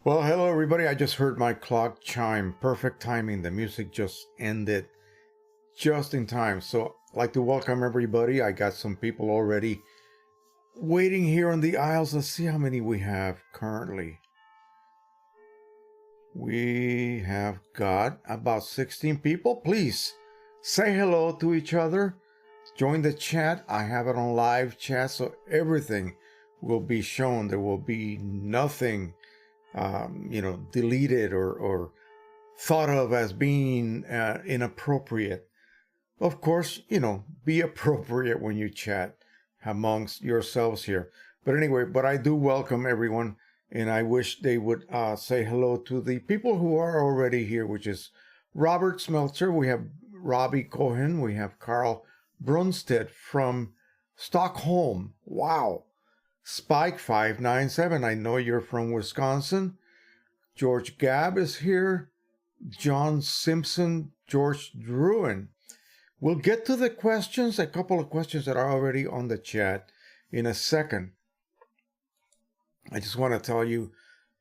Well, hello everybody. I just heard my clock chime. Perfect timing. The music just ended just in time. So I'd like to welcome everybody. I got some people already waiting here on the aisles. Let's see how many we have currently. We have got about 16 people. Please say hello to each other. Join the chat. I have it on live chat, so everything will be shown. There will be nothing deleted or thought of as being inappropriate. Of course, be appropriate when you chat amongst yourselves here. But anyway, I do welcome everyone, and I wish they would say hello to the people who are already here, which is Robert Smeltzer. We have Robbie Cohen. We have Carl Brunstead from Stockholm. Wow. Spike 597, I know you're from Wisconsin. George Gabb is here. John Simpson, George Druin. We'll get to the questions, a couple of questions that are already on the chat in a second. I just want to tell you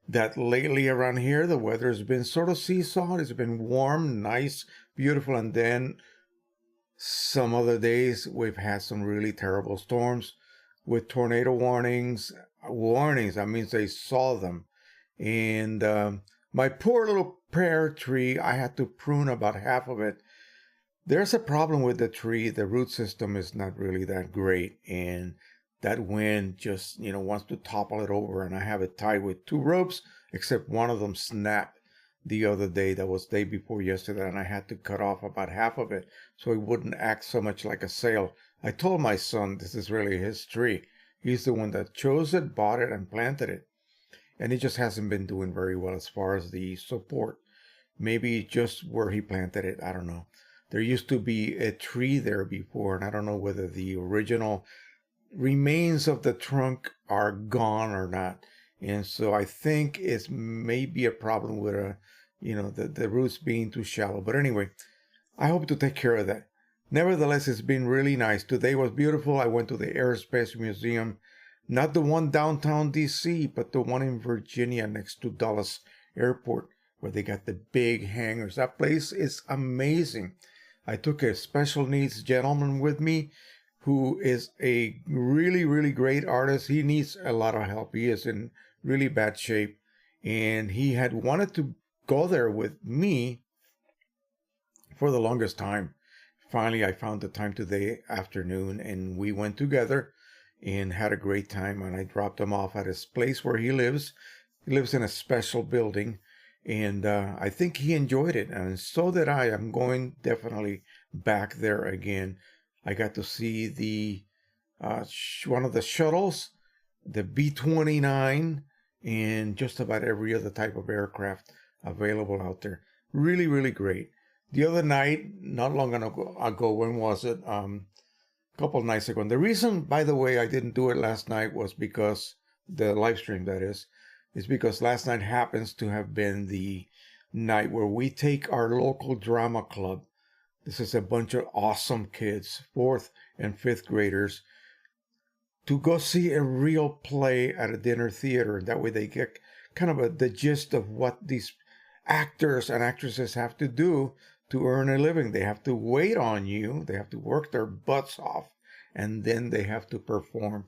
that lately around here, the weather has been sort of seesaw. It's been warm, nice, beautiful, and then some other days we've had some really terrible storms with tornado warnings. That means they saw them. And my poor little pear tree, I had to prune about half of it. There's a problem with the tree. The root system is not really that great. And that wind just, wants to topple it over. And I have it tied with two ropes, except one of them snapped the other day. That was day before yesterday. And I had to cut off about half of it so it wouldn't act so much like a sail. I told my son this is really his tree. He's the one that chose it, bought it, and planted it. And it just hasn't been doing very well as far as the support. Maybe just where he planted it, I don't know. There used to be a tree there before, and I don't know whether the original remains of the trunk are gone or not. And so I think it's maybe a problem with the roots being too shallow. But anyway, I hope to take care of that. Nevertheless, it's been really nice. Today was beautiful. I went to the Aerospace Museum, not the one downtown DC, but the one in Virginia next to Dulles Airport, where they got the big hangars. That place is amazing. I took a special needs gentleman with me who is a really, really great artist. He needs a lot of help. He is in really bad shape, and he had wanted to go there with me for the longest time. Finally, I found the time today afternoon, and we went together and had a great time. And I dropped him off at his place where he lives. He lives in a special building, and I think he enjoyed it, and so did I. I'm going definitely back there again. I got to see the one of the shuttles, the B-29, and just about every other type of aircraft available out there. Really, really great. The other night, not long ago, when was it? A couple of nights ago. And the reason, by the way, I didn't do it last night was because the live stream, that is because last night happens to have been the night where we take our local drama club. This is a bunch of awesome kids, 4th and 5th graders, to go see a real play at a dinner theater. That way they get kind of the gist of what these actors and actresses have to do to earn a living. They have to wait on you. They have to work their butts off, and then they have to perform.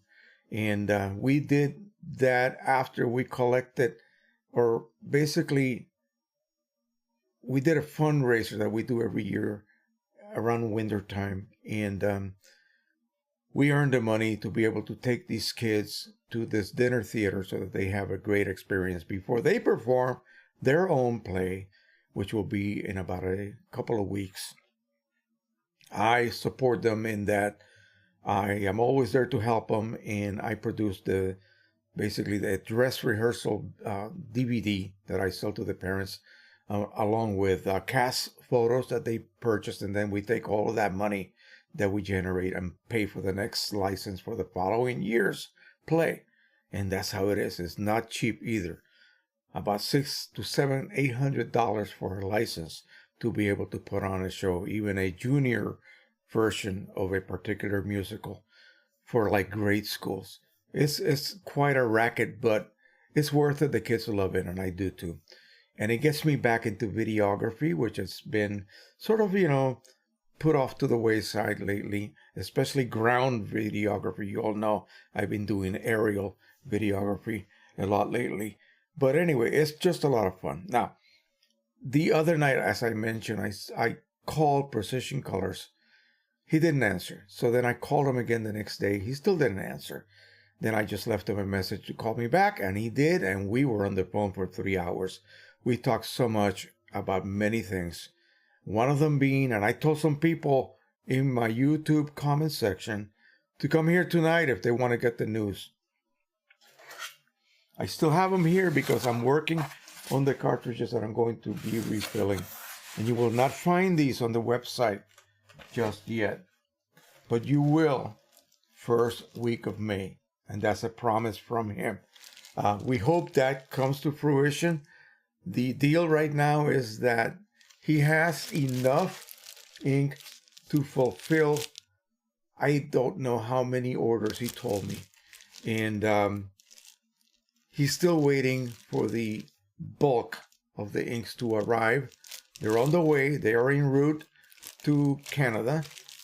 And we did that after we collected, or basically we did a fundraiser that we do every year around winter time. And we earned the money to be able to take these kids to this dinner theater so that they have a great experience before they perform their own play, which will be in about a couple of weeks. I support them in that. I am always there to help them, and I produce basically the dress rehearsal DVD that I sell to the parents, along with cast photos that they purchased, and then we take all of that money that we generate and pay for the next license for the following year's play. And that's how it is. It's not cheap either. About $600 to $800 for a license to be able to put on a show, even a junior version of a particular musical for like grade schools. It's quite a racket, but it's worth it. The kids love it, and I do too. And it gets me back into videography, which has been sort of, put off to the wayside lately, especially ground videography. You all know I've been doing aerial videography a lot lately. But anyway, it's just a lot of fun. Now, the other night, as I mentioned, I called Precisioncolors. He didn't answer. So then I called him again the next day. He still didn't answer. Then I just left him a message to call me back, and he did, and we were on the phone for 3 hours. We talked so much about many things. One of them being, and I told some people in my YouTube comment section to come here tonight if they want to get the news. I still have them here because I'm working on the cartridges that I'm going to be refilling. And you will not find these on the website just yet. But you will first week of May. And that's a promise from him. We hope that comes to fruition. The deal right now is that he has enough ink to fulfill, I don't know how many orders, he told me. And he's still waiting for the bulk of the inks to arrive. They're on the way. They are en route to Canada.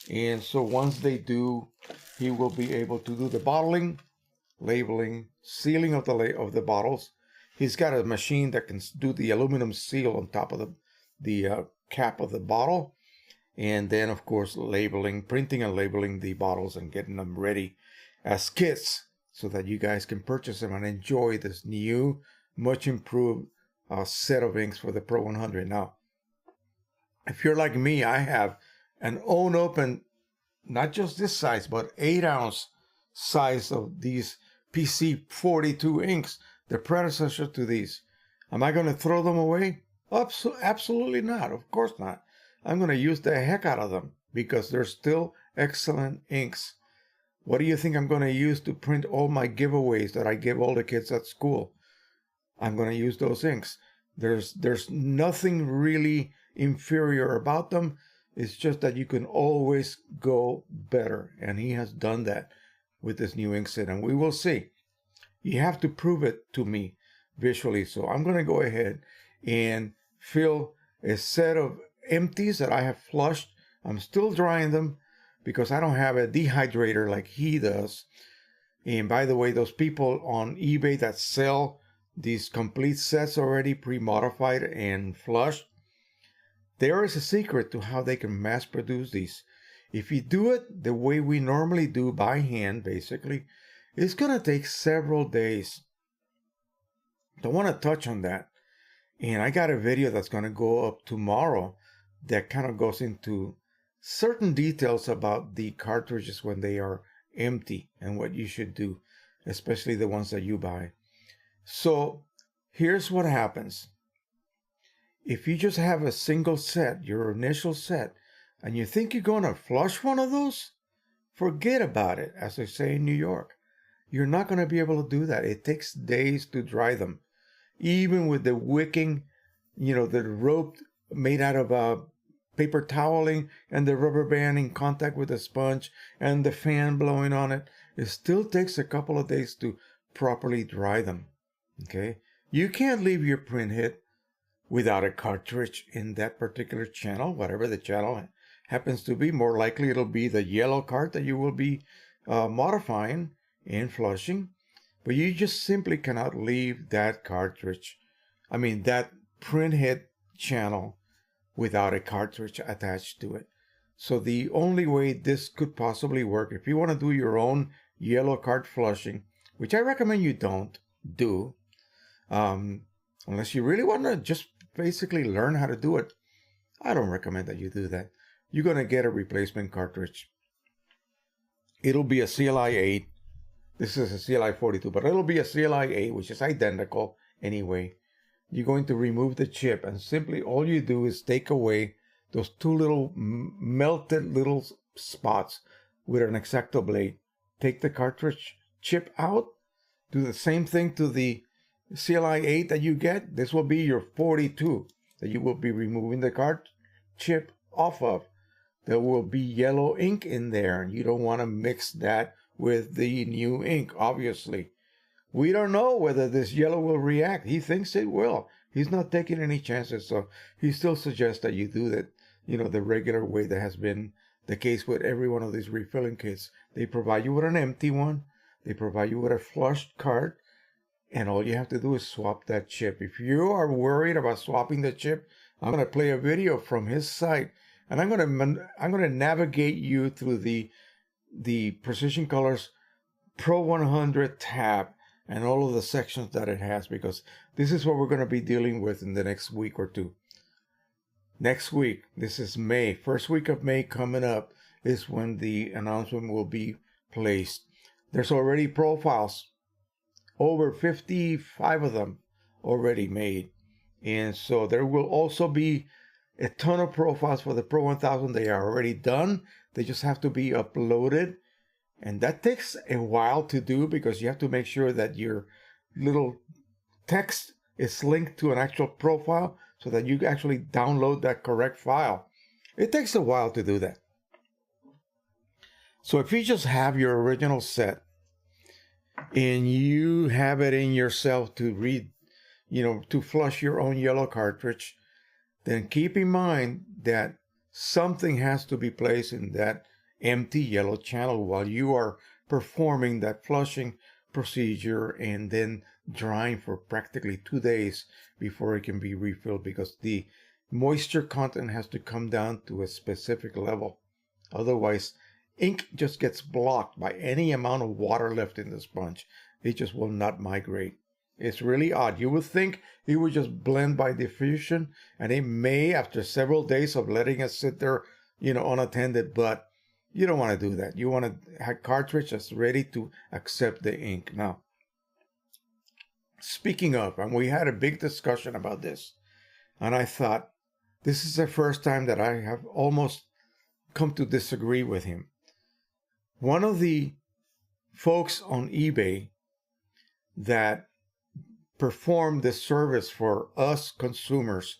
And so once they do, he will be able to do the bottling, labeling, sealing of the bottles. He's got a machine that can do the aluminum seal on top of the cap of the bottle. And then, of course, labeling, printing and labeling the bottles and getting them ready as kits so that you guys can purchase them and enjoy this new, much improved set of inks for the Pro-100. Now, if you're like me, I have an open, not just this size, but 8-ounce size of these PC-42 inks, the predecessor to these. Am I going to throw them away? Absolutely not. Of course not. I'm going to use the heck out of them because they're still excellent inks. What do you think I'm going to use to print all my giveaways that I give all the kids at school? I'm going to use those inks. There's nothing really inferior about them. It's just that you can always go better. And he has done that with this new ink set. And we will see. You have to prove it to me visually. So I'm going to go ahead and fill a set of empties that I have flushed. I'm still drying them because I don't have a dehydrator like he does. And by the way, those people on eBay that sell these complete sets already pre-modified and flushed, there is a secret to how they can mass produce these. If you do it the way we normally do by hand, basically, it's going to take several days. Don't want to touch on that. And I got a video that's going to go up tomorrow that kind of goes into certain details about the cartridges when they are empty and what you should do, especially the ones that you buy. So here's what happens. If you just have a single set, your initial set, and you think you're going to flush one of those, forget about it, as they say in New York. You're not going to be able to do that. It takes days to dry them. Even with the wicking, the rope made out of paper toweling and the rubber band in contact with the sponge and the fan blowing on it, it still takes a couple of days to properly dry them. Okay? You can't leave your print hit without a cartridge in that particular channel, whatever the channel happens to be. More likely it'll be the yellow cart that you will be modifying and flushing. But you just simply cannot leave that cartridge, that print head channel without a cartridge attached to it. So the only way this could possibly work, if you want to do your own yellow cart flushing, which I recommend you don't do, unless you really want to just basically learn how to do it, I don't recommend that you do that. You're going to get a replacement cartridge. It'll be a CLI 8. This is a CLI-42, but it'll be a CLI 8, which is identical anyway. You're going to remove the chip, and simply all you do is take away those two little melted little spots with an X-Acto blade. Take the cartridge chip out. Do the same thing to the CLI 8 that you get. This will be your 42 that you will be removing the cart chip off of. There will be yellow ink in there, and you don't want to mix that with the new ink, obviously. We don't know whether this yellow will react. He thinks it will. He's not taking any chances, so he still suggests that you do that, the regular way that has been the case with every one of these refilling kits. They provide you with an empty one. They provide you with a flushed cart, and all you have to do is swap that chip. If you are worried about swapping the chip, I'm going to play a video from his site, and I'm going to navigate you through the Precisioncolors Pro-1000 tab and all of the sections that it has, because this is what we're going to be dealing with in the next week or two. Next week, this is May, first week of May coming up, is when the announcement will be placed. There's already profiles, over 55 of them already made. And so there will also be a ton of profiles for the Pro-1000. They are already done. They just have to be uploaded. And that takes a while to do, because you have to make sure that your little text is linked to an actual profile so that you actually download that correct file. It takes a while to do that. So if you just have your original set and you have it in yourself to read, to flush your own yellow cartridge, then keep in mind that something has to be placed in that empty yellow channel while you are performing that flushing procedure and then drying for practically 2 days before it can be refilled, because the moisture content has to come down to a specific level. Otherwise, ink just gets blocked by any amount of water left in the sponge. It just will not migrate. It's really odd. You would think it would just blend by diffusion, and it may after several days of letting it sit there, unattended, but you don't want to do that. You want to have cartridge that's ready to accept the ink. Now, speaking of, and we had a big discussion about this, and I thought, this is the first time that I have almost come to disagree with him. One of the folks on eBay that perform this service for us consumers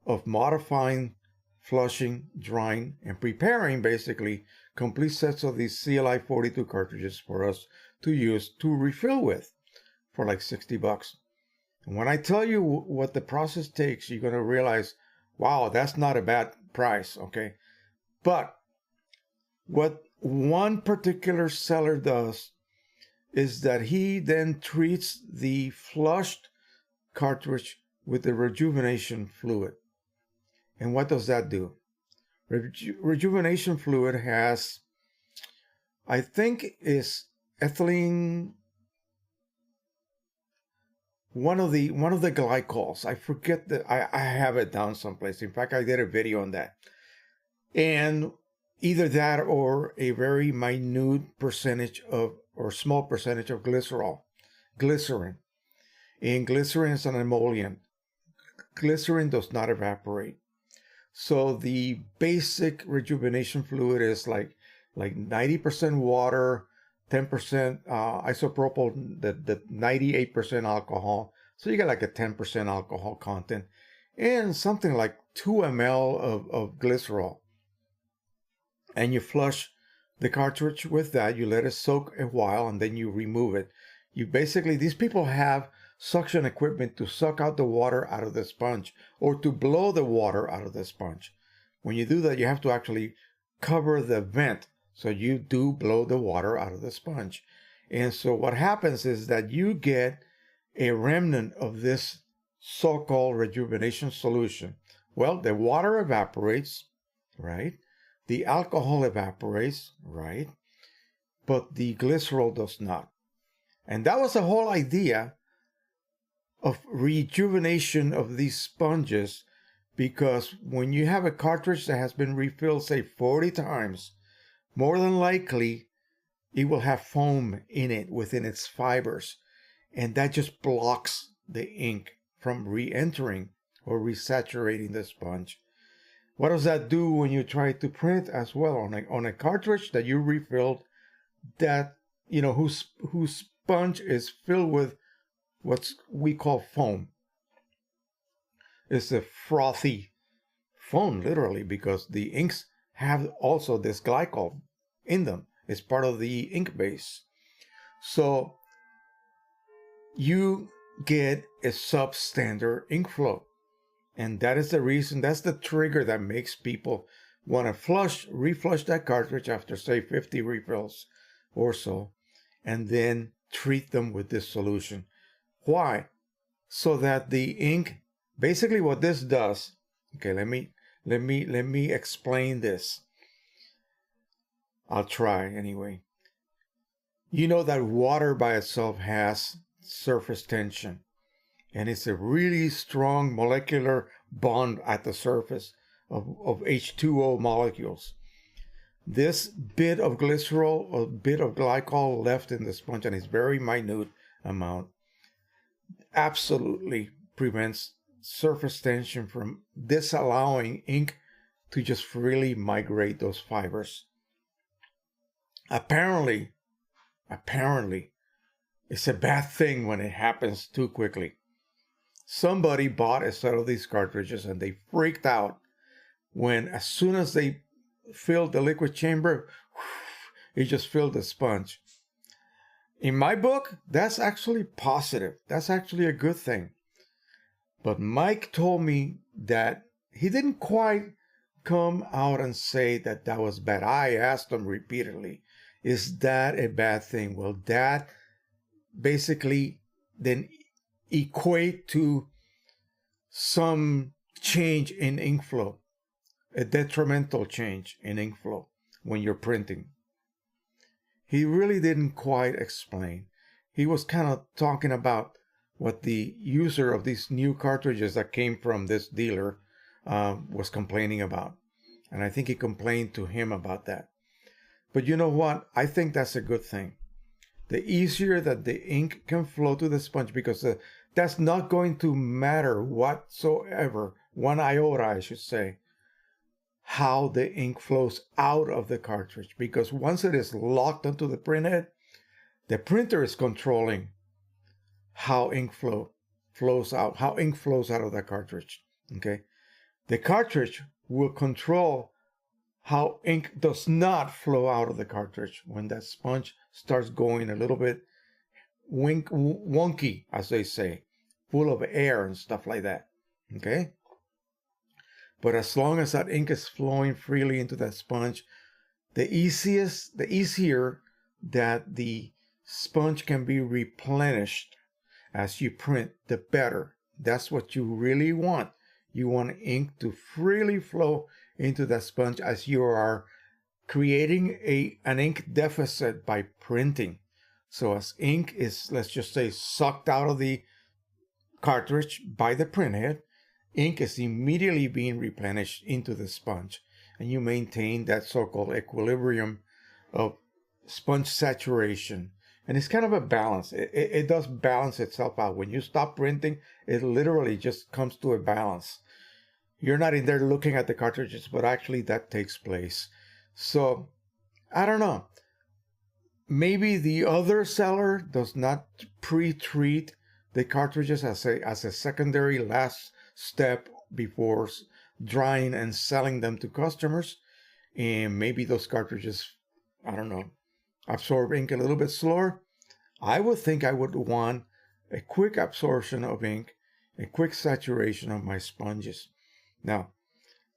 of modifying, flushing, drying, and preparing basically complete sets of these CLI-42 cartridges for us to use to refill with for like $60. And when I tell you what the process takes, you're going to realize, wow, that's not a bad price, okay? But what one particular seller does is that he then treats the flushed cartridge with the rejuvenation fluid. And what does that do? Rejuvenation fluid has, I think, is ethylene, one of the glycols. I forget that. I have it down someplace. In fact, I did a video on that. And either that or a very minute percentage of, or small percentage of glycerin. And glycerin is an emollient. Glycerin does not evaporate. So the basic rejuvenation fluid is like 90% water, 10% isopropyl, the 98% alcohol. So you got like a 10% alcohol content, and something like 2 ml of glycerol. And you flush the cartridge with that. You let it soak a while, and then you remove it. You basically, these people have suction equipment to suck out the water out of the sponge, or to blow the water out of the sponge. When you do that, you have to actually cover the vent, so you do blow the water out of the sponge. And so what happens is that you get a remnant of this so-called rejuvenation solution. Well, the water evaporates, right? The alcohol evaporates, right? But the glycerol does not. And that was the whole idea of rejuvenation of these sponges, because when you have a cartridge that has been refilled, say 40 times, more than likely it will have foam in it within its fibers, and that just blocks the ink from re-entering or resaturating the sponge. What does that do when you try to print as well on a cartridge that you refilled, that whose sponge is filled with what we call foam? It's a frothy foam, literally, because the inks have also this glycol in them. It's part of the ink base. So you get a substandard ink flow. And that is the reason, that's the trigger that makes people want to reflush that cartridge after, say, 50 refills or so, and then treat them with this solution. Why? So that the ink, basically what this does, okay, let me explain this. I'll try anyway. You know that water by itself has surface tension, and it's a really strong molecular bond at the surface of H2O molecules. This bit of glycerol or bit of glycol left in the sponge, and it's very minute amount, absolutely prevents surface tension from disallowing ink to just freely migrate those fibers. Apparently, it's a bad thing when it happens too quickly. Somebody bought a set of these cartridges and they freaked out when, as soon as they filled the liquid chamber, it just filled the sponge. In my book, that's actually positive. That's actually a good thing. But Mike told me that he didn't quite come out and say that that was bad. I asked him repeatedly, is that a bad thing? Will that basically then equate to some change in ink flow, a detrimental change in ink flow when you're printing? He really didn't quite explain. He was kind of talking about what the user of these new cartridges that came from this dealer was complaining about. And I think he complained to him about that. But you know what? I think that's a good thing. The easier that the ink can flow to the sponge, because that's not going to matter whatsoever, one iota, I should say, how the ink flows out of the cartridge. Because once it is locked onto the printhead, the printer is controlling how ink flows out, how ink flows out of the cartridge. Okay, the cartridge will control how ink does not flow out of the cartridge when that sponge starts going a little bit wonky, as they say, full of air and stuff like that. Okay, but as long as that ink is flowing freely into that sponge, the easier that the sponge can be replenished as you print, the better. That's what you really want. You want ink to freely flow into that sponge as you are creating an ink deficit by printing. So as ink is, let's just say, sucked out of the cartridge by the printhead, ink is immediately being replenished into the sponge, and you maintain that so-called equilibrium of sponge saturation. And it's kind of a balance. It does balance itself out. When you stop printing, it literally just comes to a balance. You're not in there looking at the cartridges, but actually that takes place. So, I don't know. Maybe the other seller does not pre-treat the cartridges as a secondary last step before drying and selling them to customers. And maybe those cartridges, I don't know, absorb ink a little bit slower. I would think I would want a quick absorption of ink, a quick saturation of my sponges. Now,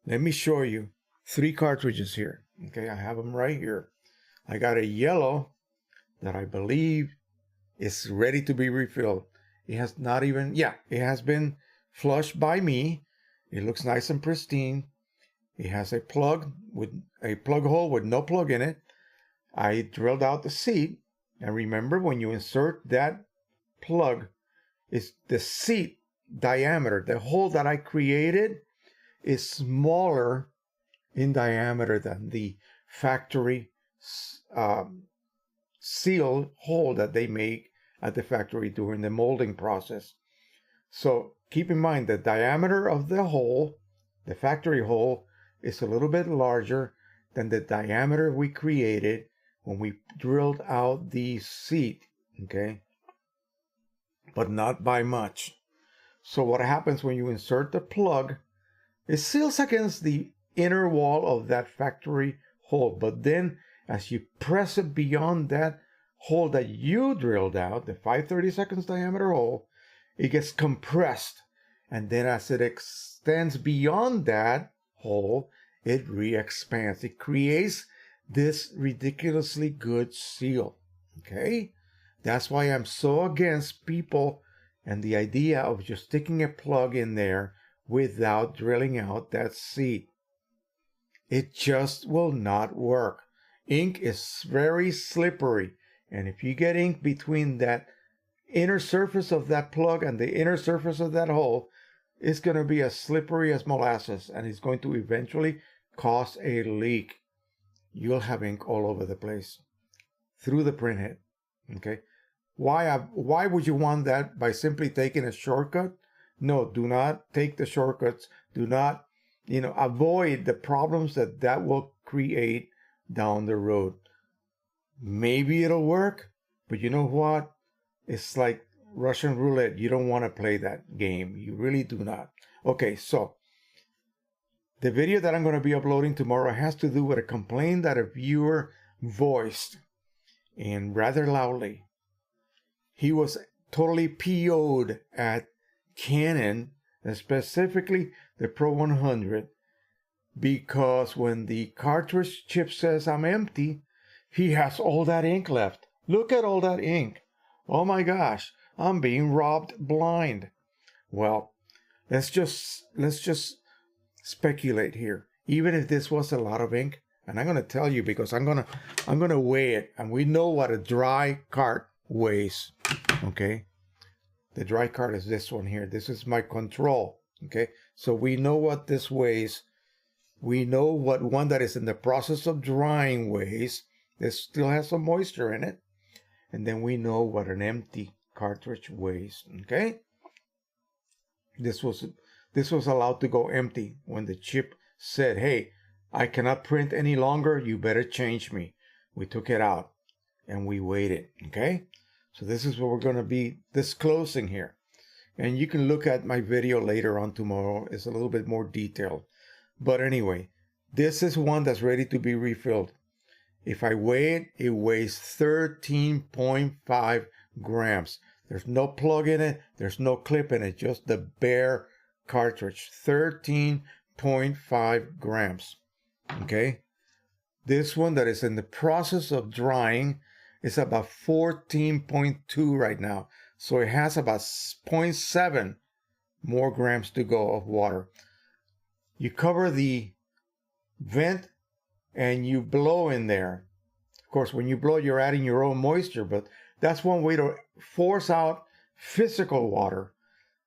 let me show you 3 cartridges here. Okay, I have them right here. I got a yellow that I believe is ready to be refilled. It has not even, it has been flushed by me. It looks nice and pristine. It has a plug hole with no plug in it. I drilled out the seat, and remember, when you insert that plug, it's the seat diameter, the hole that I created, is smaller in diameter than the factory seal hole that they make at the factory during the molding process. So keep in mind the diameter of the hole, the factory hole, is a little bit larger than the diameter we created when we drilled out the seat, okay? But not by much. So what happens when you insert the plug, it seals against the inner wall of that factory hole, but then as you press it beyond that hole that you drilled out, the 5/32 diameter hole, it gets compressed. And then as it extends beyond that hole, it re-expands. It creates this ridiculously good seal. Okay? That's why I'm so against people and the idea of just sticking a plug in there without drilling out that seat. It just will not work. Ink is very slippery. And if you get ink between that inner surface of that plug and the inner surface of that hole, it's going to be as slippery as molasses, and it's going to eventually cause a leak. You'll have ink all over the place through the printhead. Okay? Why would you want that by simply taking a shortcut? No, do not take the shortcuts. Do not, avoid the problems that will create down the road. Maybe it'll work, but you know what? It's like Russian roulette. You don't want to play that game. You really do not. Okay, so the video that I'm going to be uploading tomorrow has to do with a complaint that a viewer voiced, and rather loudly. He was totally PO'd at Canon, and specifically the Pro-100, because when the cartridge chip says I'm empty, he has all that ink left. Look at all that ink. Oh my gosh, I'm being robbed blind. Well, let's just speculate here. Even if this was a lot of ink, and I'm going to tell you because I'm going to weigh it, and we know what a dry cart weighs. Okay? The dry cart is this one here. This is my control. Okay? So we know what this weighs. We know what one that is in the process of drying weighs. This still has some moisture in it. And then we know what an empty cartridge weighs. Okay? This was allowed to go empty when the chip said, hey, I cannot print any longer. You better change me. We took it out and we weighed it. Okay? So this is what we're going to be disclosing here. And you can look at my video later on tomorrow. It's a little bit more detailed. But anyway, this is one that's ready to be refilled. If I weigh it, it weighs 13.5 grams. There's no plug in it. There's no clip in it. Just the bare cartridge. 13.5 grams. Okay? This one that is in the process of drying is about 14.2 right now. So it has about 0.7 more grams to go of water. You cover the vent and you blow in there. Of course, when you blow, you're adding your own moisture, but that's one way to force out physical water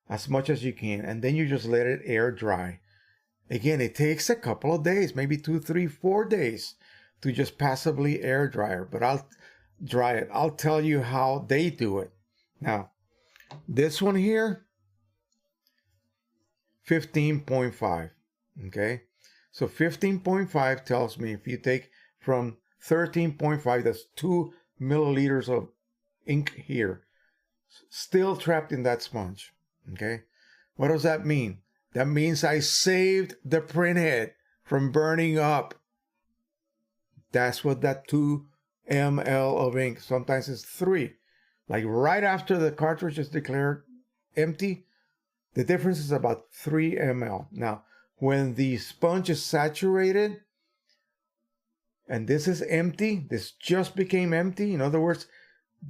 as much as you can. And then you just let it air dry. Again, it takes a couple of days, maybe 2, 3, 4 days to just passively air dryer, but I'll dry it. I'll tell you how they do it. Now, this one here, 15.5. Okay, so 15.5 tells me if you take from 13.5, that's 2 milliliters of ink here, still trapped in that sponge. Okay, what does that mean? That means I saved the printhead from burning up. That's what that 2 ml of ink, sometimes it's 3. Like right after the cartridge is declared empty, the difference is about 3 ml. Now, when the sponge is saturated, and this is empty, this just became empty. In other words,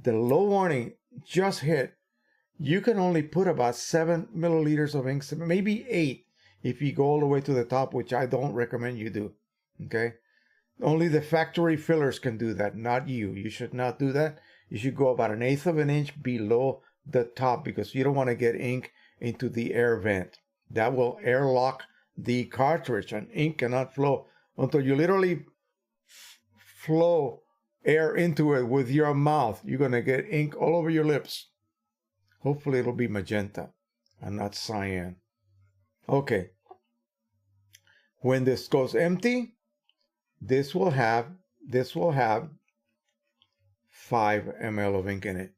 the low warning just hit. You can only put about 7 milliliters of ink, maybe 8 if you go all the way to the top, which I don't recommend you do. Okay? Only the factory fillers can do that, not you. You should not do that. You should go about 1/8 of an inch below the top because you don't want to get ink into the air vent. That will airlock the cartridge and ink cannot flow until you literally flow air into it with your mouth. You're going to get ink all over your lips. Hopefully it'll be magenta and not cyan. Okay. When this goes empty, this will have 5 ml of ink in it.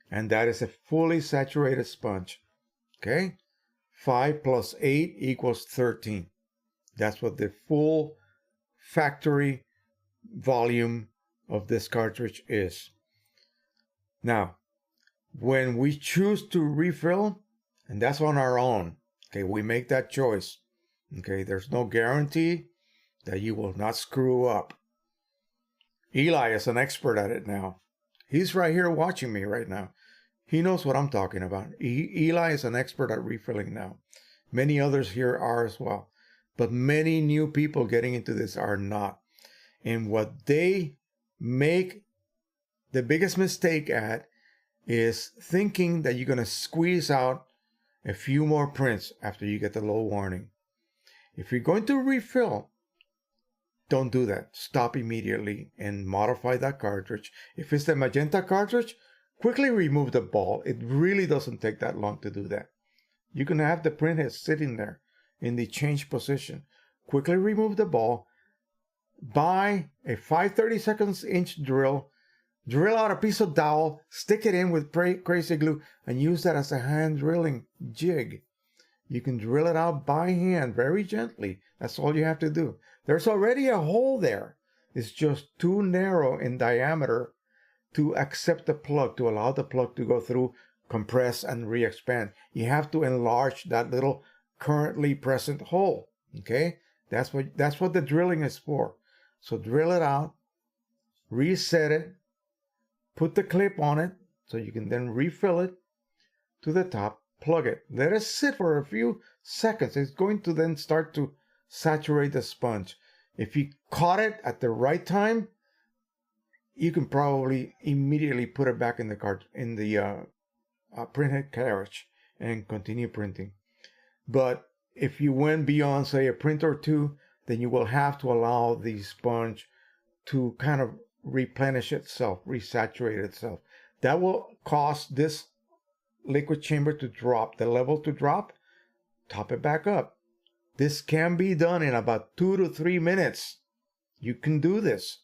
And that is a fully saturated sponge. Okay? 5 plus 8 equals 13. That's what the full factory volume of this cartridge is. Now, when we choose to refill, and that's on our own, okay, we make that choice. Okay, there's no guarantee that you will not screw up. Eli is an expert at it now. He's right here watching me right now. He knows what I'm talking about. Eli is an expert at refilling now. Many others here are as well. But many new people getting into this are not. And what they make the biggest mistake at is thinking that you're going to squeeze out a few more prints after you get the low warning. If you're going to refill, don't do that. Stop immediately and modify that cartridge. If it's the magenta cartridge, quickly remove the ball. It really doesn't take that long to do that. You can have the printhead sitting there in the change position. Quickly remove the ball. Buy a 5/32 inch drill. Drill out a piece of dowel, stick it in with crazy glue, and use that as a hand drilling jig. You can drill it out by hand very gently. That's all you have to do. There's already a hole there. It's just too narrow in diameter to accept the plug, to allow the plug to go through, compress, and re-expand. You have to enlarge that little currently present hole. Okay? That's what the drilling is for. So drill it out, reset it, put the clip on it so you can then refill it to the top, plug it. Let it sit for a few seconds. It's going to then start to saturate the sponge. If you caught it at the right time, you can probably immediately put it back in the printhead carriage and continue printing. But if you went beyond, say, a print or two, then you will have to allow the sponge to kind of replenish itself, resaturate itself. That will cause this liquid chamber to drop, the level to drop. Top it back up. This can be done in about 2 to 3 minutes. You can do this.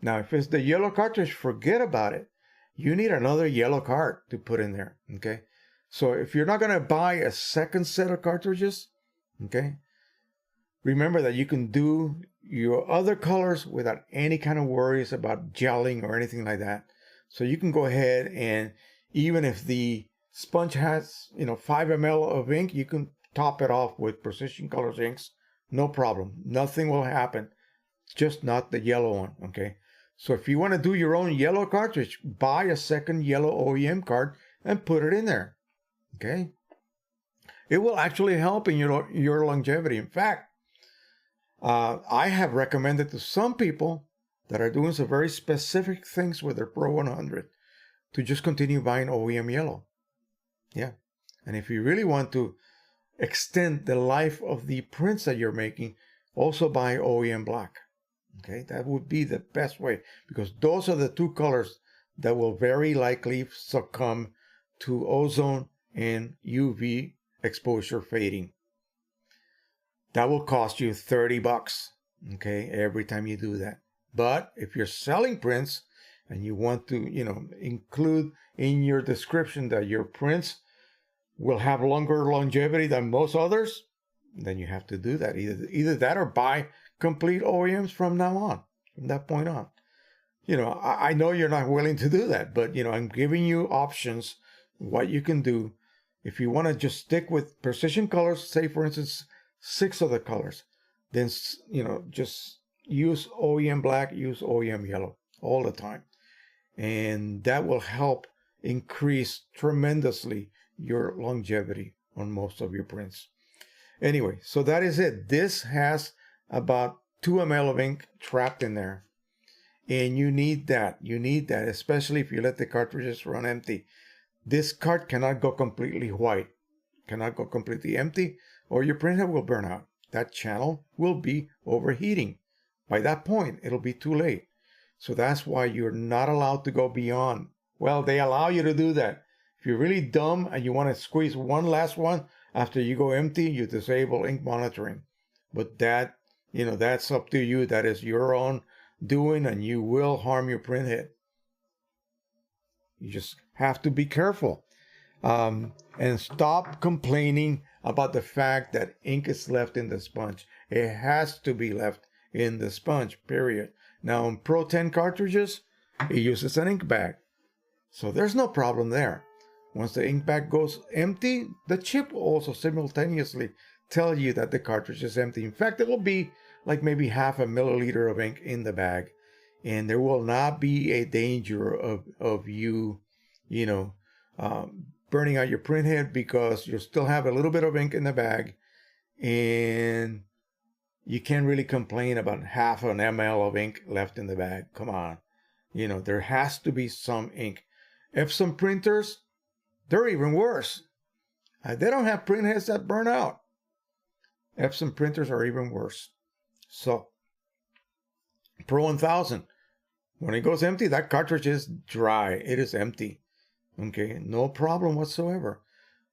Now, if it's the yellow cartridge, forget about it. You need another yellow cart to put in there, okay? So if you're not going to buy a second set of cartridges, okay, remember that you can do your other colors without any kind of worries about gelling or anything like that. So you can go ahead and even if the sponge has, 5 ml of ink, you can top it off with Precisioncolors inks. No problem. Nothing will happen. Just not the yellow one, okay? So if you want to do your own yellow cartridge, buy a second yellow OEM card and put it in there, okay? It will actually help in your longevity. In fact, I have recommended to some people that are doing some very specific things with their Pro-100 to just continue buying OEM yellow. Yeah. And if you really want to extend the life of the prints that you're making, also buy OEM black. Okay, that would be the best way because those are the two colors that will very likely succumb to ozone and UV exposure fading. That will cost you $30, okay, every time you do that. But if you're selling prints and you want to, include in your description that your prints will have longer longevity than most others, then you have to do that. Either that or buy complete OEMs from now on, from that point on. I know you're not willing to do that, but, I'm giving you options, what you can do. If you want to just stick with Precisioncolors, say, for instance, 6 of the colors, then, just use OEM black, use OEM yellow all the time. And that will help increase tremendously your longevity on most of your prints. Anyway, so that is it. This has about 2 ml of ink trapped in there. And you need that. You need that, especially if you let the cartridges run empty. This cart cannot go completely white, cannot go completely empty, or your printhead will burn out. That channel will be overheating. By that point, it'll be too late. So that's why you're not allowed to go beyond. Well, they allow you to do that. If you're really dumb and you want to squeeze one last one after you go empty, you disable ink monitoring. But that, that's up to you. That is your own doing, and you will harm your printhead. You just have to be careful. And stop complaining about the fact that ink is left in the sponge. It has to be left in the sponge, period. Now, on Pro-10 cartridges, it uses an ink bag. So there's no problem there. Once the ink bag goes empty, the chip will also simultaneously tell you that the cartridge is empty. In fact, it will be like maybe half a milliliter of ink in the bag, and there will not be a danger of you, burning out your printhead, because you'll still have a little bit of ink in the bag, and you can't really complain about half an ml of ink left in the bag. Come on. There has to be some ink. EPSON printers, they're even worse. They don't have printheads that burn out. EPSON printers are even worse. So, Pro-1000, when it goes empty, that cartridge is dry. It is empty. Okay, no problem whatsoever.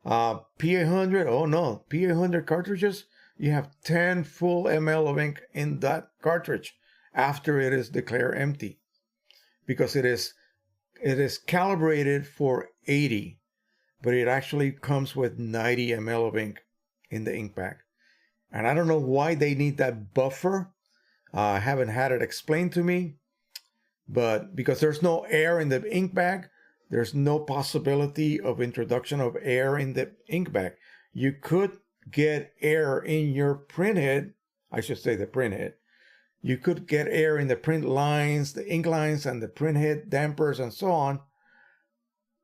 P800, oh no, P800 cartridges, you have 10 full ml of ink in that cartridge after it is declared empty, because it is calibrated for 80, but it actually comes with 90 ml of ink in the ink bag. And I don't know why they need that buffer. I haven't had it explained to me, but because there's no air in the ink bag, there's no possibility of introduction of air in the ink bag. You could get air in your printhead, I should say the printhead. You could get air in the print lines, the ink lines, and the printhead dampers and so on,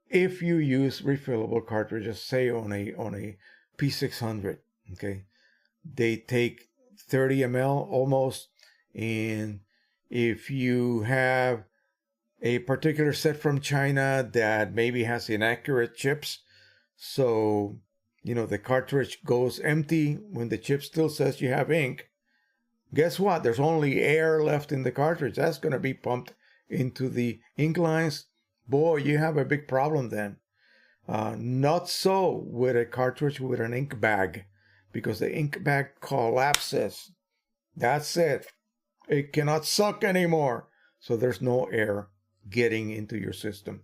if you use refillable cartridges, say on a P600. Okay, they take 30 ml almost, and if you have a particular set from China that maybe has inaccurate chips, so the cartridge goes empty when the chip still says you have ink, guess what? There's only air left in the cartridge. That's going to be pumped into the ink lines. Boy, you have a big problem then. Not so with a cartridge with an ink bag, because the ink bag collapses. That's it. It cannot suck anymore. So there's no air getting into your system.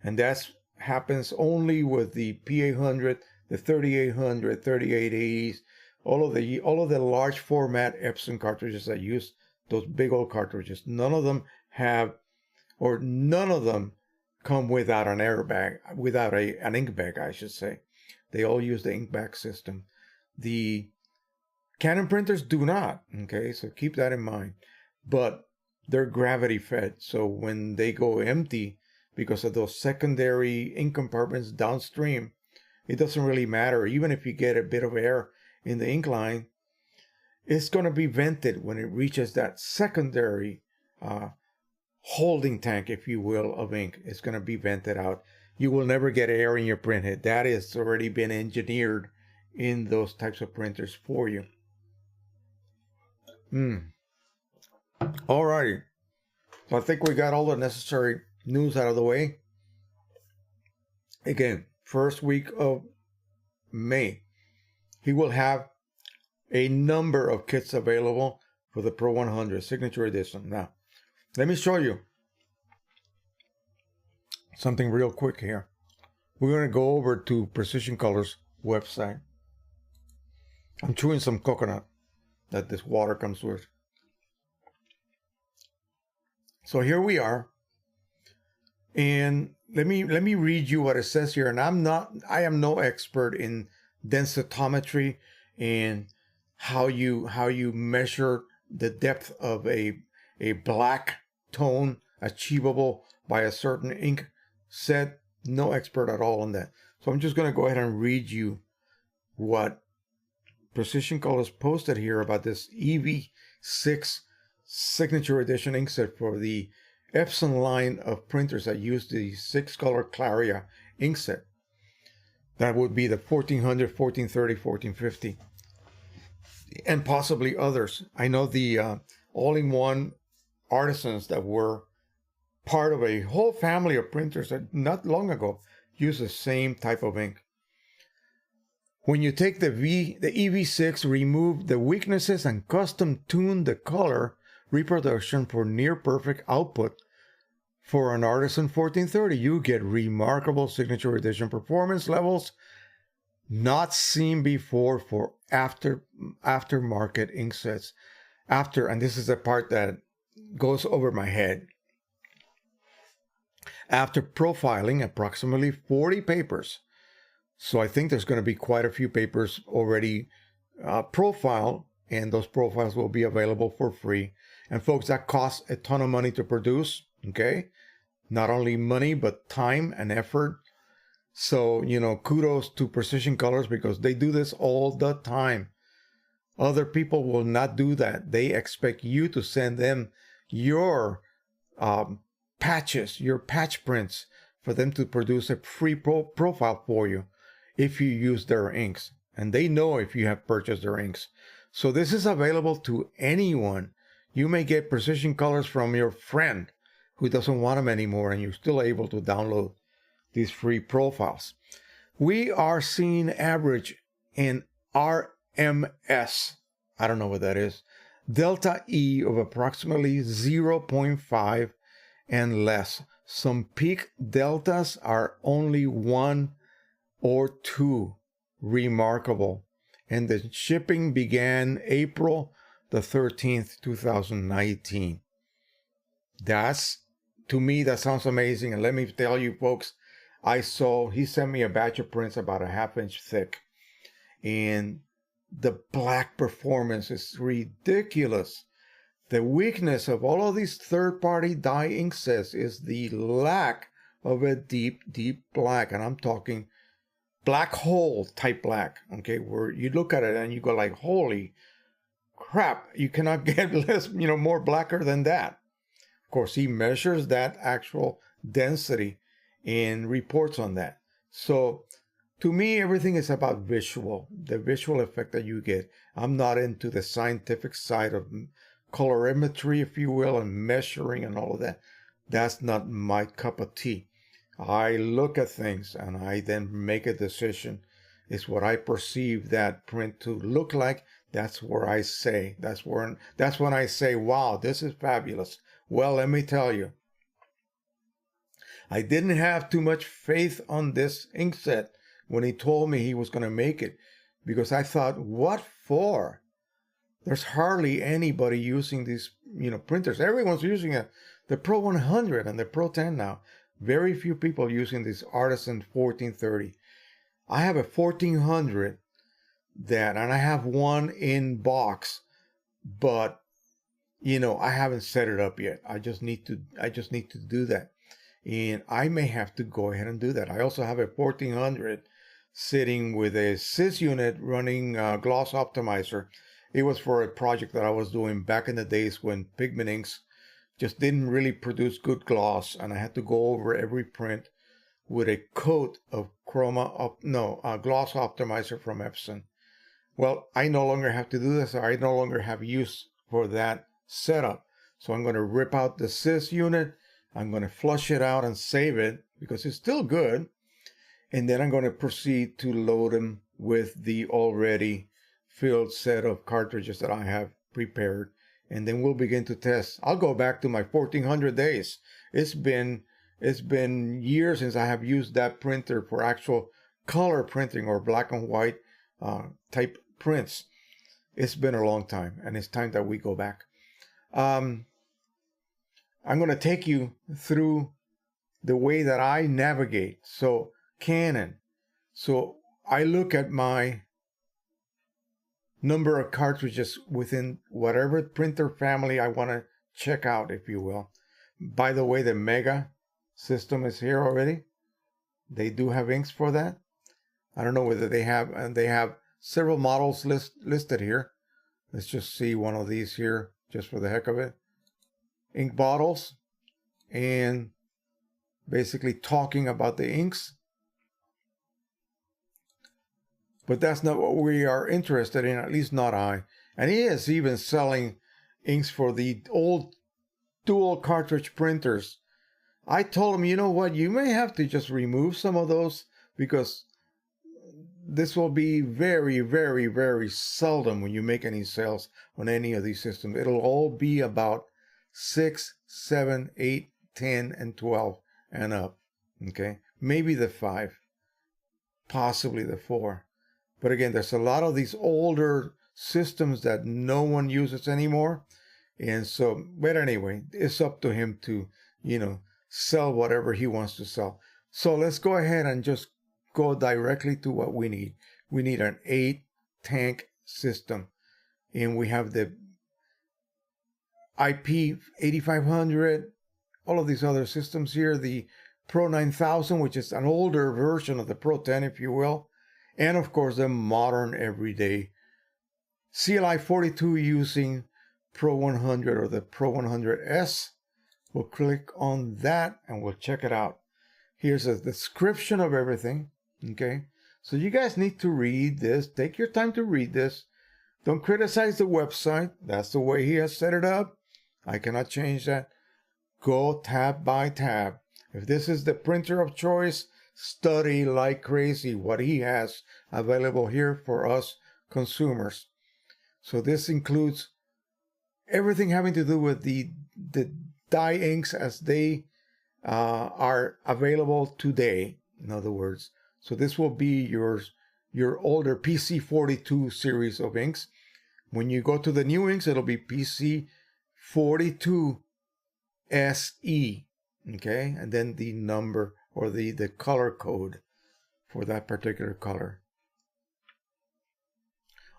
And that happens only with the P800, the 3800, 3880s, all of the large format Epson cartridges that use those big old cartridges. None of them come without an air bag, without an ink bag, I should say. They all use the ink bag system. The Canon printers do not, okay? So keep that in mind. But they're gravity fed, so when they go empty, because of those secondary ink compartments downstream, it doesn't really matter. Even if you get a bit of air in the ink line, it's going to be vented when it reaches that secondary holding tank, if you will, of ink. It's going to be vented out. You will never get air in your printhead. That has already been engineered in those types of printers for you. Alrighty. So I think we got all the necessary news out of the way. Again, first week of May, he will have a number of kits available for the Pro-100 Signature Edition. Now, let me show you something real quick here. We're going to go over to Precisioncolors website. I'm chewing some coconut that this water comes with. So here we are. And let me read you what it says here. And I am no expert in densitometry and how you measure the depth of a black tone achievable by a certain ink set. No expert at all on that. So I'm just going to go ahead and read you what Precisioncolors posted here about this EV6 Signature Edition ink set for the Epson line of printers that use the 6-color Claria ink set. That would be the 1400, 1430, 1450, and possibly others. I know the all-in-one artisans that were part of a whole family of printers that not long ago used the same type of ink. When you take the EV6, remove the weaknesses and custom tune the color reproduction for near perfect output. For an Artisan 1430, you get remarkable Signature Edition performance levels not seen before for aftermarket ink sets. And this is the part that goes over my head. after profiling approximately 40 papers. So I think there's going to be quite a few papers already profiled, and those profiles will be available for free. And folks, that costs a ton of money to produce, okay? Not only money, but time and effort. So, kudos to Precisioncolors because they do this all the time. Other people will not do that. They expect you to send them your patches, your patch prints, for them to produce a free profile for you if you use their inks. And they know if you have purchased their inks. So this is available to anyone. You may get Precisioncolors from your friend who doesn't want them anymore, and you're still able to download these free profiles. We are seeing average in RMS, I don't know what that is, delta E of approximately 0.5 and less. Some peak deltas are only 1 or 2. Remarkable. And the shipping began April the 13th, 2019. To me, that sounds amazing. And let me tell you, folks, he sent me a batch of prints about a half-inch thick. And the black performance is ridiculous. The weakness of all of these third-party dye inksets is the lack of a deep, deep black. And I'm talking black hole type black, okay, where you look at it and you go like, holy crap, you cannot get less, more blacker than that. Of course, he measures that actual density and reports on that. So to me, everything is about the visual effect that you get. I'm not into the scientific side of colorimetry, if you will, and measuring and all of that. That's not my cup of tea. I look at things and I then make a decision. It's what I perceive that print to look like. That's where I say, that's when I say, wow, this is fabulous. Well, let me tell you, I didn't have too much faith on this inkset when he told me he was going to make it, because I thought, what for? There's hardly anybody using these, printers. Everyone's using the Pro-100 and the Pro-10 now. Very few people using this Artisan 1430. I have a 1400 and I have one in box, but I haven't set it up yet. I just need to do that, and I may have to go ahead and do that. I also have a 1400 sitting with a sys unit running gloss optimizer. It was for a project that I was doing back in the days when pigment inks just didn't really produce good gloss, and I had to go over every print with a coat of gloss optimizer from EPSON. Well, I no longer have to do this. I no longer have use for that setup. So I'm going to rip out the sys unit. I'm going to flush it out and save it because it's still good. And then I'm going to proceed to load them with the already filled set of cartridges that I have prepared. And then we'll begin to test. I'll go back to my 1400 days. It's been years since I have used that printer for actual color printing or black and white type prints. It's been a long time, and it's time that we go back. I'm going to take you through the way that I navigate. So Canon. So I look at my number of cartridges within whatever printer family I want to check out, if you will. By the way, the Mega system is here already. They do have inks for that. I don't know whether they have several models listed here. Let's just see one of these here, just for the heck of it. Ink bottles, and basically talking about the inks. But that's not what we are interested in, at least not I. And he is even selling inks for the old dual cartridge printers. I told him, you know what, you may have to just remove some of those, because this will be very, very, very seldom when you make any sales on any of these systems. It'll all be about 6, 7, 8, 10, and 12 and up. Okay, maybe the 5, possibly the 4. But again, there's a lot of these older systems that no one uses anymore. And so, but anyway, it's up to him to, sell whatever he wants to sell. So let's go ahead and just go directly to what we need. We need an 8-tank system. And we have the IP 8500, all of these other systems here, the Pro-1000, which is an older version of the Pro-10, if you will, and of course the modern everyday CLI-42 using Pro-100 or the Pro-100S. We'll click on that and we'll check it out. Here's a description of everything, okay? So you guys need to read this. Take your time to read this. Don't criticize the website. That's the way he has set it up. I cannot change that. Go tab by tab. If this is the printer of choice, study like crazy what he has available here for us consumers. So this includes everything having to do with the dye inks as they are available today, in other words. So this will be your older PC-42 series of inks. When you go to the new inks, it'll be PC-42 SE, okay? And then the number or the color code for that particular color.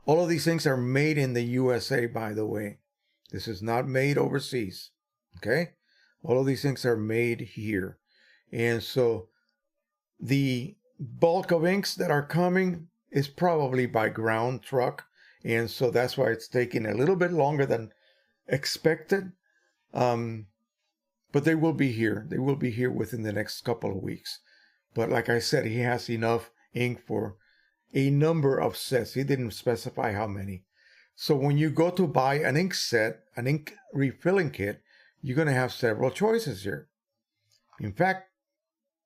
All of these things are made in the USA, by the way. This is not made overseas, okay? All of these things are made here. And so the bulk of inks that are coming is probably by ground truck. And so that's why it's taking a little bit longer than expected. But they will be here. They will be here within the next couple of weeks. But like I said, he has enough ink for a number of sets. He didn't specify how many. So when you go to buy an ink set, an ink refilling kit, you're going to have several choices here. In fact,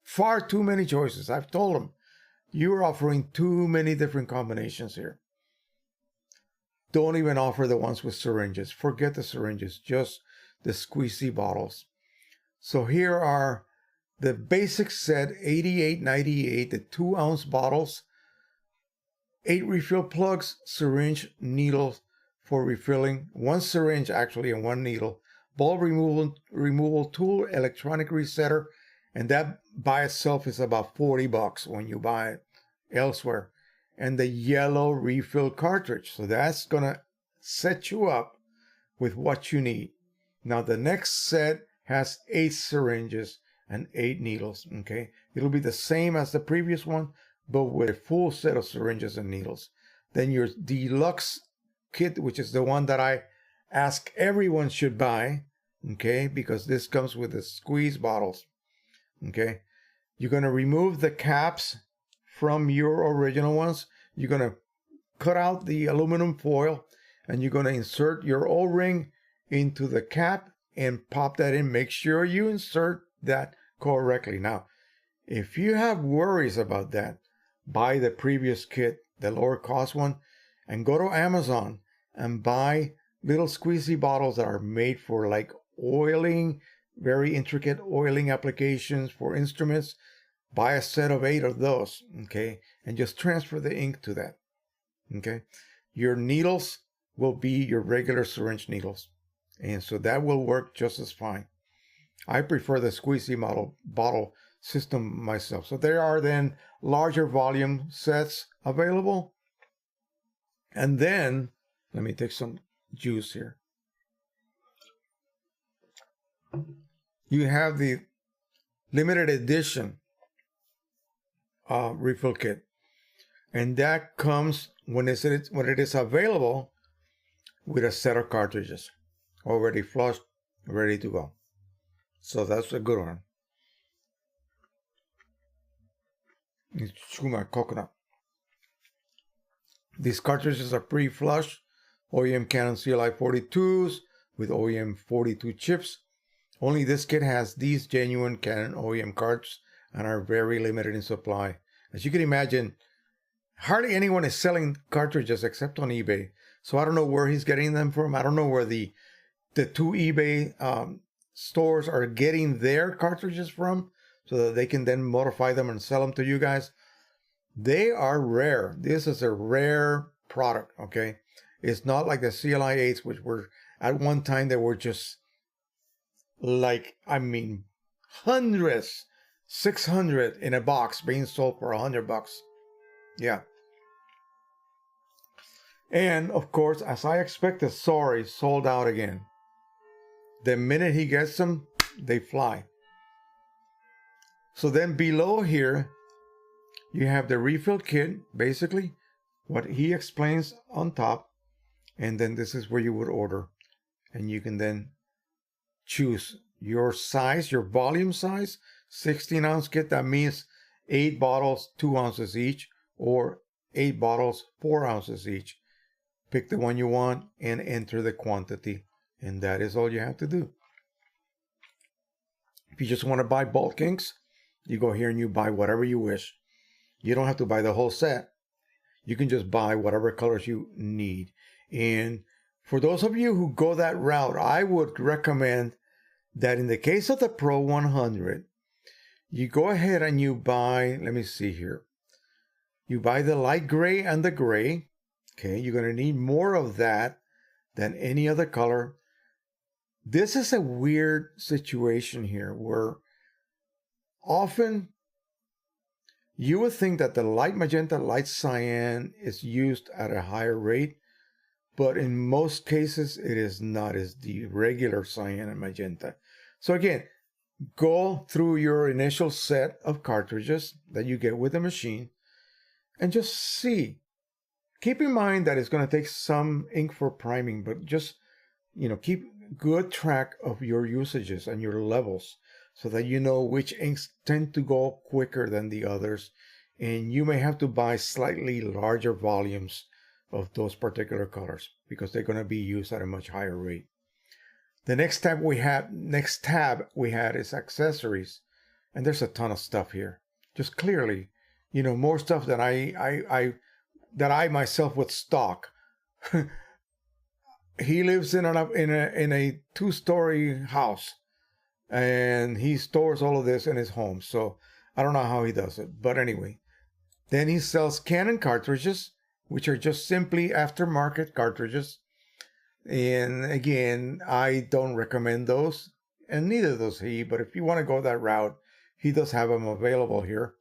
far too many choices. I've told him, you're offering too many different combinations here. Don't even offer the ones with syringes. Forget the syringes, just the squeezy bottles. So here are the basic set, $88.98, the 2-ounce bottles, 8 refill plugs, syringe, needles for refilling, 1 syringe actually and 1 needle, bulb removal tool, electronic resetter, and that by itself is about $40 when you buy it elsewhere. And the yellow refill cartridge. So that's going to set you up with what you need. Now the next set has 8 syringes and 8 needles, okay? It'll be the same as the previous one, but with a full set of syringes and needles. Then your deluxe kit, which is the one that I ask everyone should buy, okay? Because this comes with the squeeze bottles, okay? You're going to remove the caps from your original ones. You're going to cut out the aluminum foil and you're going to insert your O-ring into the cap and pop that in. Make sure you insert that correctly. Now, if you have worries about that, buy the previous kit, the lower cost one, and go to Amazon and buy little squeezy bottles that are made for like oiling, very intricate oiling applications for instruments. Buy a set of 8 of those, okay? And just transfer the ink to that, okay? Your needles will be your regular syringe needles. And so that will work just as fine. I prefer the squeezy bottle system myself. So there are then larger volume sets available. And then, let me take some juice here. You have the limited edition refill kit, and that comes when it is available with a set of cartridges already flushed, ready to go. So that's a good one. Let's chew my coconut. These cartridges are pre-flushed, OEM Canon CLI-42s with OEM 42 chips. Only this kit has these genuine Canon OEM carts and are very limited in supply. As you can imagine, hardly anyone is selling cartridges except on eBay. So I don't know where he's getting them from. I don't know where the 2 eBay stores are getting their cartridges from so that they can then modify them and sell them to you guys. They are rare. This is a rare product, okay? It's not like the CLI-8s, which were, at one time, they were just like, I mean, hundreds, 600 in a box being sold for $100. Yeah. And of course, as I expected, sorry, sold out again. The minute he gets them, they fly. So then below here, you have the refill kit, basically what he explains on top. And then this is where you would order. And you can then choose your size, your volume size, 16-ounce kit. That means 8 bottles, 2 ounces each, or 8 bottles, 4 ounces each. Pick the one you want and enter the quantity. And that is all you have to do. If you just want to buy bulk inks, you go here and you buy whatever you wish. You don't have to buy the whole set. You can just buy whatever colors you need. And for those of you who go that route, I would recommend that in the case of the Pro 100, you go ahead and you buy, let me see here. You buy the light gray and the gray. Okay, you're going to need more of that than any other color. This is a weird situation here where often you would think that the light magenta, light cyan is used at a higher rate, but in most cases it is not. It's the regular cyan and magenta. So again, go through your initial set of cartridges that you get with the machine and just see. Keep in mind that it's going to take some ink for priming, but just, keep good track of your usages and your levels so that you know which inks tend to go quicker than the others. And you may have to buy slightly larger volumes of those particular colors because they're going to be used at a much higher rate. The next tab we had is accessories. And there's a ton of stuff here. Just clearly, more stuff that I myself would stock. He lives in a 2-story house, and he stores all of this in his home. So I don't know how he does it, but anyway. Then he sells Canon cartridges, which are just simply aftermarket cartridges. And again, I don't recommend those, and neither does he. But if you want to go that route, he does have them available here.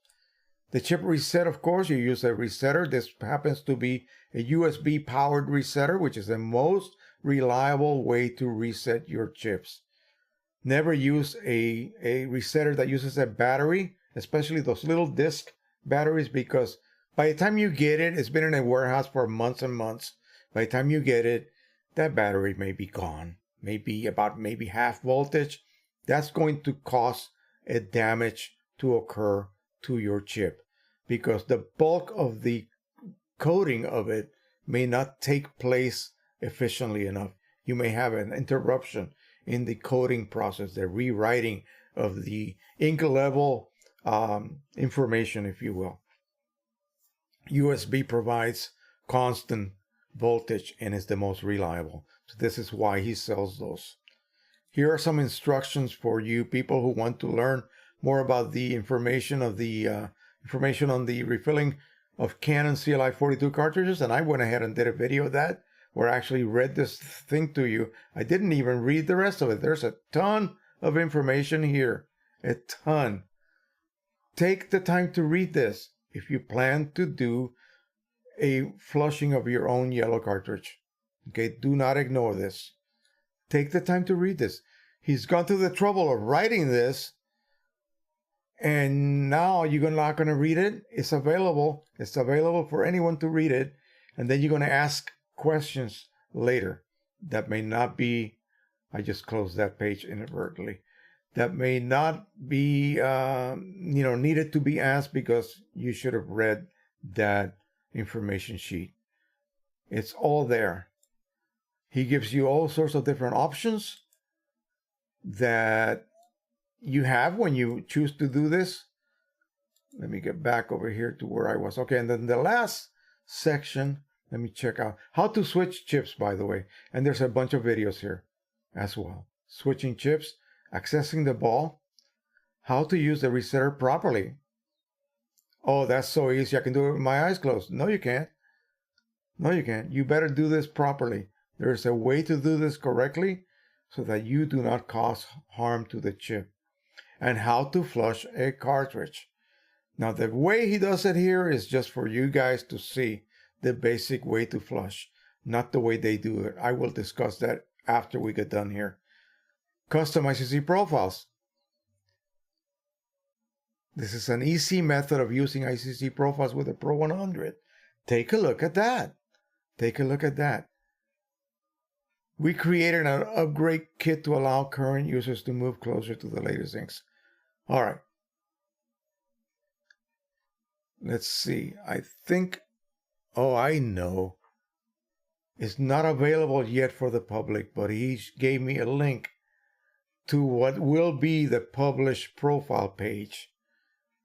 The chip reset, of course, you use a resetter. This happens to be a USB powered resetter, which is the most reliable way to reset your chips. Never use a resetter that uses a battery, especially those little disc batteries, because by the time you get it, it's been in a warehouse for months and months. By the time you get it, that battery may be gone, maybe half voltage. That's going to cause a damage to occur to your chip because the bulk of the coating of it may not take place efficiently enough. You may have an interruption in the coating process, the rewriting of the ink level information, if you will. USB provides constant voltage and is the most reliable. So this is why he sells those. Here are some instructions for you people who want to learn more about the information on the refilling of Canon CLI-42 cartridges. And I went ahead and did a video of that where I actually read this thing to you. I didn't even read the rest of it. There's a ton of information here. A ton. Take the time to read this if you plan to do a flushing of your own yellow cartridge. Okay, do not ignore this. Take the time to read this. He's gone through the trouble of writing this, and now you're not going to read it. It's available. It's available for anyone to read it, and then you're going to ask questions later that may not be, I just closed that page inadvertently, that may not be needed to be asked because you should have read that information sheet. It's all there. He gives you all sorts of different options that you have when you choose to do this. Let me get back over here to where I was. Okay, and then the last section, let me check out how to switch chips, by the way. And there's a bunch of videos here as well. Switching chips, accessing the ball, how to use the resetter properly. Oh, that's so easy. I can do it with my eyes closed. No, you can't. No, you can't. You better do this properly. There's a way to do this correctly so that you do not cause harm to the chip. and how to flush a cartridge. Now, the way he does it here is just for you guys to see the basic way to flush, not the way they do it. I will discuss that after we get done here. Custom ICC profiles. This is an easy method of using ICC profiles with the Pro-100. Take a look at that. Take a look at that. We created an upgrade kit to allow current users to move closer to the latest inks. All right. Let's see. I think, oh, I know. It's not available yet for the public, but he gave me a link to what will be the published profile page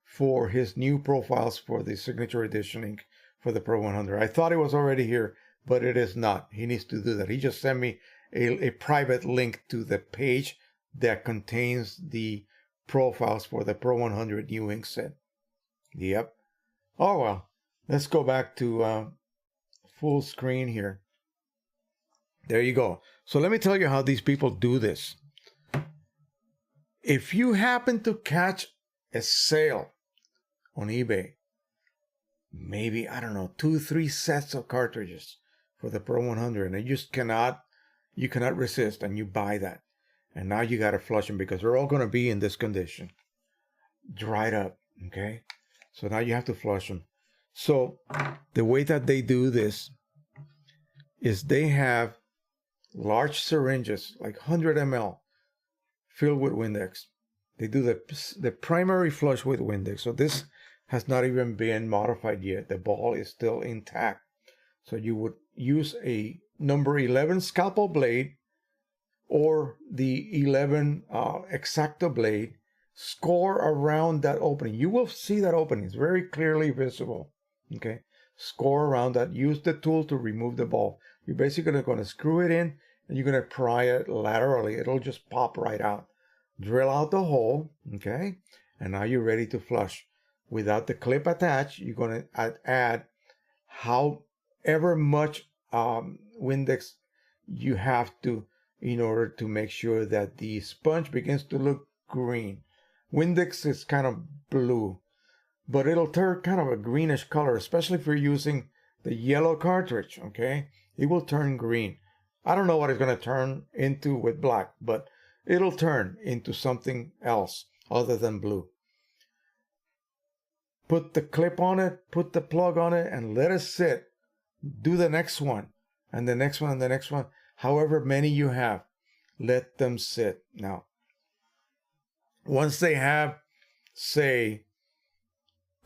for his new profiles for the signature edition ink for the Pro-100. I thought it was already here, but it is not. He needs to do that. He just sent me a private link to the page that contains the profiles for the Pro-100 new ink set. Yep. Oh, well. Let's go back to full screen here. There you go. So let me tell you how these people do this. If you happen to catch a sale on eBay, maybe, I don't know, 2-3 sets of cartridges for the Pro-100, and you cannot resist, and you buy that. And now you got to flush them because they're all going to be in this condition, dried up, okay? So now you have to flush them. So the way that they do this is they have large syringes, like 100 ml, filled with Windex. They do the primary flush with Windex. So this has not even been modified yet. The ball is still intact. So you would use a number 11 scalpel blade or the 11 X-Acto blade. Score around that opening. You will see that opening. It's very clearly visible. Okay. Score around that. Use the tool to remove the ball. You're basically going to screw it in and you're going to pry it laterally. It'll just pop right out. Drill out the hole. Okay. And now you're ready to flush. Without the clip attached, you're going to add however much Windex you have to in order to make sure that the sponge begins to look green. Windex is kind of blue, but it'll turn kind of a greenish color, especially if you're using the yellow cartridge, okay? It will turn green. I don't know what it's going to turn into with black, but it'll turn into something else other than blue. Put the clip on it, put the plug on it, and let it sit. Do the next one, and the next one, and the next one. However many you have, let them sit. Now, once they have, say,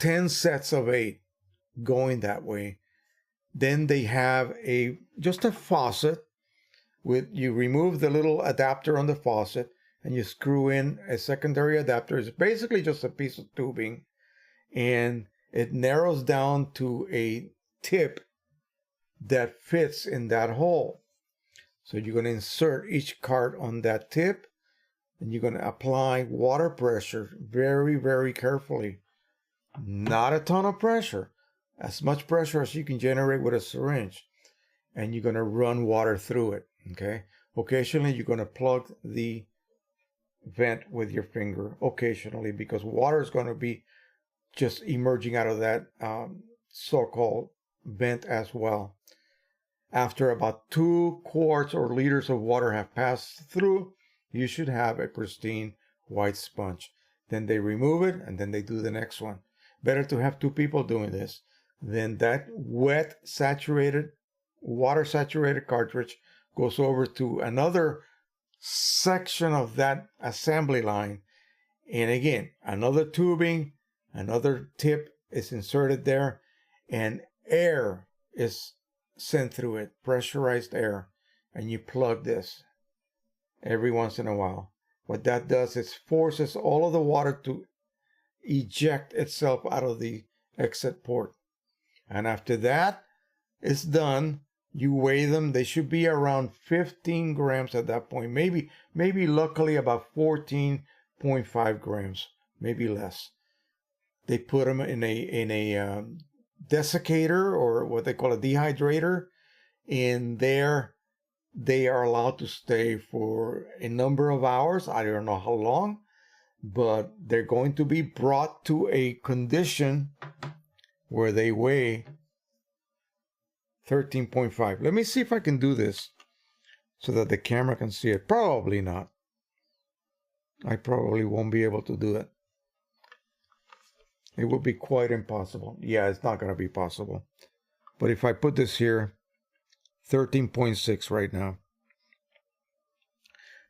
10 sets of 8 going that way, then they have just a faucet with, you remove the little adapter on the faucet and you screw in a secondary adapter. It's basically just a piece of tubing, and it narrows down to a tip that fits in that hole. So you're going to insert each cart on that tip, and you're going to apply water pressure very, very carefully. Not a ton of pressure. As much pressure as you can generate with a syringe. And you're going to run water through it. Okay. Occasionally, you're going to plug the vent with your finger. Occasionally, because water is going to be just emerging out of that so-called vent as well. After about 2 quarts or liters of water have passed through, you should have a pristine white sponge. Then they remove it, and then they do the next one. Better to have 2 people doing this. Then that wet, saturated, water-saturated cartridge goes over to another section of that assembly line. And again, another tubing, another tip is inserted there, and air is sent through it, pressurized air, and you plug this every once in a while. What that does is forces all of the water to eject itself out of the exit port. And after that is done, you weigh them. They should be around 15 grams at that point. Maybe luckily about 14.5 grams, maybe less. They put them in a desiccator, or what they call a dehydrator. In there, they are allowed to stay for a number of hours. I don't know how long. but they're going to be brought to a condition where they weigh 13.5. Let me see if I can do this so that the camera can see it. Probably not. I probably won't be able to do it. It would be quite impossible. Yeah, it's not going to be possible. But if I put this here, 13.6 right now.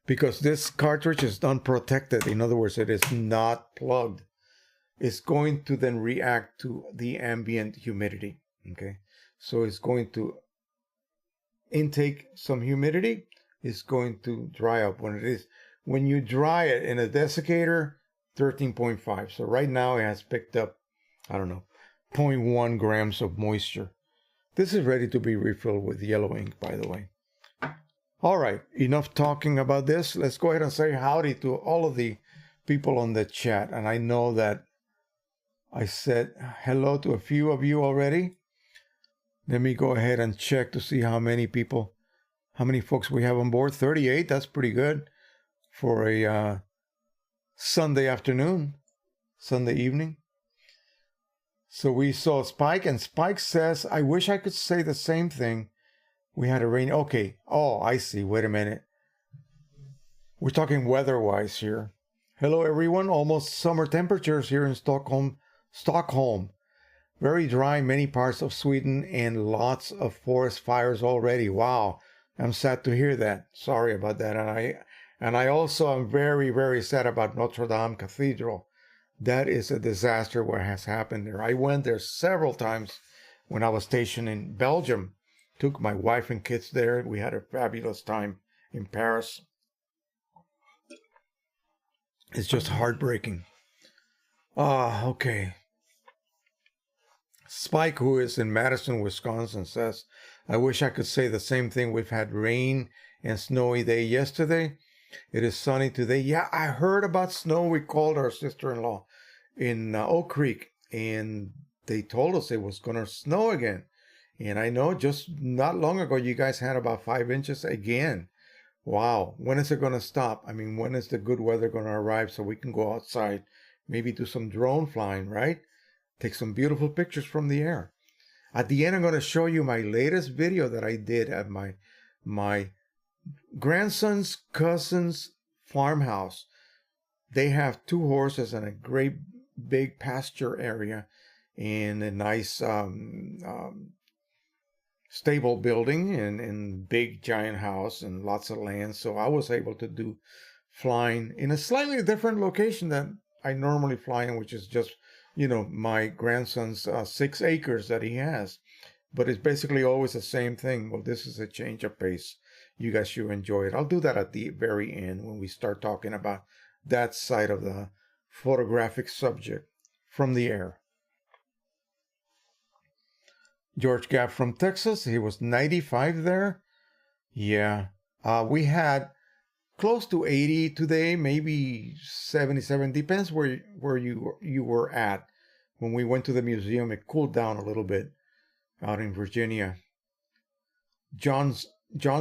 Because this cartridge is unprotected. In other words, it is not plugged. It's going to then react to the ambient humidity. Okay. So it's going to intake some humidity. It's going to dry up when you dry it in a desiccator, 13.5. So right now it has picked up, I don't know, 0.1 grams of moisture. This is ready to be refilled with yellow ink, by the way. All right, enough talking about this. Let's go ahead and say howdy to all of the people on the chat. And I know that I said hello to a few of you already. Let me go ahead and check to see how many folks we have on board. 38, that's pretty good for a Sunday afternoon, Sunday evening. So we saw Spike, and Spike says, I wish I could say the same thing. We had a rain. Okay. Oh, I see. Wait a minute. We're talking weather-wise here. Hello, everyone. Almost summer temperatures here in Stockholm. Very dry in many parts of Sweden and lots of forest fires already. Wow. I'm sad to hear that. Sorry about that. And I also am very, very sad about Notre Dame Cathedral. That is a disaster what has happened there. I went there several times when I was stationed in Belgium. Took my wife and kids there. We had a fabulous time in Paris. It's just heartbreaking. Okay. Spike, who is in Madison, Wisconsin, says, I wish I could say the same thing. We've had rain and snowy day yesterday. It is sunny today. Yeah, I heard about snow. We called our sister-in-law in Oak Creek, and they told us it was going to snow again. And I know just not long ago, you guys had about 5 inches again. Wow. When is it going to stop? I mean, when is the good weather going to arrive so we can go outside, maybe do some drone flying, right? Take some beautiful pictures from the air. At the end, I'm going to show you my latest video that I did at my grandson's cousin's farmhouse. They have 2 horses and a great big pasture area and a nice stable building and big giant house and lots of land. So I was able to do flying in a slightly different location than I normally fly in, which is just, my grandson's 6 acres that he has. But it's basically always the same thing. Well, this is a change of pace. You guys should enjoy it. I'll do that at the very end when we start talking about that side of the photographic subject from the air. George Gapp from Texas, he was 95 there. Yeah, we had close to 80 today, maybe 77. Depends where you were at. When we went to the museum, it cooled down a little bit out in Virginia. John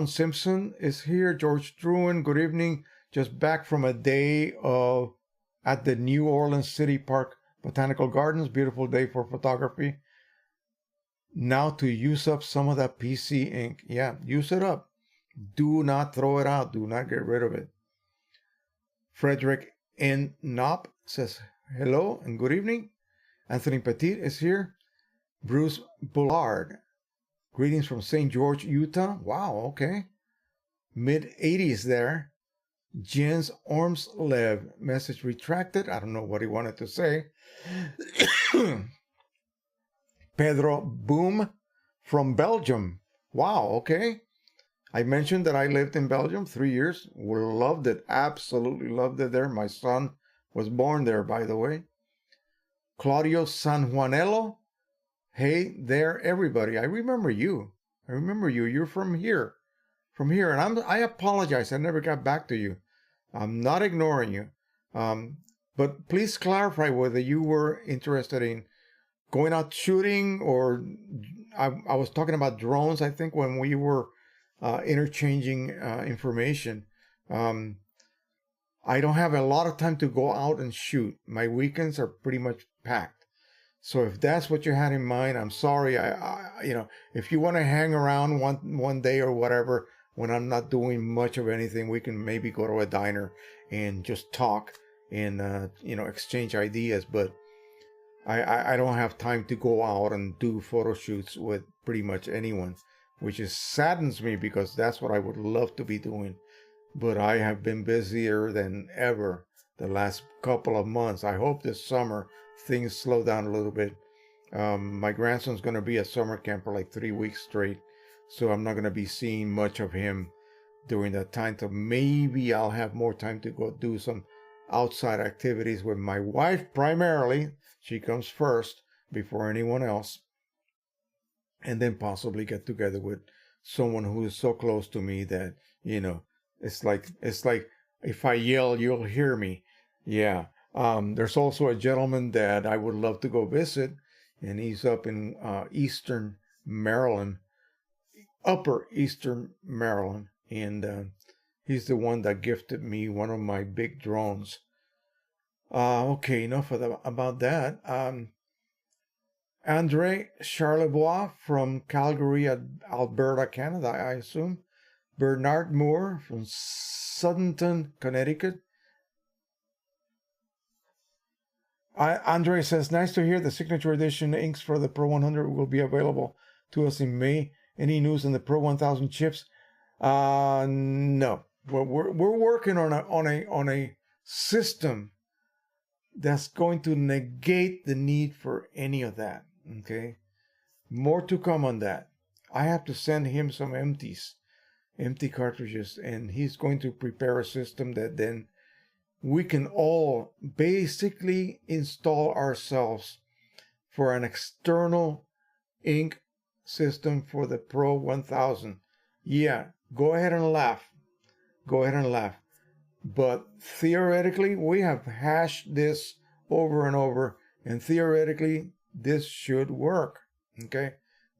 Simpson is here. George Druin, good evening. Just back from a day at the New Orleans City Park Botanical Gardens. Beautiful day for photography. Now to use up some of that PC ink. Yeah, use it up. Do not throw it out. Do not get rid of it. Frederick N. Knopp says hello and good evening. Anthony Petit is here. Bruce Bullard. Greetings from St. George, Utah. Wow, okay. Mid-80s there. Jens Ormslev. Message retracted. I don't know what he wanted to say. Pedro Boom from Belgium. Wow, okay. I mentioned that I lived in Belgium 3 years. We loved it. Absolutely loved it there. My son was born there, by the way. Claudio San Juanello. Hey there, everybody. I remember you. You're from here. And I apologize. I never got back to you. I'm not ignoring you. But please clarify whether you were interested in going out shooting, or I was talking about drones, I think, when we were interchanging information. I don't have a lot of time to go out and shoot. My weekends are pretty much packed. So if that's what you had in mind, I'm sorry. You know, if you want to hang around one day or whatever, when I'm not doing much of anything, we can maybe go to a diner and just talk and you know, exchange ideas. But I don't have time to go out and do photo shoots with pretty much anyone, which is saddens me because that's what I would love to be doing. But I have been busier than ever the last couple of months. I hope this summer things slow down a little bit. My grandson's going to be at summer camp for like 3 weeks straight, so I'm not going to be seeing much of him during that time. So maybe I'll have more time to go do some outside activities with my wife primarily. She comes first before anyone else. And then possibly get together with someone who is so close to me that, you know, it's like if I yell, you'll hear me. Yeah. There's also a gentleman that I would love to go visit, and he's up in Eastern Maryland, Upper Eastern Maryland, and he's the one that gifted me one of my big drones. Okay, enough about that. Andre Charlebois from Calgary, Alberta, Canada, I assume. Bernard Moore from Suddenton, Connecticut. Andre says, nice to hear the signature edition inks for the Pro 100 will be available to us in May. Any news on the Pro 1000 chips? No. We're working on a system that's going to negate the need for any of that. Okay, more to come on that. I have to send him some empty cartridges, and he's going to prepare a system that then we can all basically install ourselves for an external ink system for the Pro 1000. Yeah, go ahead and laugh. Go ahead and laugh. But theoretically, we have hashed this over and over, and theoretically, this should work. Okay,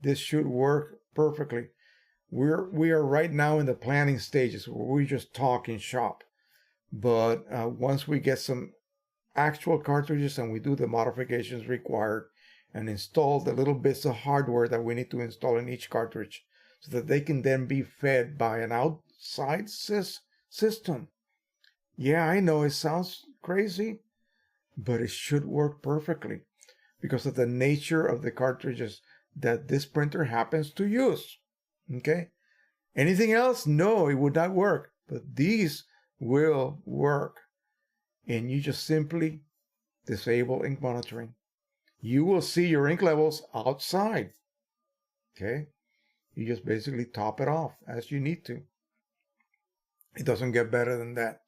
this should work perfectly. We are right now in the planning stages where we just talk in shop. But once we get some actual cartridges and we do the modifications required and install the little bits of hardware that we need to install in each cartridge, so that they can then be fed by an outside system. Yeah, I know it sounds crazy, but it should work perfectly because of the nature of the cartridges that this printer happens to use. Okay? Anything else? No, it would not work. But these will work. And you just simply disable ink monitoring. You will see your ink levels outside. Okay? You just basically top it off as you need to. It doesn't get better than that.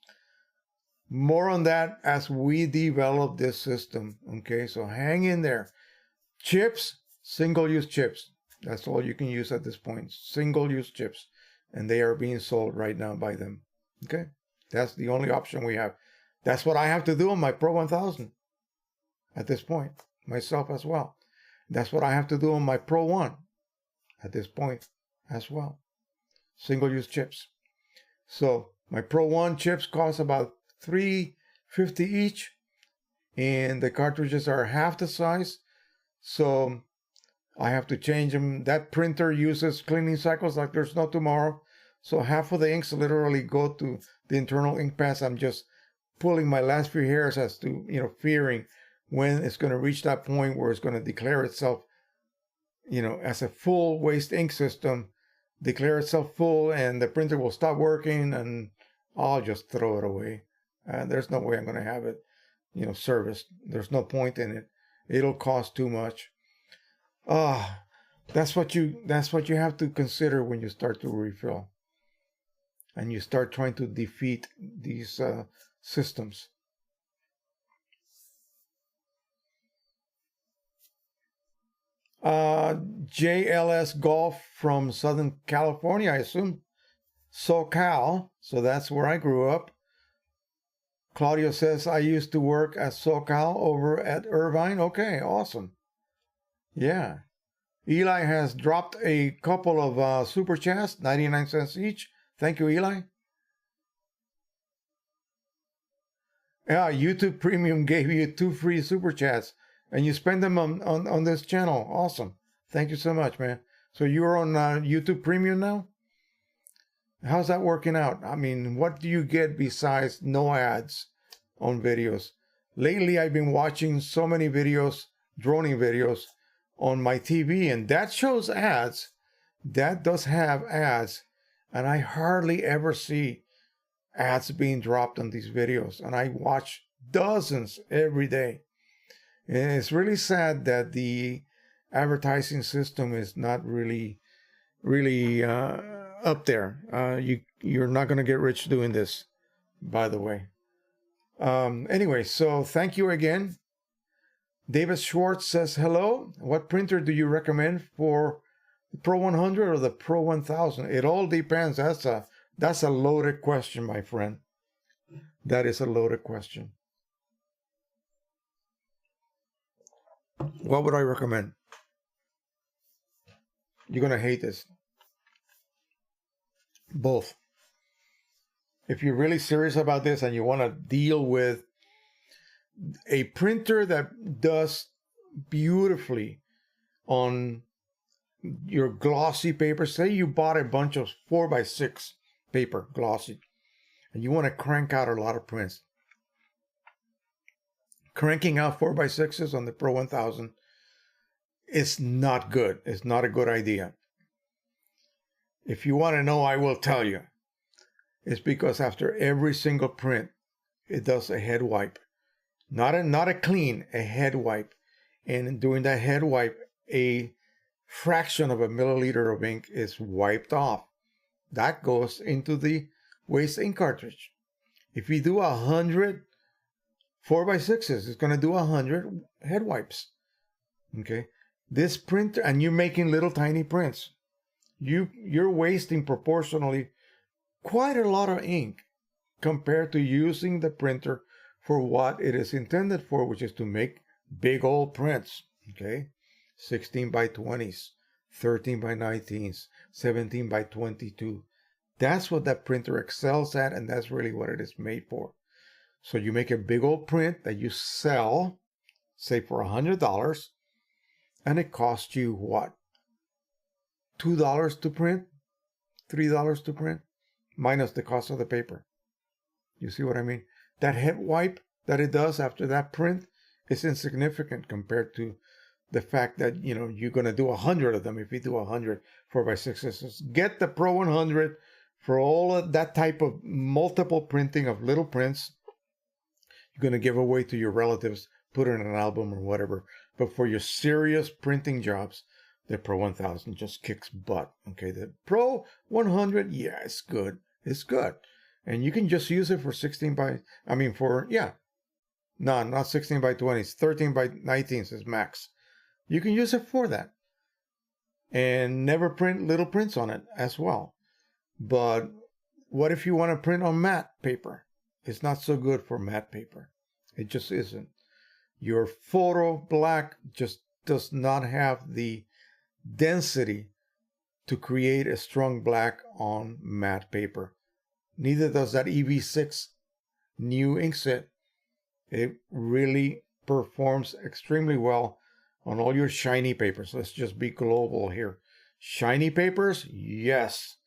More on that as we develop this system. Okay, so hang in there. Chips, single-use chips. That's all you can use at this point. Single-use chips. And they are being sold right now by them. Okay, that's the only option we have. That's what I have to do on my Pro 1000 at this point. Myself as well. That's what I have to do on my Pro 1 at this point as well. Single-use chips. So my Pro 1 chips cost about $3.50 each, and the cartridges are half the size, so I have to change them. That printer uses cleaning cycles like there's no tomorrow, so half of the inks literally go to the internal ink pads. I'm just pulling my last few hairs as to, you know, fearing when it's going to reach that point where it's going to declare itself, you know, as a full waste ink system, declare itself full, and the printer will stop working, and I'll just throw it away. There's no way I'm going to have it, you know, serviced. There's no point in it. It'll cost too much. That's what you have to consider when you start to refill and you start trying to defeat these systems. JLS Golf from Southern California, I assume. SoCal, so that's where I grew up. Claudio says, I used to work at SoCal over at Irvine. Okay, awesome. Yeah. Eli has dropped a couple of super chats, 99 cents each. Thank you, Eli. Yeah, YouTube Premium gave you 2 free super chats, and you spend them on this channel. Awesome. Thank you so much, man. So you're on YouTube Premium now? How's that working out? I mean, what do you get besides no ads on videos? Lately, I've been watching so many videos, droning videos on my TV, and that shows ads. That does have ads, and I hardly ever see ads being dropped on these videos, and I watch dozens every day. And it's really sad that the advertising system is not really up there. You're not going to get rich doing this, by the way. Anyway, so thank you again. David Schwartz says, hello. What printer do you recommend for the Pro 100 or the Pro 1000? It all depends. That's a loaded question, my friend. That is a loaded question. What would I recommend? You're going to hate this. Both. If you're really serious about this and you want to deal with a printer that does beautifully on your glossy paper, say you bought a bunch of 4x6 paper, glossy, and you want to crank out a lot of prints. Cranking out 4x6s on the Pro 1000 is not good. It's not a good idea. If you want to know, I will tell you. It's because after every single print, it does a head wipe. Not a clean, a head wipe. And during that head wipe, a fraction of a milliliter of ink is wiped off. That goes into the waste ink cartridge. If you do 100 4x6s, it's going to do 100 head wipes. Okay? This printer, and you're making little tiny prints. You're wasting proportionally quite a lot of ink compared to using the printer for what it is intended for, which is to make big old prints. Okay? 16 by 20s, 13 by 19s, 17 by 22. That's what that printer excels at, and that's really what it is made for. So you make a big old print that you sell, say for $100, and it costs you what? $2 to print? $3 to print? Minus the cost of the paper. You see what I mean? That head wipe that it does after that print is insignificant compared to the fact that, you know, you're going to do 100 of them if you do 100 4x6s. Get the Pro 100 for all of that type of multiple printing of little prints. You're going to give away to your relatives, put it in an album or whatever. But for your serious printing jobs, the Pro 1000 just kicks butt. Okay, the Pro 100, yeah, it's good. It's good. And you can just use it for 16 by, no, not 16 by 20s, 13 by 19s is max. You can use it for that. And never print little prints on it as well. But what if you want to print on matte paper? It's not so good for matte paper. It just isn't. Your photo black just does not have the density to create a strong black on matte paper. Neither does that EV6 new inkset. It really performs extremely well on all your shiny papers. Let's just be global here. Shiny papers, yes.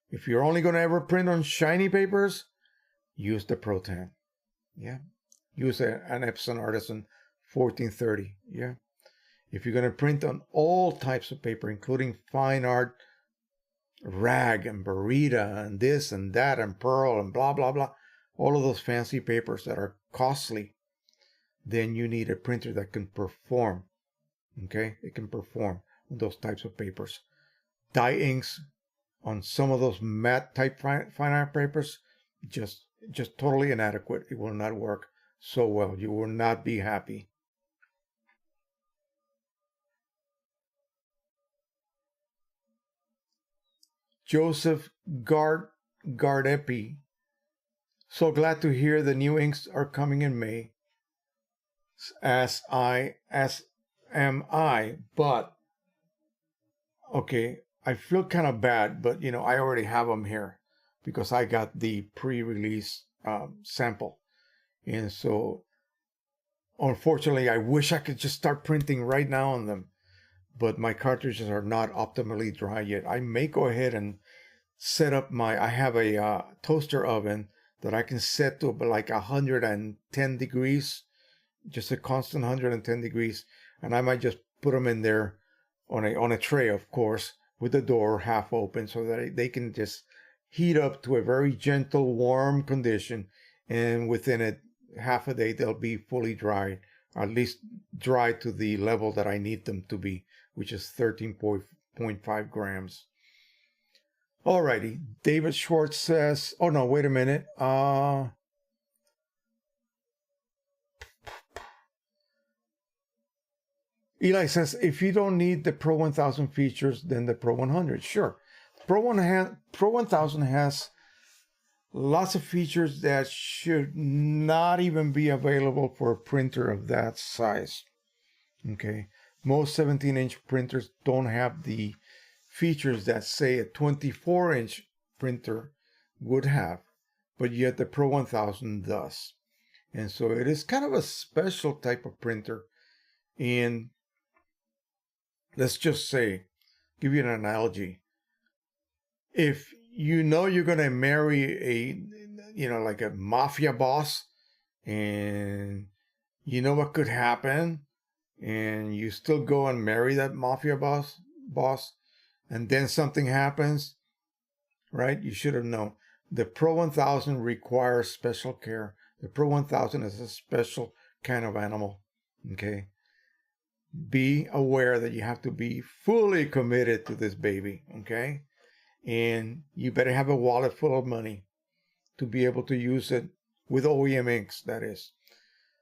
If you're only going to ever print on shiny papers, use the Pro 10. Yeah. Use an EPSON Artisan 1430. Yeah. If you're going to print on all types of paper, including fine art, rag and burrito and this and that and pearl and blah, blah, blah, all of those fancy papers that are costly, then you need a printer that can perform. Okay? It can perform on those types of papers. Dye inks on some of those matte type fine art papers, just totally inadequate. It will not work so well. You will not be happy. Joseph Gardepi. So glad to hear the new inks are coming in May. As am I. But, okay, I feel kind of bad, but, you know, I already have them here because I got the pre-release sample. And so, unfortunately, I wish I could just start printing right now on them, but my cartridges are not optimally dry yet. I may go ahead and set up I have a toaster oven that I can set to like 110 degrees, just a constant 110 degrees. And I might just put them in there on a tray, of course, with the door half open so that they can just heat up to a very gentle, warm condition. And within half a day, they'll be fully dried, or at least dry to the level that I need them to be, which is 13.5 grams. Alrighty, David Schwartz says, oh no, wait a minute. Eli says, if you don't need the Pro 1000 features, then the Pro 100. Sure. Pro 1000 has lots of features that should not even be available for a printer of that size. Okay. Most 17-inch printers don't have the features that, say, a 24-inch printer would have, but yet the Pro 1000 does. And so it is kind of a special type of printer. And let's just say, give you an analogy. If you know you're going to marry like a mafia boss, and you know what could happen, and you still go and marry that mafia boss, and then something happens, right? You should have known. The Pro 1000 requires special care. The Pro 1000 is a special kind of animal, okay? Be aware that you have to be fully committed to this baby, okay? And you better have a wallet full of money to be able to use it with OEM inks, that is.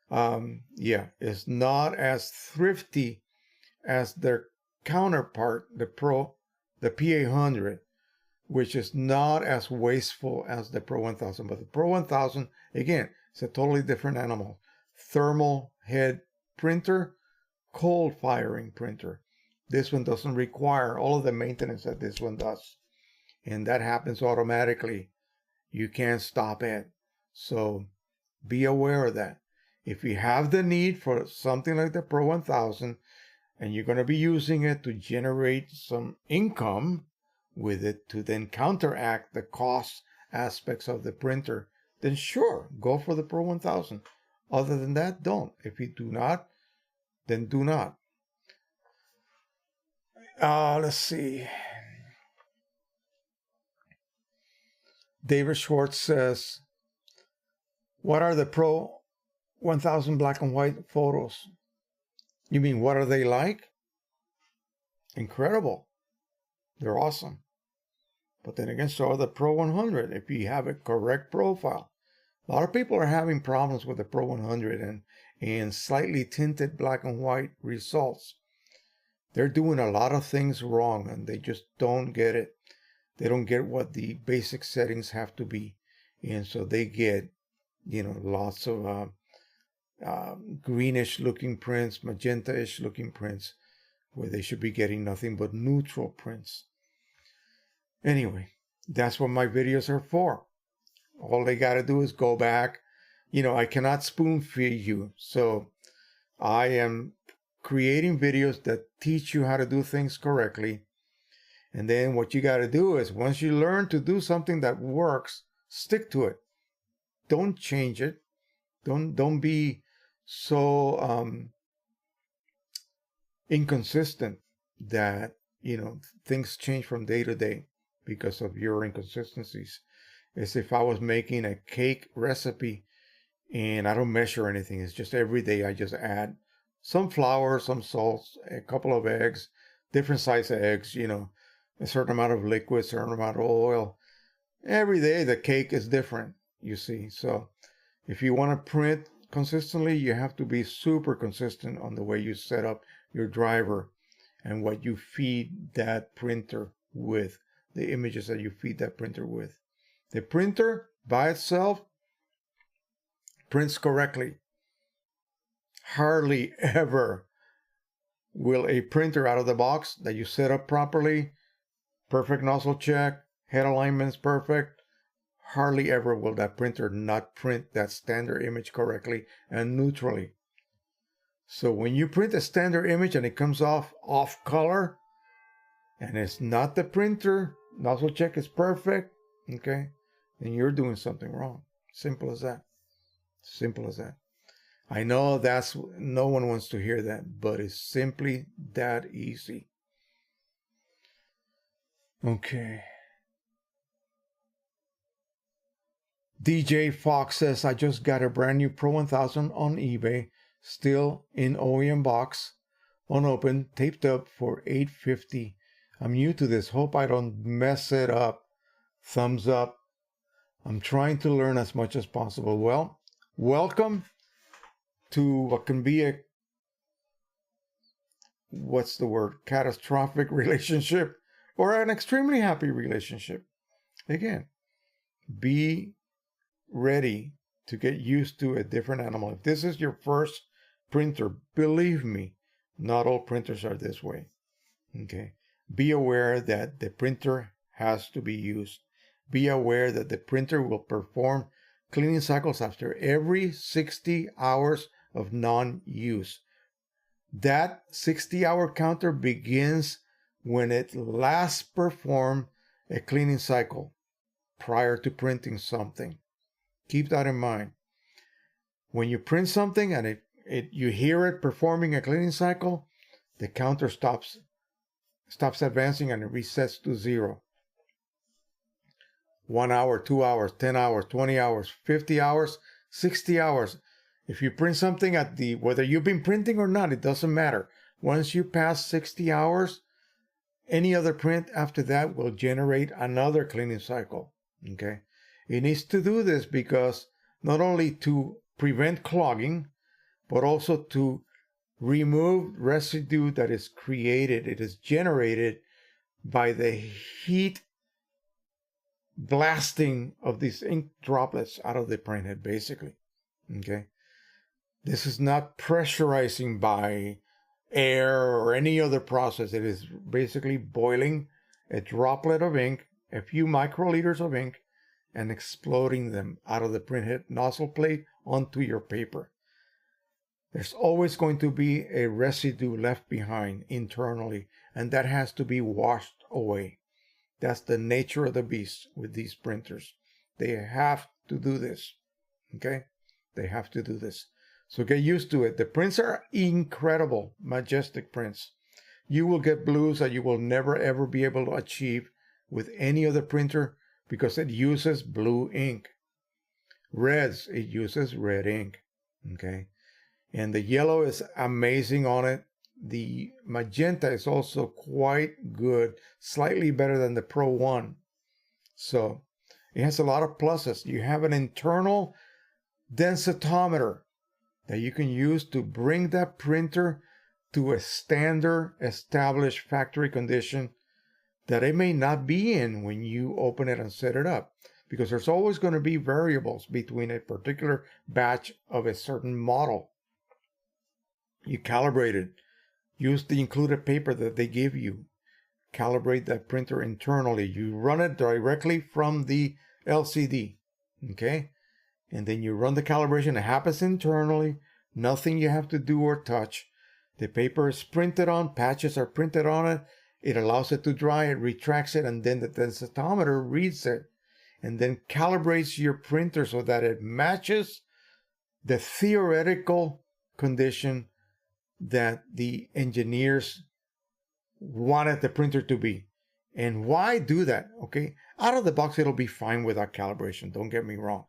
Yeah, it's not as thrifty as their counterpart, the P800, which is not as wasteful as the Pro 1000. But the Pro 1000, again, it's a totally different animal. Thermal head printer, cold firing printer. This one doesn't require all of the maintenance that this one does. And that happens automatically. You can't stop it. So be aware of that. If you have the need for something like the Pro 1000, and you're going to be using it to generate some income with it to then counteract the cost aspects of the printer, then sure, go for the Pro 1000. Other than that, don't. If you do not, then do not. Let's see. David Schwartz says, what are the Pro 1000 black and white photos? You mean, what are they like? Incredible. They're awesome. But then again, so are the Pro 100 if you have a correct profile. A lot of people are having problems with the Pro 100 and slightly tinted black and white results. They're doing a lot of things wrong, and they just don't get it. They don't get what the basic settings have to be. And so they get, lots of greenish looking prints, magenta-ish looking prints, where they should be getting nothing but neutral prints. Anyway, that's what my videos are for. All they got to do is go back. I cannot spoon feed you. So I am creating videos that teach you how to do things correctly. And then what you got to do is, once you learn to do something that works, stick to it. Don't change it. Don't be so inconsistent that things change from day to day because of your inconsistencies. As if I was making a cake recipe and I don't measure anything. It's just every day I just add some flour, some salt, a couple of eggs, different size of eggs, a certain amount of liquid, certain amount of oil. Every day the cake is different, you see. So if you want to print consistently, you have to be super consistent on the way you set up your driver and what you feed that printer with, the images that you feed that printer with. The printer by itself prints correctly. Hardly ever will a printer out of the box that you set up properly, perfect nozzle check, head alignment's perfect, hardly ever will that printer not print that standard image correctly and neutrally. So when you print a standard image and it comes off color, and it's not the printer, nozzle check is perfect, okay, then you're doing something wrong. Simple as that. Simple as that. I know no one wants to hear that, but it's simply that easy. Okay. DJ Fox says, I just got a brand new Pro-1000 on eBay, still in OEM box, unopened, taped up for $850. I'm new to this. Hope I don't mess it up. Thumbs up. I'm trying to learn as much as possible. Well, welcome to what can be a, what's the word, catastrophic relationship or an extremely happy relationship. Again, be ready to get used to a different animal. If this is your first printer, believe me, not all printers are this way. Okay. Be aware that the printer has to be used. Be aware that the printer will perform cleaning cycles after every 60 hours of non-use. That 60-hour counter begins when it last performed a cleaning cycle prior to printing something. Keep that in mind. When you print something and you hear it performing a cleaning cycle, the counter stops advancing and it resets to 0. 1 hour, 2 hours, 10 hours, 20 hours, 50 hours, 60 hours. If you print something whether you've been printing or not, it doesn't matter. Once you pass 60 hours, any other print after that will generate another cleaning cycle. Okay? It needs to do this because not only to prevent clogging, but also to remove residue that is created, it is generated by the heat blasting of these ink droplets out of the printhead, basically. Okay? This is not pressurizing by air or any other process. It is basically boiling a droplet of ink, a few microliters of ink, and exploding them out of the printhead nozzle plate onto your paper. There's always going to be a residue left behind internally, and that has to be washed away. That's the nature of the beast with these printers. They have to do this. Okay? They have to do this. So get used to it. The prints are incredible, majestic prints. You will get blues that you will never ever be able to achieve with any other printer because it uses blue ink. Reds, it uses red ink. Okay? And the yellow is amazing on it. The magenta is also quite good, slightly better than the Pro 1. So it has a lot of pluses. You have an internal densitometer that you can use to bring that printer to a standard established factory condition that it may not be in when you open it and set it up. Because there's always going to be variables between a particular batch of a certain model. You calibrate it. Use the included paper that they give you. Calibrate that printer internally. You run it directly from the LCD. Okay? And then you run the calibration. It happens internally. Nothing you have to do or touch. The paper is printed on. Patches are printed on it. It allows it to dry. It retracts it. And then the densitometer reads it. And then calibrates your printer so that it matches the theoretical condition that the engineers wanted the printer to be. And why do that? Okay, out of the box it'll be fine without calibration, don't get me wrong,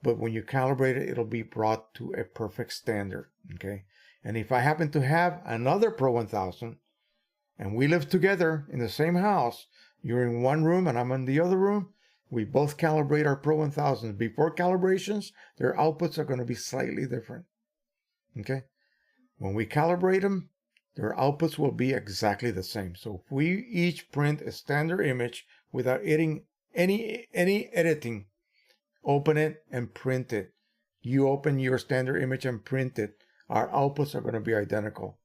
but when you calibrate it, it'll be brought to a perfect standard. Okay, and if I happen to have another Pro 1000 and we live together in the same house, you're in one room and I'm in the other room, we both calibrate our Pro 1000s. Before calibrations, their outputs are going to be slightly different. Okay, when we calibrate them, their outputs will be exactly the same. So if we each print a standard image without any editing, open it and print it. You open your standard image and print it. Our outputs are going to be identical.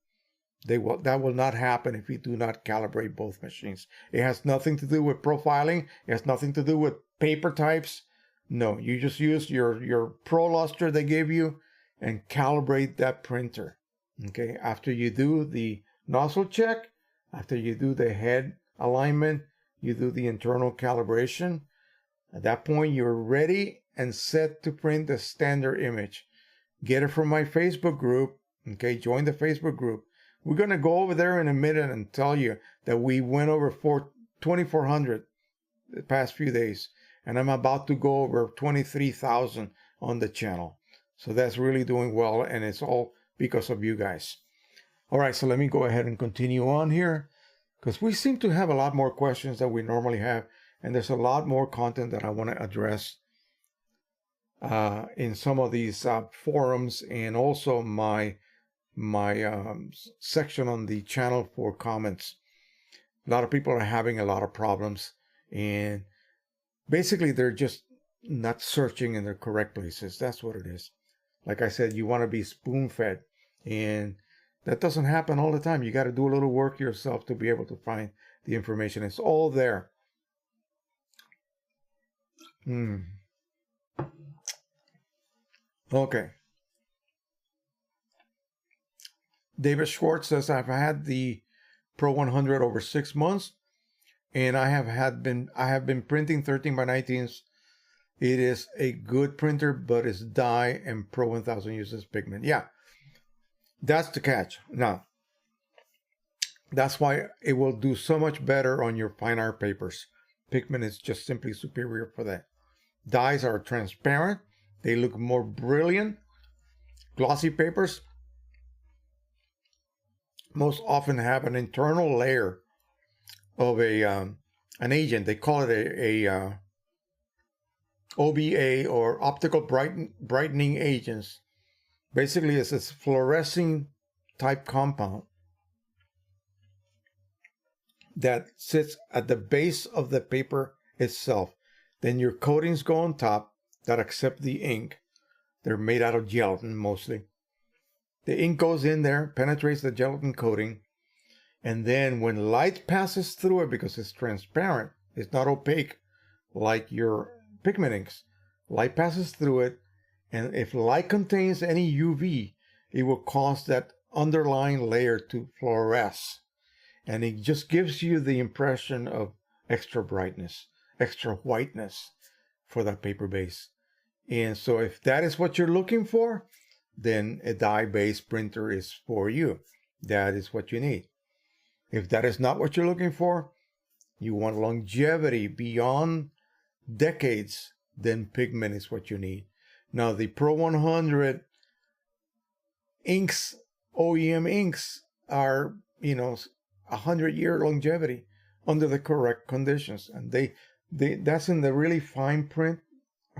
That will not happen if we do not calibrate both machines. It has nothing to do with profiling. It has nothing to do with paper types. No, you just use your Pro luster they gave you and calibrate that printer. Okay, after you do the nozzle check, after you do the head alignment, you do the internal calibration. At that point, you're ready and set to print the standard image. Get it from my Facebook group. Okay, join the Facebook group. We're going to go over there in a minute and tell you that we went over 2,400 the past few days. And I'm about to go over 23,000 on the channel. So that's really doing well, and it's all because of you guys. All right, so let me go ahead and continue on here, because we seem to have a lot more questions than we normally have, and there's a lot more content that I want to address in some of these forums, and also my section on the channel for comments. A lot of people are having a lot of problems, and basically they're just not searching in the correct places. That's what it is. Like I said, you want to be spoon-fed, and that doesn't happen all the time. You got to do a little work yourself to be able to find the information. It's all there. Okay. David Schwartz says, I've had the Pro 100 over 6 months, and I have been printing 13 by 19s. It is a good printer, but it's dye, and Pro 1000 uses pigment. Yeah, that's the catch. Now, that's why it will do so much better on your fine art papers. Pigment is just simply superior for that. Dyes are transparent. They look more brilliant. Glossy papers most often have an internal layer of an agent. They call it a OBA, or optical brightening agents. Basically, it's this fluorescing type compound that sits at the base of the paper itself. Then your coatings go on top that accept the ink. They're made out of gelatin mostly. The ink goes in there, penetrates the gelatin coating, and then when light passes through it, because it's transparent, it's not opaque like your pigment inks, light passes through it, and if light contains any UV, it will cause that underlying layer to fluoresce, and it just gives you the impression of extra brightness, extra whiteness for that paper base. And so if that is what you're looking for, then a dye-based printer is for you. That is what you need. If that is not what you're looking for, you want longevity beyond decades, then pigment is what you need. Now, the Pro 100 inks, OEM inks, are, 100-year longevity under the correct conditions. And that's in the really fine print,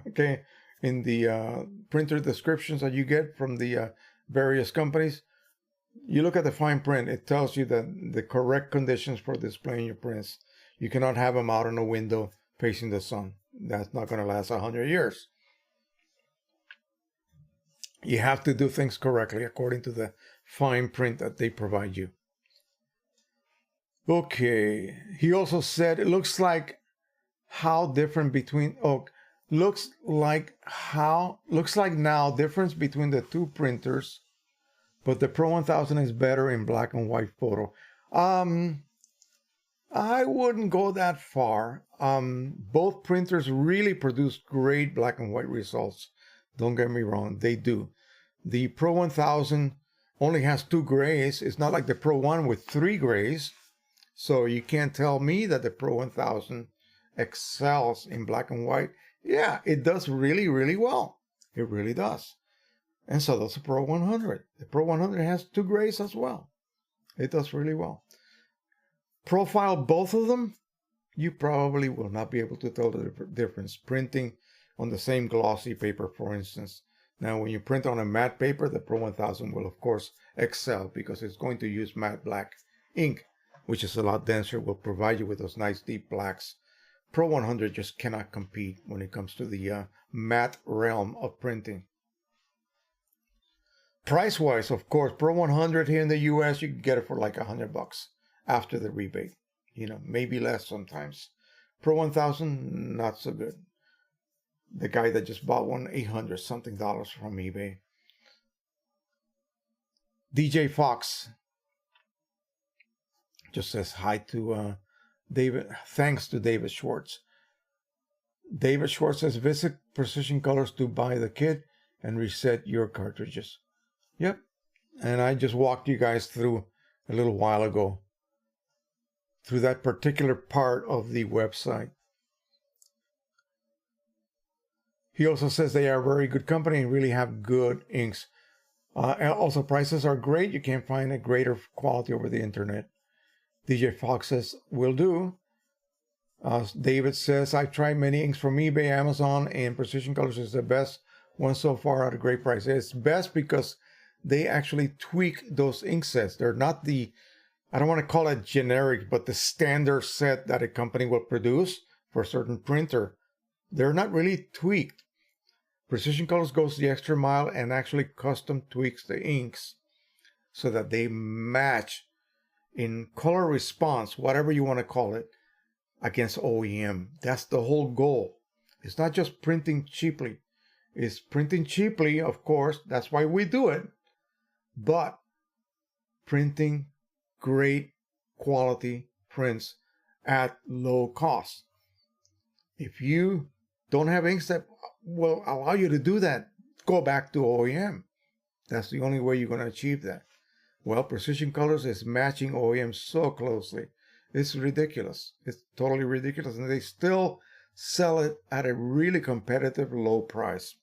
okay, in the printer descriptions that you get from the various companies. You look at the fine print, it tells you that the correct conditions for displaying your prints. You cannot have them out in a window facing the sun. That's not going to last 100 years. You have to do things correctly according to the fine print that they provide you. Okay, he also said it looks like how different between, looks like now difference between the two printers, but the Pro 1000 is better in black and white photo. I wouldn't go that far. Both printers really produce great black and white results. Don't get me wrong, they do. The Pro 1000 only has 2 grays. It's not like the Pro 1 with 3 grays. So you can't tell me that the Pro 1000 excels in black and white. Yeah, it does really, really well. It really does. And so does the Pro 100. The Pro 100 has 2 grays as well. It does really well. Profile both of them, you probably will not be able to tell the difference printing on the same glossy paper, for instance. Now, when you print on a matte paper, the Pro 1000 will, of course, excel because it's going to use matte black ink, which is a lot denser, will provide you with those nice deep blacks. Pro 100 just cannot compete when it comes to the matte realm of printing. Price-wise, of course, Pro 100 here in the US, you can get it for like $100 after the rebate. Maybe less sometimes. Pro 1000, not so good. The guy that just bought one, $800 something from eBay. DJ Fox just says hi to David. Thanks to David Schwartz. David Schwartz says, visit Precisioncolors to buy the kit and reset your cartridges. Yep. And I just walked you guys through a little while ago through that particular part of the website. He also says they are a very good company and really have good inks. Also, prices are great. You can't find a greater quality over the internet. DJ Fox says, will do. David says, I've tried many inks from eBay, Amazon, and Precisioncolors is the best one so far at a great price. It's best because they actually tweak those ink sets. They're not the, I don't want to call it generic, but the standard set that a company will produce for a certain printer. They're not really tweaked. Precisioncolors goes the extra mile and actually custom tweaks the inks so that they match in color response, whatever you want to call it, against OEM. That's the whole goal. It's not just printing cheaply. It's printing cheaply, of course. That's why we do it. But printing great quality prints at low cost. If you don't have inks that will allow you to do that, go back to OEM. That's the only way you're going to achieve that. Well, Precisioncolors is matching OEM so closely. It's ridiculous. It's totally ridiculous. And they still sell it at a really competitive low price.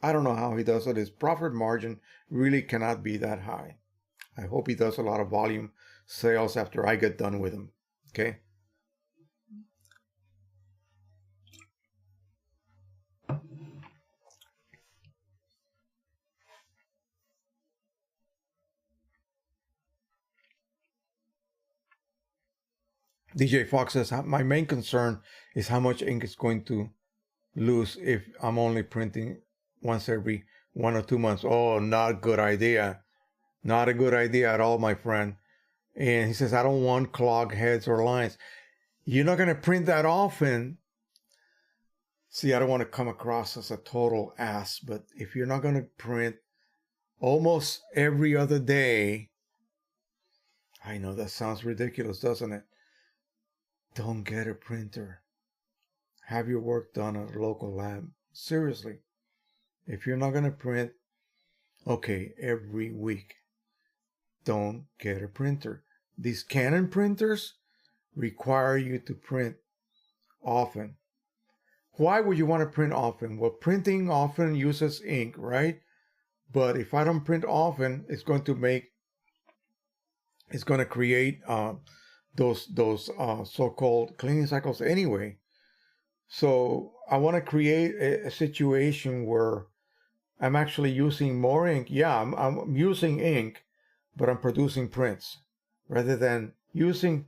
I don't know how he does it. His profit margin really cannot be that high. I hope he does a lot of volume sales after I get done with him. Okay? DJ Fox says, my main concern is how much ink is going to lose if I'm only printing once every 1 or 2 months. Oh, not a good idea. Not a good idea at all, my friend. And he says, I don't want clogged heads or lines. You're not going to print that often. See, I don't want to come across as a total ass, but if you're not going to print almost every other day, I know that sounds ridiculous, doesn't it? Don't get a printer. Have your work done at a local lab. Seriously. If you're not going to print, okay, every week, don't get a printer. These Canon printers require you to print often. Why would you want to print often? Well, printing often uses ink, right? But if I don't print often, it's going to create those so-called cleaning cycles anyway. So I want to create a situation where I'm actually using more ink. Yeah, I'm using ink, but I'm producing prints rather than using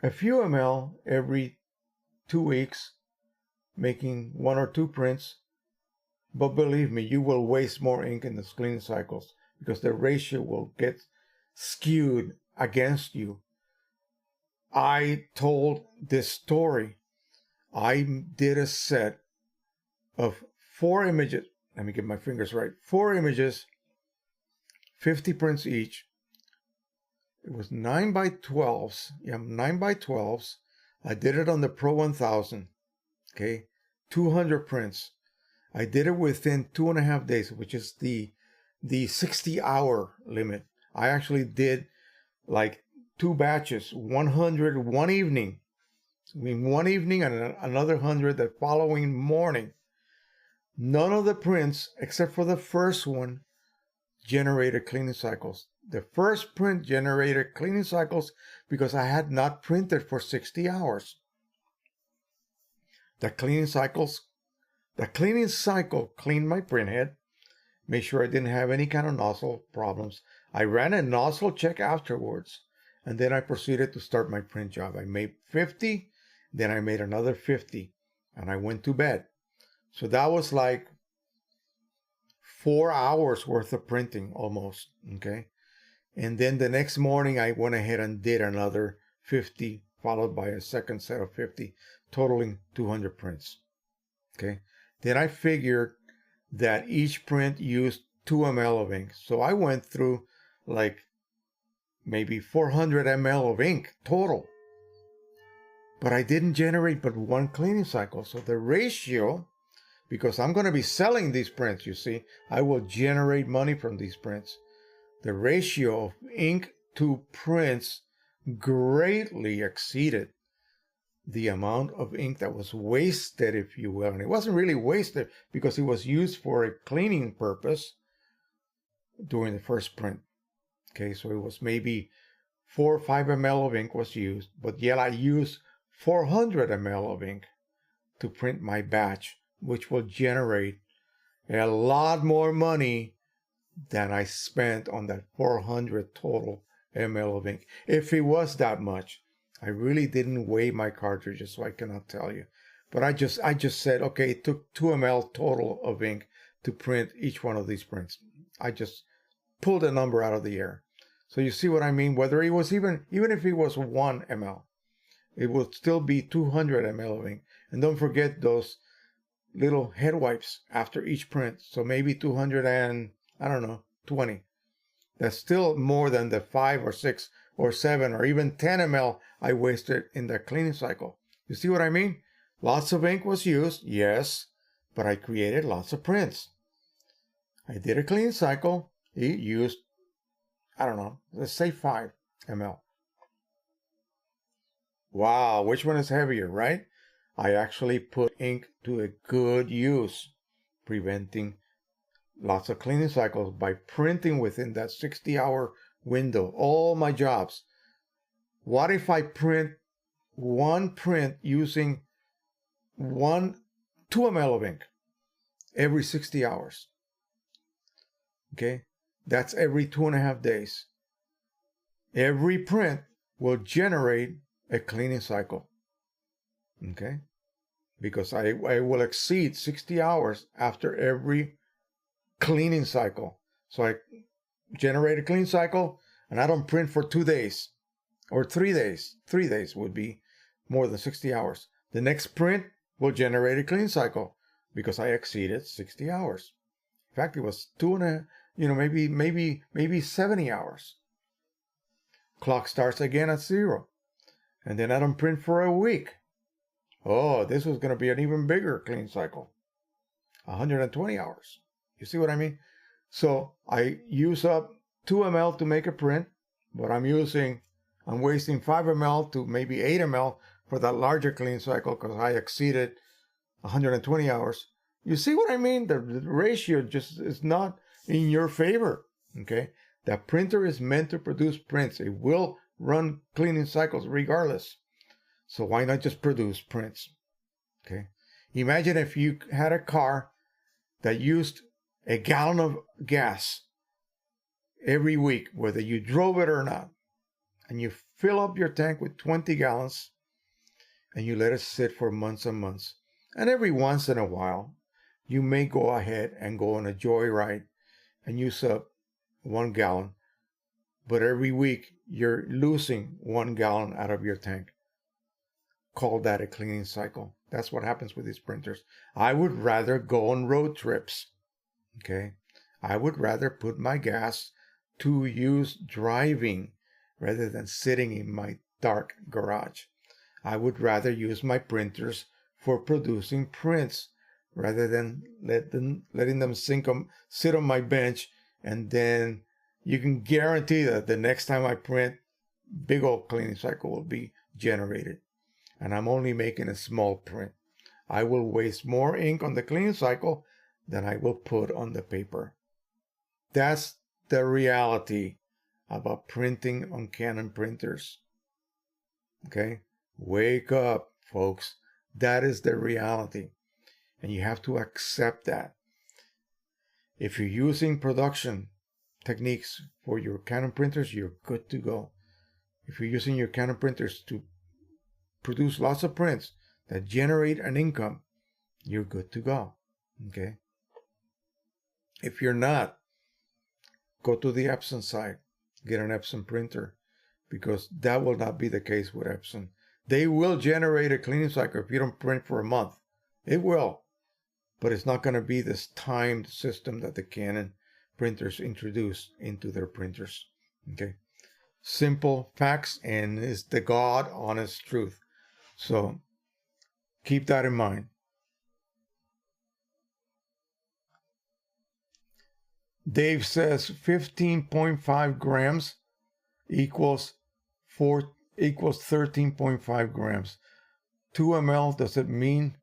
a few ml every 2 weeks, making 1 or 2 prints. But believe me, you will waste more ink in the cleaning cycles because the ratio will get skewed against you. I told this story. I did a set of 4 images. Let me get my fingers right. 4 images, 50 prints each. It was 9 by 12s. Yeah, 9 by 12s. I did it on the Pro-1000. Okay, 200 prints. I did it within 2.5 days, which is the 60-hour limit. I actually did like 2 batches, 100 one evening. I mean, one evening and another 100 the following morning. None of the prints, except for the first one, generated cleaning cycles. The first print generated cleaning cycles because I had not printed for 60 hours. The cleaning cycle cleaned my printhead, made sure I didn't have any kind of nozzle problems. I ran a nozzle check afterwards, and then I proceeded to start my print job. I made 50, then I made another 50, and I went to bed. So that was like 4 hours worth of printing almost, okay? And then the next morning, I went ahead and did another 50, followed by a second set of 50, totaling 200 prints, okay? Then I figured that each print used 2 ml of ink. So I went through like maybe 400 ml of ink total. But I didn't generate but one cleaning cycle. So the ratio, because I'm going to be selling these prints, you see, I will generate money from these prints. The ratio of ink to prints greatly exceeded the amount of ink that was wasted, if you will. And it wasn't really wasted because it was used for a cleaning purpose during the first print. Okay, so it was maybe 4 or 5 ml of ink was used, but yet I used 400 ml of ink to print my batch, which will generate a lot more money than I spent on that 400 total ml of ink. If it was that much, I really didn't weigh my cartridges, so I cannot tell you. But I just said, okay, it took 2 ml total of ink to print each one of these prints. I just pulled a number out of the air. So you see what I mean? Whether it was even if it was 1 ml, it would still be 200 ml of ink. And don't forget those little head wipes after each print. So maybe 200 and, I don't know, 20. That's still more than the 5 or 6 or 7 or even 10 ml I wasted in that cleaning cycle. You see what I mean? Lots of ink was used, yes, but I created lots of prints. I did a cleaning cycle. It used, I don't know, let's say 5 ml. Wow, which one is heavier, right? I actually put ink to a good use, preventing lots of cleaning cycles by printing within that 60-hour window. All my jobs. What if I print one print using 2 ml of ink every 60 hours? Okay, that's every 2.5 days. Every print will generate a cleaning cycle. Okay, because I will exceed 60 hours after every cleaning cycle. So I generate a clean cycle and I don't print for 2 days or 3 days. 3 days would be more than 60 hours. The next print will generate a clean cycle because I exceeded 60 hours. In fact, it was 2.5, maybe 70 hours. Clock starts again at 0. And then I don't print for a week. Oh, this was going to be an even bigger clean cycle. 120 hours. You see what I mean? So I use up 2 ml to make a print, but I'm wasting 5 ml to maybe 8 ml for that larger clean cycle because I exceeded 120 hours. You see what I mean? The ratio just is not in your favor. Okay? That printer is meant to produce prints. It will run cleaning cycles regardless. So why not just produce prints? Okay? Imagine if you had a car that used a gallon of gas every week, whether you drove it or not, and you fill up your tank with 20 gallons and you let it sit for months and months. And every once in a while, you may go ahead and go on a joyride and use up 1 gallon. But every week, you're losing 1 gallon out of your tank. Call that a cleaning cycle. That's what happens with these printers. I would rather go on road trips. Okay? I would rather put my gas to use driving rather than sitting in my dark garage. I would rather use my printers for producing prints rather than letting them sit on my bench, and then you can guarantee that the next time I print, big old cleaning cycle will be generated. And I'm only making a small print. I will waste more ink on the cleaning cycle than I will put on the paper. That's the reality about printing on Canon printers. Okay? Wake up, folks. That is the reality. And you have to accept that. If you're using production techniques for your Canon printers, you're good to go. If you're using your Canon printers to produce lots of prints that generate an income, you're good to go. Okay? If you're not, go to the EPSON site, get an EPSON printer, because that will not be the case with EPSON. They will generate a cleaning cycle if you don't print for a month. It will. but it's not going to be this timed system that the Canon printers introduce into their printers. Okay, simple facts, and it's the God honest truth. So keep that in mind. Dave says 15.5 grams equals 13.5 grams. 2 ml, does it mean?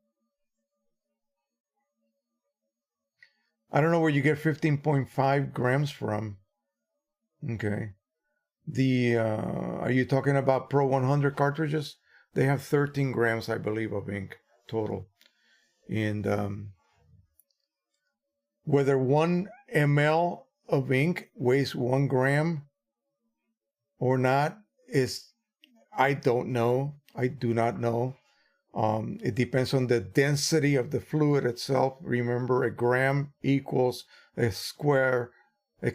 I don't know where you get 15.5 grams from. Okay. Are you talking about Pro-100 cartridges? They have 13 grams, I believe, of ink total. And whether 1 ml of ink weighs 1 gram or not I don't know. I do not know. It depends on the density of the fluid itself. Remember, a gram equals a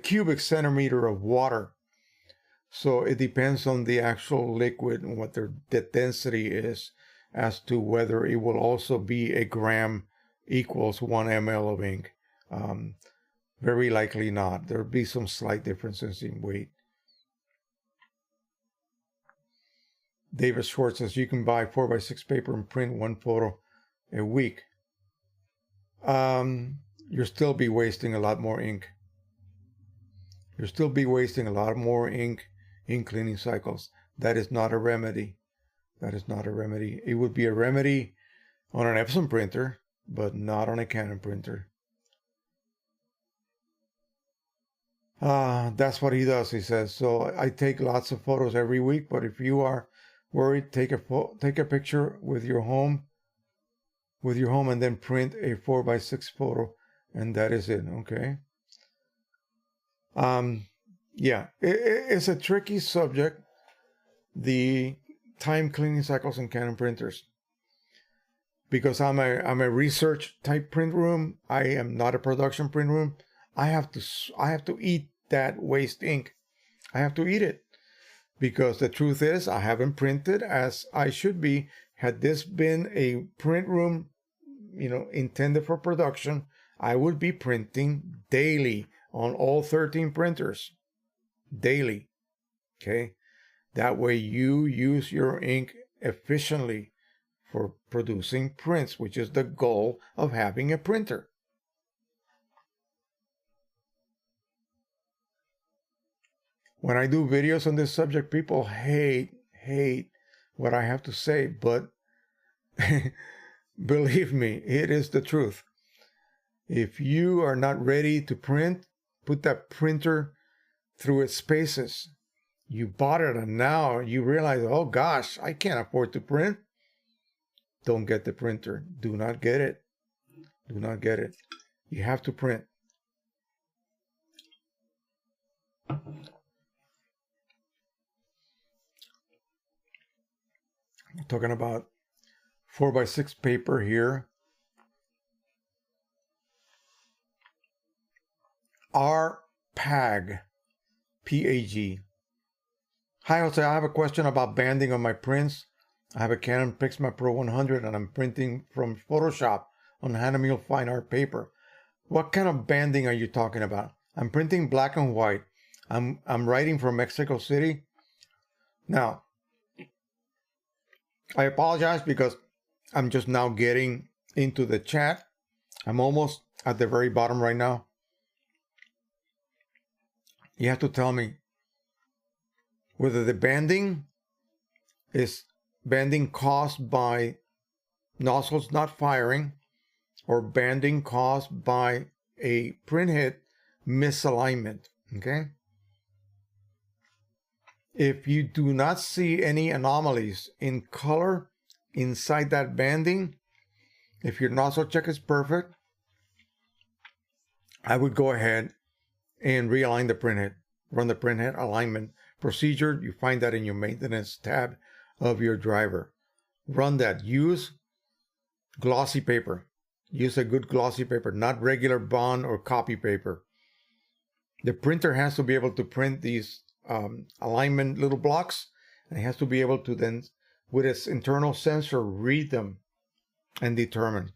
cubic centimeter of water. So it depends on the actual liquid and what the density is as to whether it will also be a gram equals 1 ml of ink. Very likely not. There'll be some slight differences in weight. David Schwartz says you can buy 4x6 paper and print 1 photo a week. You'll still be wasting a lot more ink. You'll still be wasting a lot more ink in cleaning cycles. That is not a remedy. That is not a remedy. It would be a remedy on an EPSON printer, but not on a Canon printer. That's what he does, he says. So I take lots of photos every week, but if you are worried, take a picture with your home and then print a 4x6 photo, and that is it. Okay. Yeah, it's a tricky subject, the time cleaning cycles in Canon printers, because I'm a research type print room. I am not a production print room. I have to eat that waste ink. I have to eat it, because the truth is I haven't printed as I should be. Had this been a print room, intended for production, I would be printing daily on all 13 printers. Daily. Okay? That way you use your ink efficiently for producing prints, which is the goal of having a printer. When I do videos on this subject, people hate what I have to say, but believe me, it is the truth. If you are not ready to print, put that printer through its paces. You bought it and now you realize, oh gosh, I can't afford to print. Don't get the printer. Do not get it. Do not get it. You have to print. I'm talking about 4x6 paper here. RPAG. PAG. Hi Jose, I have a question about banding on my prints. I have a Canon PIXMA Pro-100 and I'm printing from Photoshop on Hahnemuhle fine art paper. What kind of banding are you talking about? I'm printing black and white. I'm writing from Mexico City. Now, I apologize because I'm just now getting into the chat. I'm almost at the very bottom right now. You have to tell me whether the banding is banding caused by nozzles not firing or banding caused by a printhead misalignment. Okay? If you do not see any anomalies in color inside that banding, if your nozzle check is perfect, I would go ahead and realign the printhead. Run the printhead alignment procedure. You find that in your maintenance tab of your driver. Run that. Use glossy paper. Use a good glossy paper, not regular bond or copy paper. The printer has to be able to print these alignment little blocks, and it has to be able to then, with its internal sensor, read them and determine.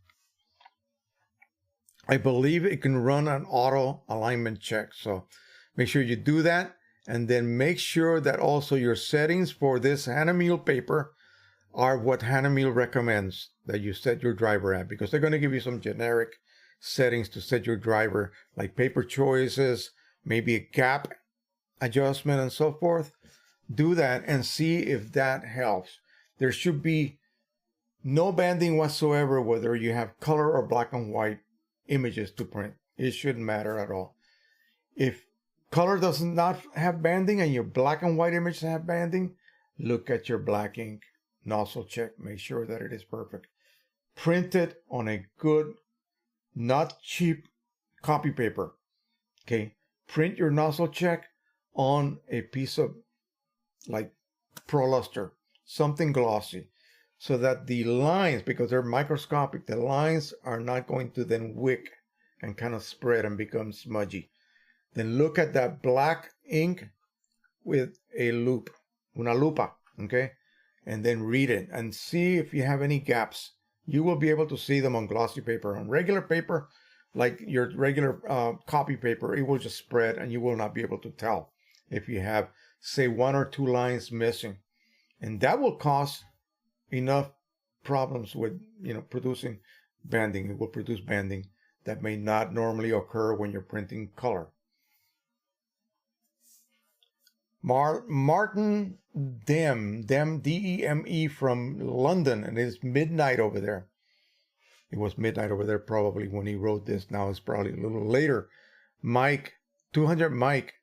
I believe it can run an auto alignment check. So make sure you do that. And then make sure that also your settings for this HALIMUN paper are what HALIMUN recommends that you set your driver at, because they're going to give you some generic settings to set your driver, like paper choices, maybe a gap adjustment and so forth. Do that and see if that helps. There should be no banding whatsoever, whether you have color or black and white images to print. It shouldn't matter at all. If color does not have banding and your black and white images have banding, look at your black ink nozzle check. Make sure that it is perfect. Print it on a good, not cheap copy paper. Okay, print your nozzle check on a piece of like Pro Luster, something glossy, so that the lines, because they're microscopic, the lines are not going to then wick and kind of spread and become smudgy. Then look at that black ink with a loop, una lupa, okay? And then read it and see if you have any gaps. You will be able to see them on glossy paper. On regular paper, like your regular copy paper, it will just spread and you will not be able to tell if you have, say, 1 or 2 lines missing. And that will cause enough problems with, producing banding. It will produce banding that may not normally occur when you're printing color. Martin Deme, D-E-M-E from London, and it's midnight over there. It was midnight over there probably when he wrote this. Now it's probably a little later. Mike, 200 Mike.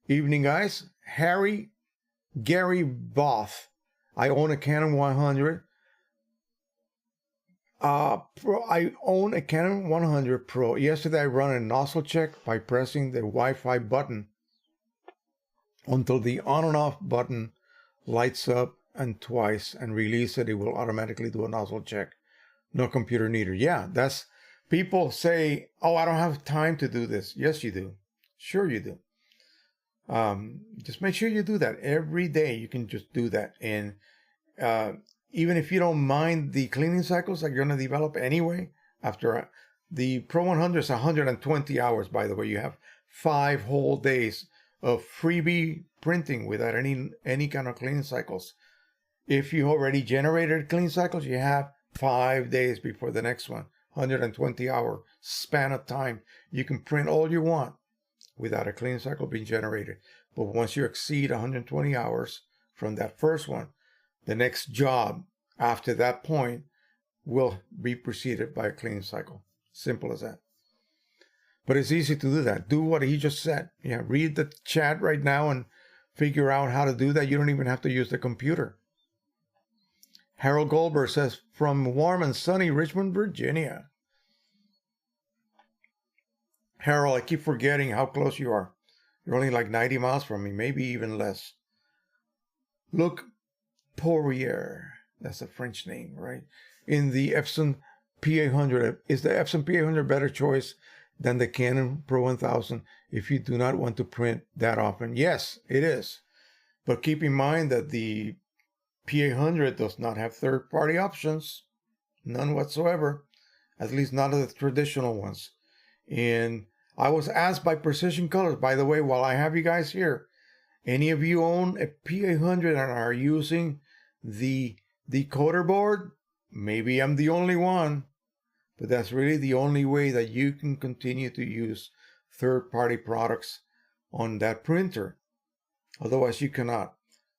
Evening, guys. Gary Both. I own a Canon 100. I own a Canon 100 Pro. Yesterday I run a nozzle check by pressing the Wi-Fi button until the on and off button lights up, and twice and release it. It will automatically do a nozzle check. No computer needed. Yeah, that's, people say, oh, I don't have time to do this. Yes, you do. Sure you do. Just make sure you do that every day. You can just do that. And even if you don't mind the cleaning cycles that you're going to develop anyway, after the Pro 100 is 120 hours, by the way. You have 5 whole days of freebie printing without any kind of cleaning cycles. If you already generated clean cycles, you have 5 days before the next one. 120 hour span of time. You can print all you want without a clean cycle being generated. But once you exceed 120 hours from that first one, the next job after that point will be preceded by a clean cycle. Simple as that. But it's easy to do that. Do what he just said. Yeah, read the chat right now and figure out how to do that. You don't even have to use the computer. Harold Goldberg says, from warm and sunny Richmond, Virginia. Harold, I keep forgetting how close you are. You're only like 90 miles from me, maybe even less. Look, Poirier, that's a French name, right? In the EPSON P-800. Is the EPSON P-800 better choice than the Canon Pro-1000 if you do not want to print that often? Yes, it is. But keep in mind that the P-800 does not have third-party options. None whatsoever. At least not of the traditional ones. And I was asked by Precisioncolors, by the way, while I have you guys here, any of you own a P-800 and are using the decoder board? Maybe I'm the only one, but that's really the only way that you can continue to use third-party products on that printer. Otherwise, you cannot.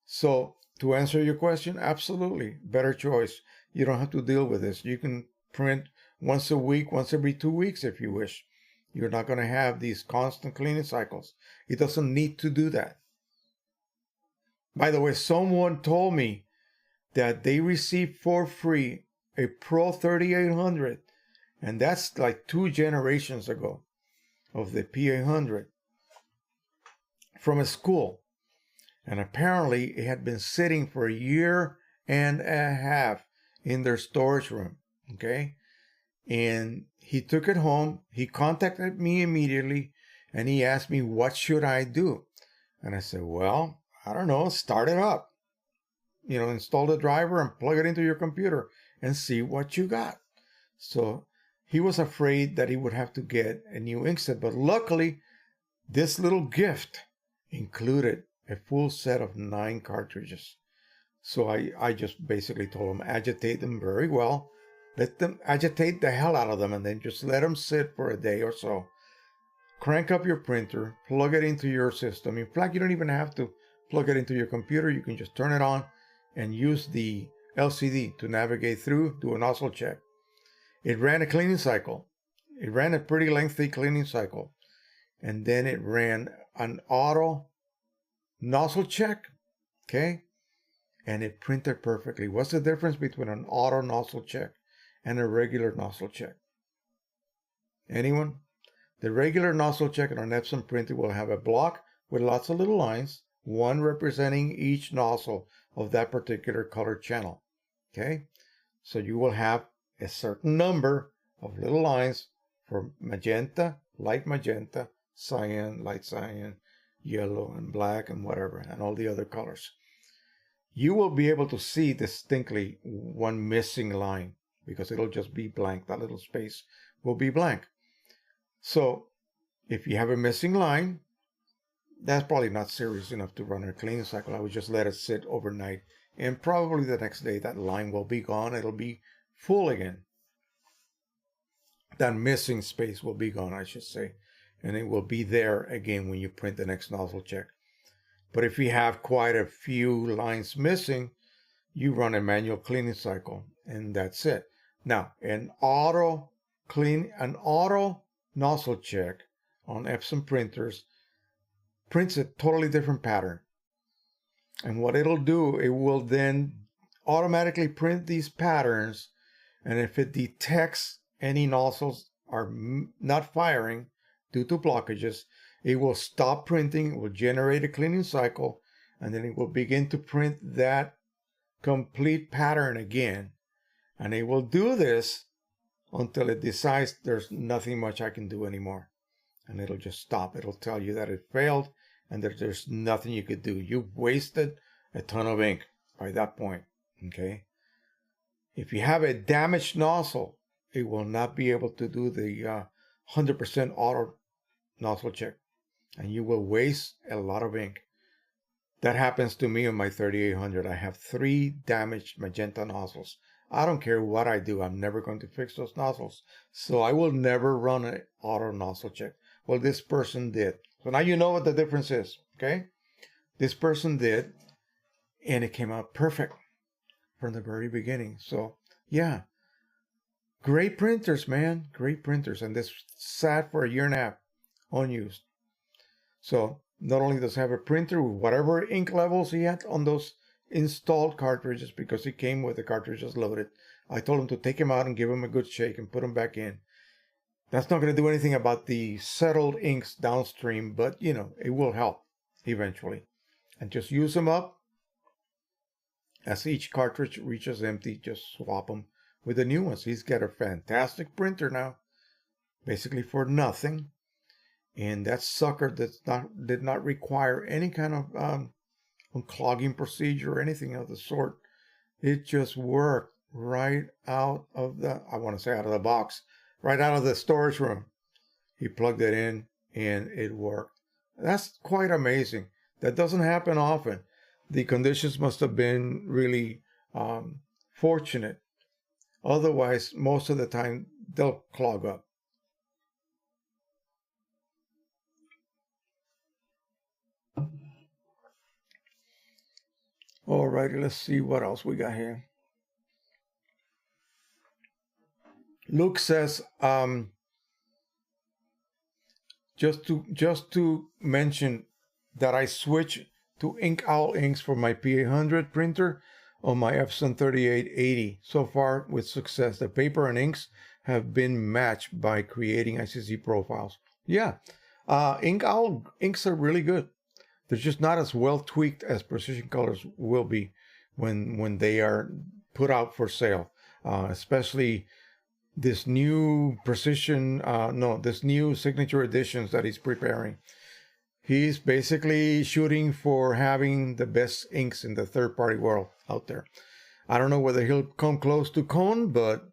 So, to answer your question, absolutely, better choice. You don't have to deal with this. You can print once a week, once every 2 weeks if you wish. You're not going to have these constant cleaning cycles. It doesn't need to do that. By the way, someone told me that they received for free a Pro 3800, and that's like 2 generations ago of the P800 from a school. And apparently it had been sitting for a year and a half in their storage room, okay? And he took it home. He contacted me immediately, and he asked me, what should I do? And I said, well, I don't know, start it up. Install the driver and plug it into your computer and see what you got. So he was afraid that he would have to get a new inkset, but luckily this little gift included a full set of 9 cartridges. So I just basically told him, agitate them very well, let them agitate the hell out of them, and then just let them sit for a day or so. Crank up your printer, plug it into your system. In fact, you don't even have to plug it into your computer. You can just turn it on and use the LCD to navigate through, do a nozzle check. It ran a cleaning cycle. It ran a pretty lengthy cleaning cycle. And then it ran an auto nozzle check, okay? And it printed perfectly. What's the difference between an auto nozzle check and a regular nozzle check? Anyone? The regular nozzle check on an EPSON printer will have a block with lots of little lines, one representing each nozzle of that particular color channel, okay? So you will have a certain number of little lines for magenta, light magenta, cyan, light cyan, yellow, and black, and whatever, and all the other colors. You will be able to see distinctly one missing line because it'll just be blank. That little space will be blank. So if you have a missing line, that's probably not serious enough to run a cleaning cycle. I would just let it sit overnight, and probably the next day that line will be gone. It'll be full again. That missing space will be gone, I should say, and it will be there again when you print the next nozzle check. But if you have quite a few lines missing, you run a manual cleaning cycle, and that's it. Now, an auto nozzle check on EPSON printers prints a totally different pattern. And what it'll do, it will then automatically print these patterns, and if it detects any nozzles are not firing due to blockages, it will stop printing, it will generate a cleaning cycle, and then it will begin to print that complete pattern again. And it will do this until it decides there's nothing much I can do anymore. And it'll just stop. It'll tell you that it failed and that there's nothing you could do. You've wasted a ton of ink by that point, okay? If you have a damaged nozzle, it will not be able to do the 100% auto nozzle check, and you will waste a lot of ink. That happens to me on my 3800. I have 3 damaged magenta nozzles. I don't care what I do, I'm never going to fix those nozzles. So I will never run an auto nozzle check. Well, this person did. So now you know what the difference is, okay? This person did, and it came out perfect from the very beginning. So yeah, great printers, man, great printers. And this sat for 1.5 years unused. So not only does it have a printer with whatever ink levels he had on those installed cartridges, because it came with the cartridges loaded. I told him to take them out and give them a good shake and put them back in. That's not going to do anything about the settled inks downstream, but you know, it will help eventually. And just use them up. As each cartridge reaches empty, just swap them with the new ones. He's got a fantastic printer now, basically for nothing. And that sucker did not require any kind of unclogging procedure or anything of the sort. It just worked right out of the, I want to say out of the box, right out of the storage room. He plugged it in and it worked. That's quite amazing. That doesn't happen often. The conditions must have been really fortunate. Otherwise, most of the time, they'll clog up. Alrighty, let's see what else we got here. Luke says, just to mention that I switched to Ink Owl inks for my P800 printer on my EPSON 3880. So far with success. The paper and inks have been matched by creating ICC profiles. Yeah, Ink Owl inks are really good. They're just not as well tweaked as Precisioncolors will be when they are put out for sale. Especially this new this new signature editions that he's preparing. He's basically shooting for having the best inks in the third-party world out there. I don't know whether he'll come close to Cone, but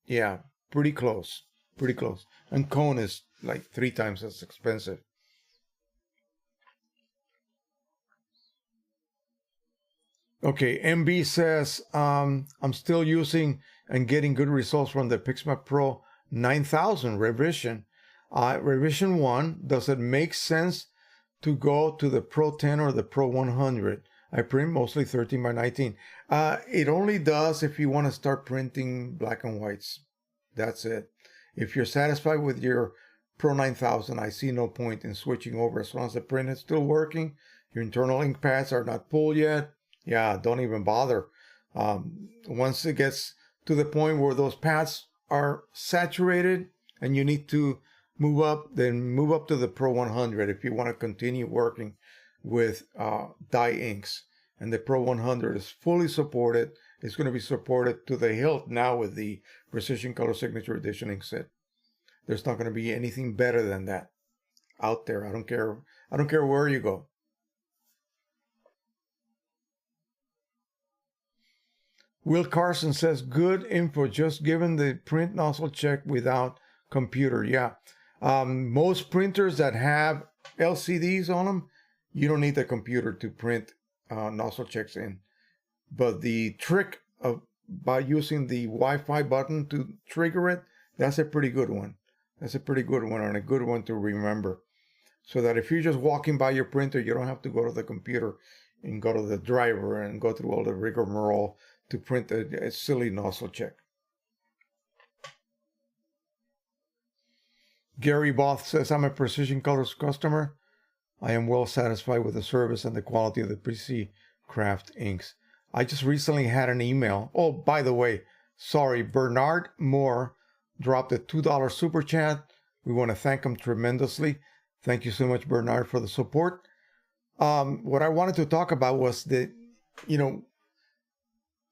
yeah, pretty close. pretty close. And cone is like 3 times as expensive. Okay, MB says, I'm still using and getting good results from the PIXMA Pro 9000 revision. Revision 1, does it make sense to go to the Pro 10 or the Pro 100? I print mostly 13 by 19. It only does if you want to start printing black and whites. That's it. If you're satisfied with your Pro 9000, I see no point in switching over. As long as the print is still working, your internal ink pads are not full yet, yeah, don't even bother. Once it gets to the point where those pads are saturated and you need to move up, then move up to the Pro 100 if you want to continue working with dye inks. And the Pro 100 is fully supported. It's going to be supported to the hilt now with the Precisioncolor Signature Edition ink set. There's not going to be anything better than that out there. I don't care where you go. Will Carson says, good info, just given the print nozzle check without computer. Yeah. Most printers that have LCDs on them, you don't need the computer to print nozzle checks in. But the trick of by using the Wi-Fi button to trigger it, that's a pretty good one. That's a pretty good one and a good one to remember. So that if you're just walking by your printer, you don't have to go to the computer and go to the driver and go through all the rigmarole to print a silly nozzle check. Gary Both says, I'm a Precisioncolors customer. I am well satisfied with the service and the quality of the PC Craft inks. I just recently had an email. Oh, by the way, sorry, Bernard Moore dropped a $2 super chat. We want to thank him tremendously. Thank you so much, Bernard, for the support. What I wanted to talk about was that,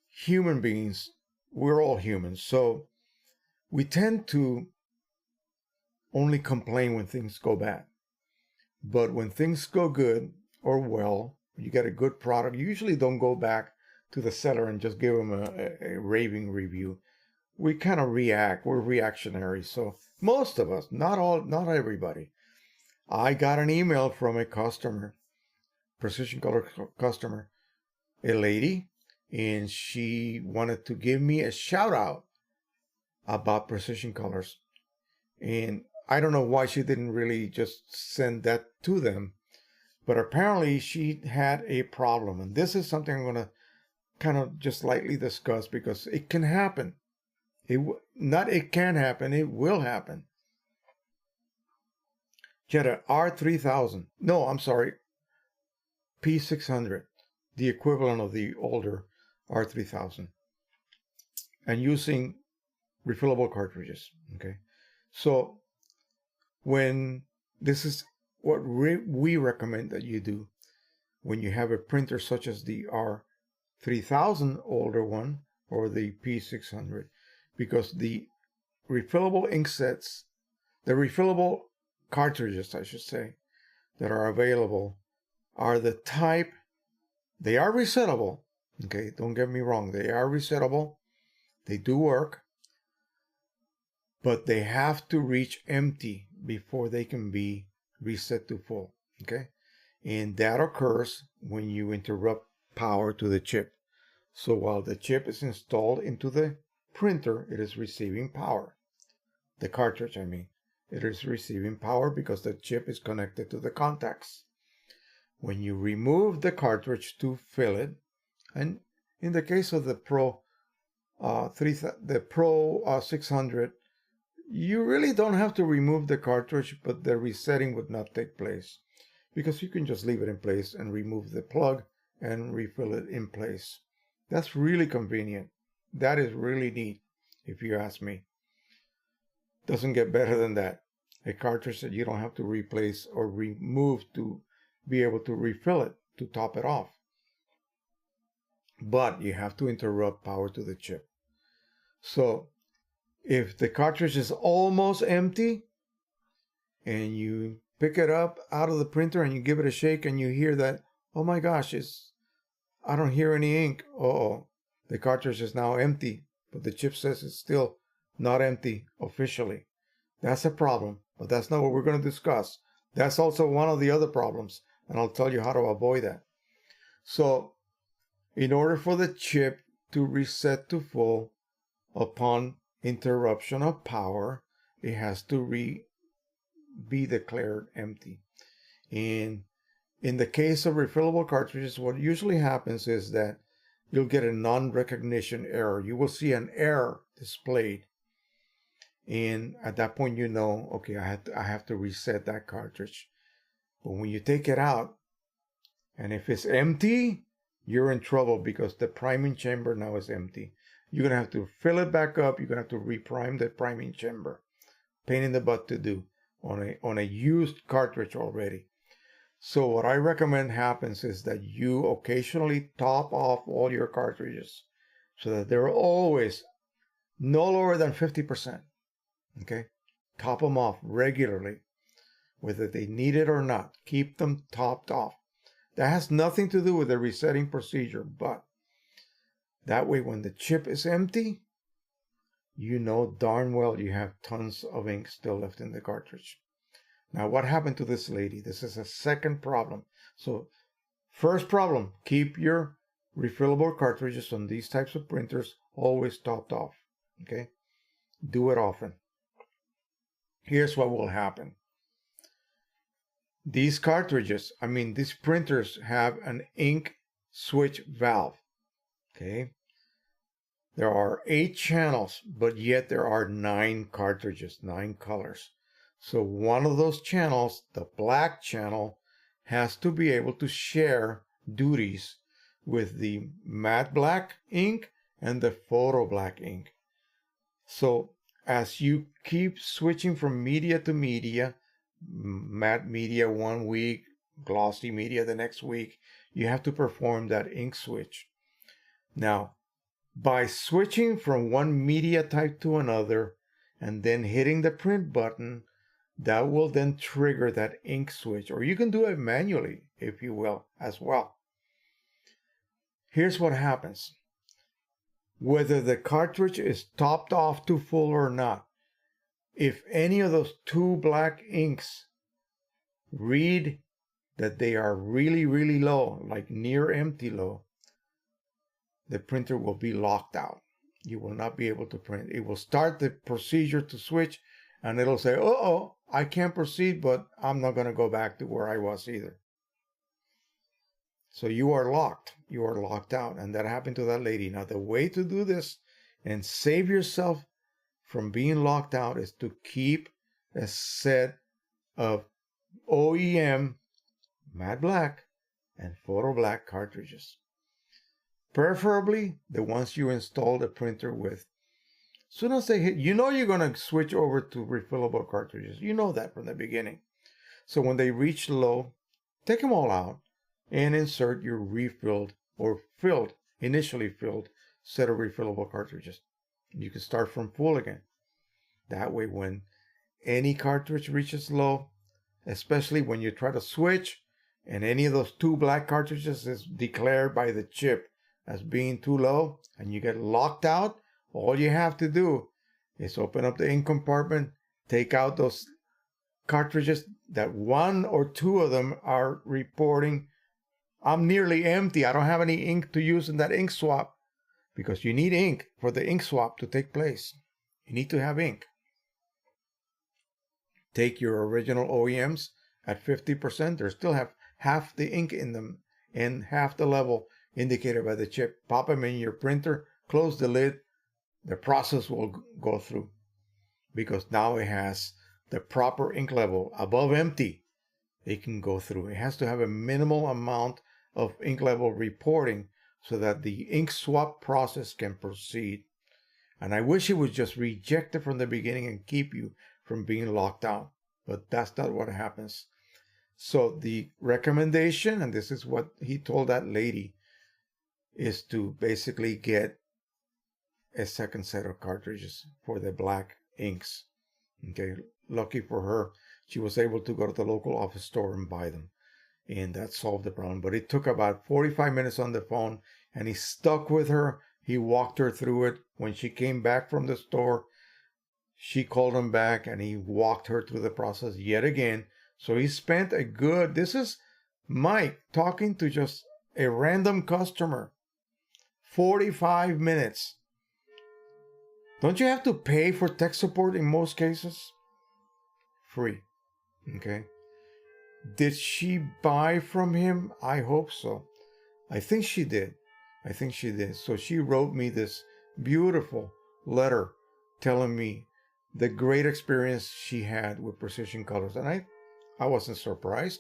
human beings, we're all humans. So we tend to only complain when things go bad. But when things go good or well, you get a good product, you usually don't go back to the seller and just give them a raving review. We kind of react. We're reactionary. So most of us, not everybody. I got an email from a customer, Precisioncolor customer, a lady, and she wanted to give me a shout out about Precisioncolors. And I don't know why she didn't really just send that to them, but apparently she had a problem. And this is something I'm going to kind of just lightly discuss because it can happen. It can happen, it will happen. She had an R3000. No, I'm sorry. P600, the equivalent of the older R3000. And using refillable cartridges. Okay. So when this is what we recommend that you do when you have a printer such as the R3000 older one or the P600, because the refillable ink sets, the refillable cartridges, I should say, that are available are the type, they are resettable. Okay, don't get me wrong, they are resettable. They do work, but they have to reach empty before they can be reset to full. Okay, and that occurs when you interrupt power to the chip. So while the chip is installed into the printer, it is receiving power. The cartridge, I mean. It is receiving power because the chip is connected to the contacts. When you remove the cartridge to fill it, and in the case of the Pro 600, you really don't have to remove the cartridge, but the resetting would not take place because you can just leave it in place and remove the plug and refill it in place. That's really convenient. That is really neat, if you ask me. Doesn't get better than that. A cartridge that you don't have to replace or remove to be able to refill it, to top it off. But you have to interrupt power to the chip. So if the cartridge is almost empty and you pick it up out of the printer and you give it a shake and you hear that, oh my gosh, I don't hear any ink. Uh-oh, the cartridge is now empty, but the chip says it's still not empty officially. That's a problem, but that's not what we're going to discuss. That's also one of the other problems, and I'll tell you how to avoid that. So, in order for the chip to reset to full upon interruption of power, it has to be declared empty. In the case of refillable cartridges, what usually happens is that you'll get a non-recognition error. You will see an error displayed. And at that point, you know, okay, I have to reset that cartridge. But when you take it out, and if it's empty, you're in trouble because the priming chamber now is empty. You're going to have to fill it back up. You're going to have to reprime the priming chamber. Pain in the butt to do on a used cartridge already. So what I recommend happens is that you occasionally top off all your cartridges so that they're always no lower than 50%. Okay? Top them off regularly, whether they need it or not. Keep them topped off. That has nothing to do with the resetting procedure, but that way when the chip is empty, you know darn well you have tons of ink still left in the cartridge. Now, what happened to this lady? This is a second problem. So, first problem, keep your refillable cartridges on these types of printers always topped off. Okay? Do it often. Here's what will happen. These cartridges, these printers have an ink switch valve. Okay? There are 8 channels, but yet there are 9 cartridges, 9 colors. So one of those channels, the black channel, has to be able to share duties with the matte black ink and the photo black ink. So as you keep switching from media to media, matte media one week, glossy media the next week, you have to perform that ink switch. Now, by switching from one media type to another and then hitting the print button, that will then trigger that ink switch, or you can do it manually, if you will, as well. Here's what happens. Whether the cartridge is topped off to full or not, if any of those 2 black inks read that they are really, really low, like near empty low, the printer will be locked out. You will not be able to print. It will start the procedure to switch, and it'll say, uh-oh, I can't proceed, but I'm not going to go back to where I was either. So you are locked. You are locked out. And that happened to that lady. Now, the way to do this and save yourself from being locked out is to keep a set of OEM matte black and photo black cartridges. Preferably the ones you install the printer with. As soon as they hit, you know you're going to switch over to refillable cartridges. You know that from the beginning. So when they reach low, take them all out and insert your refilled or initially filled set of refillable cartridges. You can start from full again. That way when any cartridge reaches low, especially when you try to switch and any of those 2 black cartridges is declared by the chip as being too low and you get locked out, all you have to do is open up the ink compartment, take out those cartridges that 1 or 2 of them are reporting, I'm nearly empty. I don't have any ink to use in that ink swap, because you need ink for the ink swap to take place. You need to have ink. Take your original OEMs at 50%. They still have half the ink in them and half the level indicated by the chip. Pop them in your printer, close the lid. The process will go through because now it has the proper ink level above empty. It can go through. It has to have a minimal amount of ink level reporting so that the ink swap process can proceed. And I wish it would just reject it from the beginning and keep you from being locked out. But that's not what happens. So the recommendation, and this is what he told that lady, is to basically get a second set of cartridges for the black inks. Okay, lucky for her, she was able to go to the local office store and buy them. And that solved the problem. But it took about 45 minutes on the phone, and he stuck with her. He walked her through it. When she came back from the store, She called him back and he walked her through the process yet again. So he spent a good, this is Mike talking to just a random customer, 45 minutes. Don't you have to pay for tech support in most cases? Free. Okay. Did she buy from him? I hope so. I think she did. I think she did. So she wrote me this beautiful letter telling me the great experience she had with Precisioncolors. And I wasn't surprised,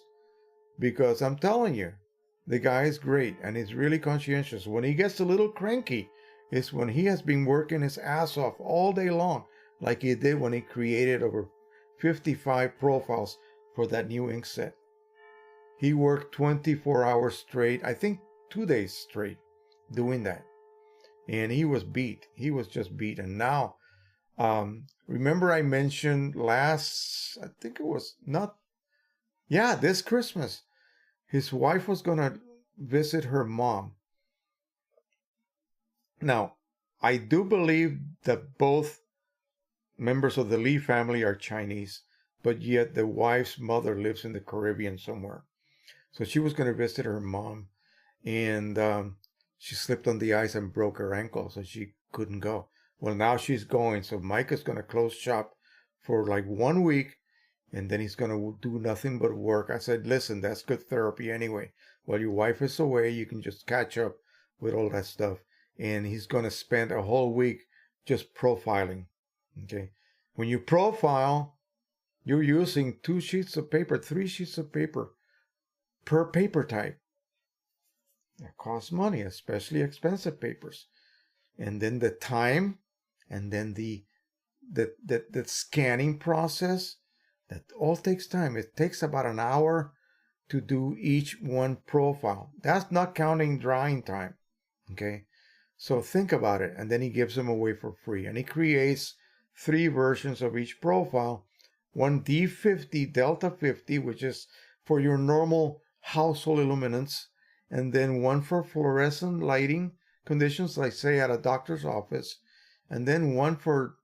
because I'm telling you, the guy is great and he's really conscientious. When he gets a little cranky, it's when he has been working his ass off all day long, like he did when he created over 55 profiles for that new ink set. He worked 24 hours straight, I think 2 days straight, doing that. And he was beat. He was just beat. And now, remember I mentioned last, I think it was this Christmas, his wife was going to visit her mom. Now, I do believe that both members of the Lee family are Chinese, but yet the wife's mother lives in the Caribbean somewhere. So she was going to visit her mom, and she slipped on the ice and broke her ankle, so she couldn't go. Well, now she's going, so Mike is going to close shop for like 1 week, and then he's going to do nothing but work. I said, listen, that's good therapy anyway. While your wife is away, you can just catch up with all that stuff. And he's going to spend a whole week just profiling. Okay. When you profile, you're using 2 sheets of paper, 3 sheets of paper per paper type. That costs money, especially expensive papers. And then the time, and then the scanning process, that all takes time. It takes about an hour to do each one profile. That's not counting drying time. Okay. So think about it. And then he gives them away for free. And he creates 3 versions of each profile. One D50, Delta 50, which is for your normal household illuminance. And then one for fluorescent lighting conditions, like say at a doctor's office. And then one for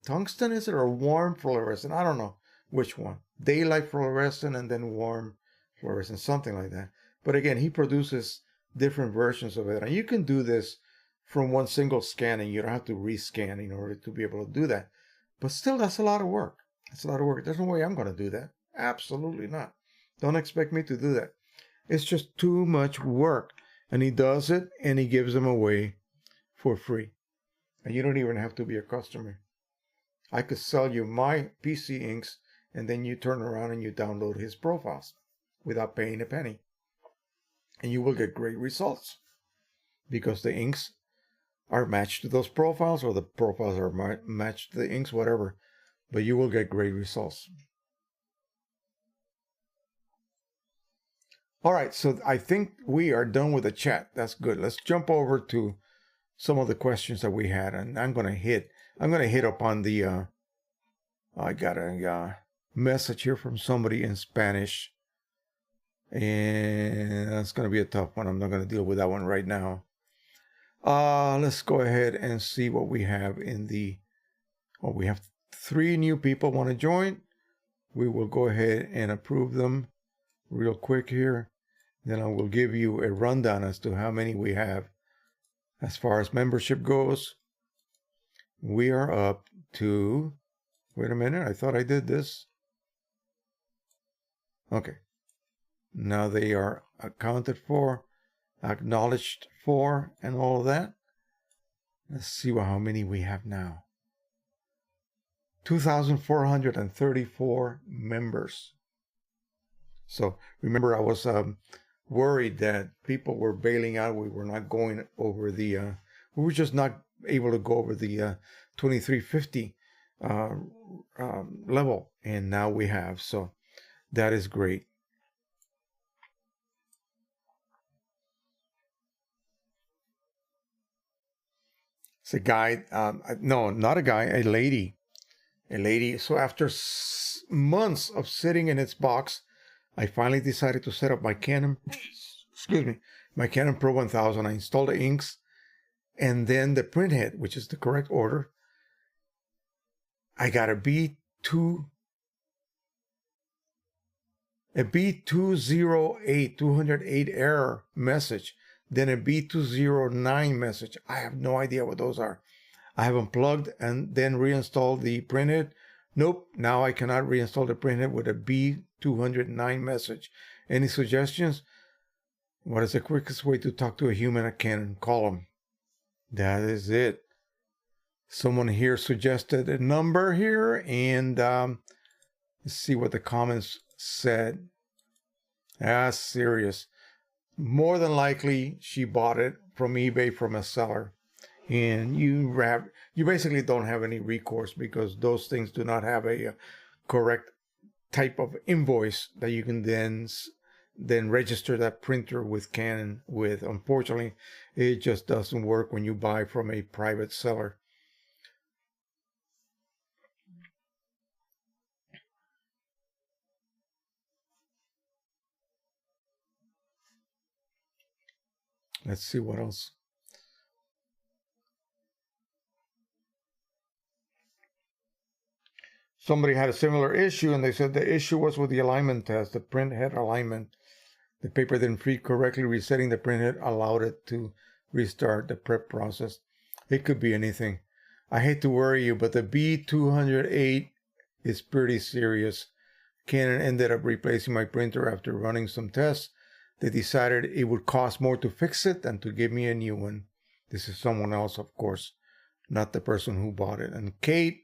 tungsten, is it, or warm fluorescent? I don't know which one. Daylight fluorescent and then warm fluorescent, something like that. But again, he produces different versions of it. And you can do this from one single scanning. You don't have to rescan in order to be able to do that. But still, that's a lot of work. That's a lot of work. There's no way I'm going to do that. Absolutely not. Don't expect me to do that. It's just too much work. And he does it, and he gives them away for free. And you don't even have to be a customer. I could sell you my PC inks, and then you turn around and you download his profiles without paying a penny. And you will get great results, because the inks are matched to those profiles, or the profiles are matched to the inks, whatever. But you will get great results. All right, so I think we are done with the chat. That's good. Let's jump over to some of the questions that we had, and I'm gonna hit upon the. I got a message here from somebody in Spanish, and that's gonna be a tough one. I'm not gonna deal with that one right now. Let's go ahead and see what we have in the. Oh, we have 3 new people want to join. We will go ahead and approve them real quick here. Then I will give you a rundown as to how many we have. As far as membership goes, we are up to, wait a minute, I thought I did this. Okay. Now they are accounted for, acknowledged for, and all of that. Let's see how many we have now. 2,434 members. So remember, I was worried that people were bailing out. We were not going over the, we were just not able to go over the 2350 level. And now we have. So that is great. It's a guy, no, not a guy, a lady. A lady. So after months of sitting in its box, I finally decided to set up my Canon, my Canon Pro-1000. I installed the inks and then the printhead, which is the correct order. I got a B208, 208 error message, then a B209 message. I have no idea what those are. I have unplugged and then reinstalled the printhead. Nope, now I cannot reinstall the printhead with a B209 message. Any suggestions? What is the quickest way to talk to a human at Canon? Call them. That is it. Someone here suggested a number here, and let's see what the comments said. Serious. More than likely, she bought it from eBay from a seller, and you basically don't have any recourse because those things do not have a correct type of invoice that you can then register that printer with Canon with. Unfortunately, it just doesn't work when you buy from a private seller. Let's see what else. Somebody had a similar issue, and they said the issue was with the alignment test, the print head alignment. The paper didn't feed correctly. Resetting the print head allowed it to restart the prep process. It could be anything. I hate to worry you, but the B208 is pretty serious. Canon ended up replacing my printer after running some tests. They decided it would cost more to fix it than to give me a new one. This is someone else, of course, not the person who bought it. And Kate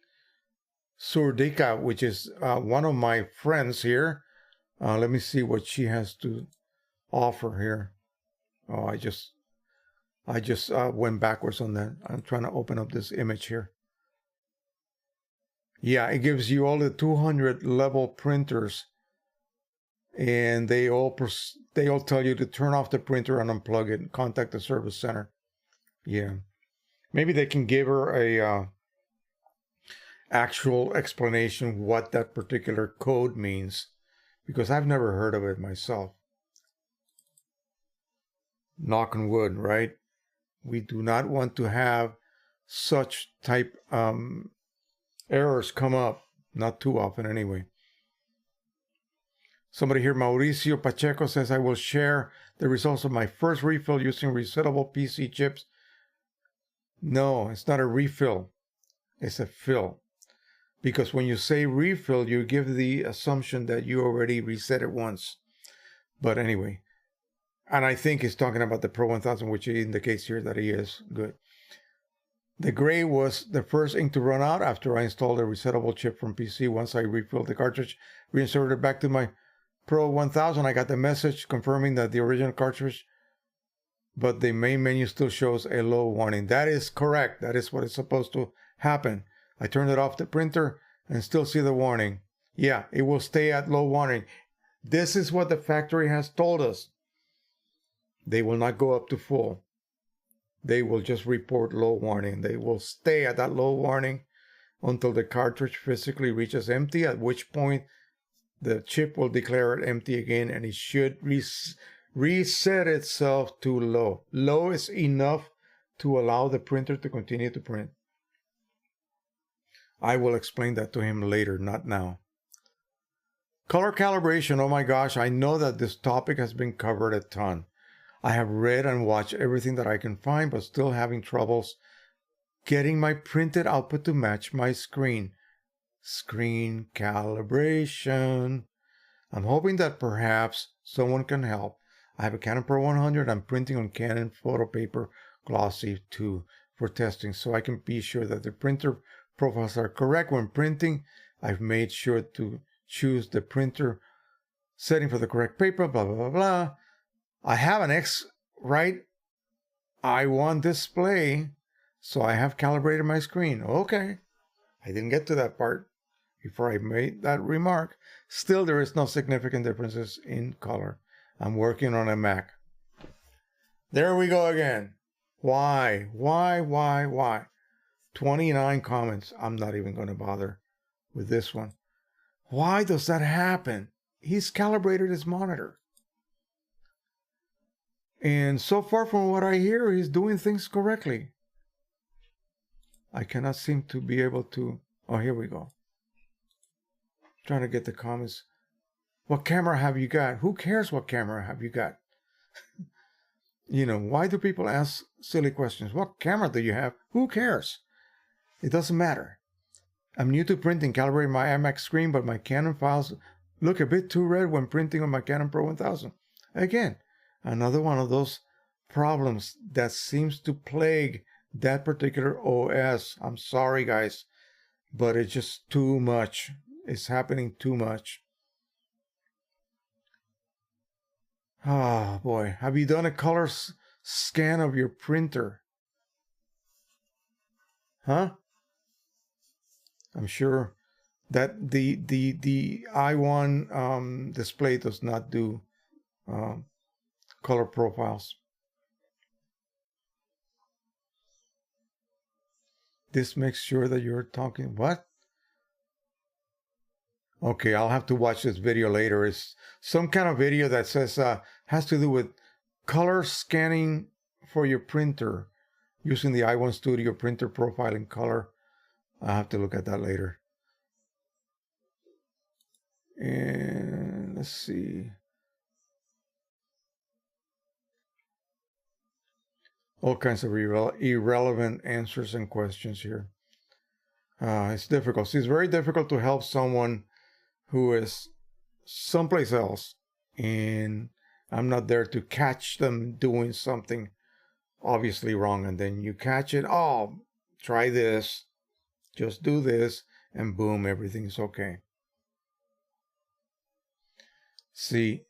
Surdika, which is one of my friends here. Let me see what she has to offer here. Oh, I just went backwards on that. I'm trying to open up this image here. Yeah, it gives you all the 200 level printers, and they all tell you to turn off the printer and unplug it and contact the service center. Yeah, maybe they can give her a actual explanation what that particular code means, because I've never heard of it myself. Knock on wood, right? We do not want to have such type errors come up, not too often anyway. Somebody here, Mauricio Pacheco, says, I will share the results of my first refill using resettable PC chips. No, it's not a refill. It's a fill. Because when you say refill, you give the assumption that you already reset it once. But anyway, and I think he's talking about the Pro-1000, which indicates here that he is good. The gray was the first ink to run out after I installed a resettable chip from PC. Once I refilled the cartridge, reinserted it back to my Pro-1000, I got the message confirming that the original cartridge, but the main menu still shows a low warning. That is correct. That is what is supposed to happen. I turned it off the printer and still see the warning. Yeah, it will stay at low warning. This is what the factory has told us. They will not go up to full. They will just report low warning. They will stay at that low warning until the cartridge physically reaches empty, at which point the chip will declare it empty again, and it should reset itself to low. Low is enough to allow the printer to continue to print. I will explain that to him later, not now. Color calibration. Oh my gosh, I know that this topic has been covered a ton. I have read and watched everything that I can find, but still having troubles getting my printed output to match my screen. Screen calibration. I'm hoping that perhaps someone can help. I have a Canon Pro-100. I'm printing on Canon photo paper glossy 2 for testing, so I can be sure that the printer profiles are correct when printing. I've made sure to choose the printer setting for the correct paper, blah, blah, blah, blah. I have an X-Rite I1 display, so I have calibrated my screen. Okay, I didn't get to that part before I made that remark. Still, there is no significant differences in color. I'm working on a Mac. There we go again. Why? 29 comments. I'm not even going to bother with this one. Why does that happen? He's calibrated his monitor. And so far from what I hear, he's doing things correctly. I cannot seem to be able to... Oh, here we go. Trying to get the comments. What camera have you got? Who cares what camera have you got? You know, why do people ask silly questions? What camera do you have? Who cares? It doesn't matter. I'm new to printing, calibrating my iMac screen, but my Canon files look a bit too red when printing on my Canon Pro-1000. Again, another one of those problems that seems to plague that particular OS. I'm sorry, guys, but it's just too much. It's happening too much. Oh boy, have you done a color scan of your printer? Huh? I'm sure that the i1 display does not do color profiles. This makes sure that you're talking what? Okay, I'll have to watch this video later. It's some kind of video that says has to do with color scanning for your printer using the i1 Studio printer profiling color. I'll have to look at that later. And let's see. All kinds of irrelevant answers and questions here. It's difficult. It's very difficult to help someone who is someplace else, and I'm not there to catch them doing something obviously wrong, and then you catch it. Oh, try this, just do this, and boom, everything's okay. See,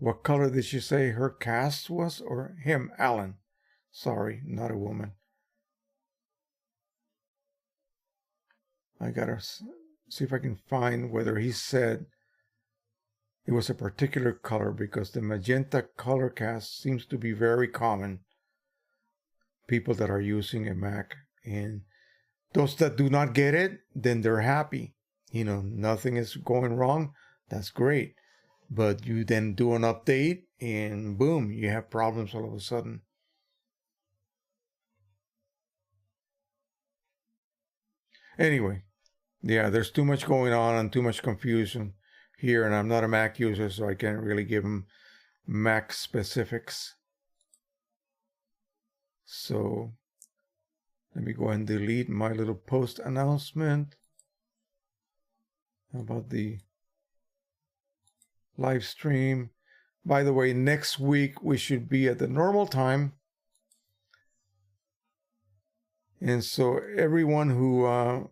what color did she say her cast was, or him, Alan? Sorry, not a woman. I gotta see if I can find whether he said it was a particular color, because the magenta color cast seems to be very common. People that are using a Mac, and those that do not get it, then they're happy. You know, nothing is going wrong. That's great. But you then do an update and boom, you have problems all of a sudden. Anyway, yeah, there's too much going on and too much confusion here, and I'm not a Mac user, so I can't really give them Mac specifics. So let me go ahead and delete my little post announcement about the live stream. By the way, next week we should be at the normal time. And so everyone who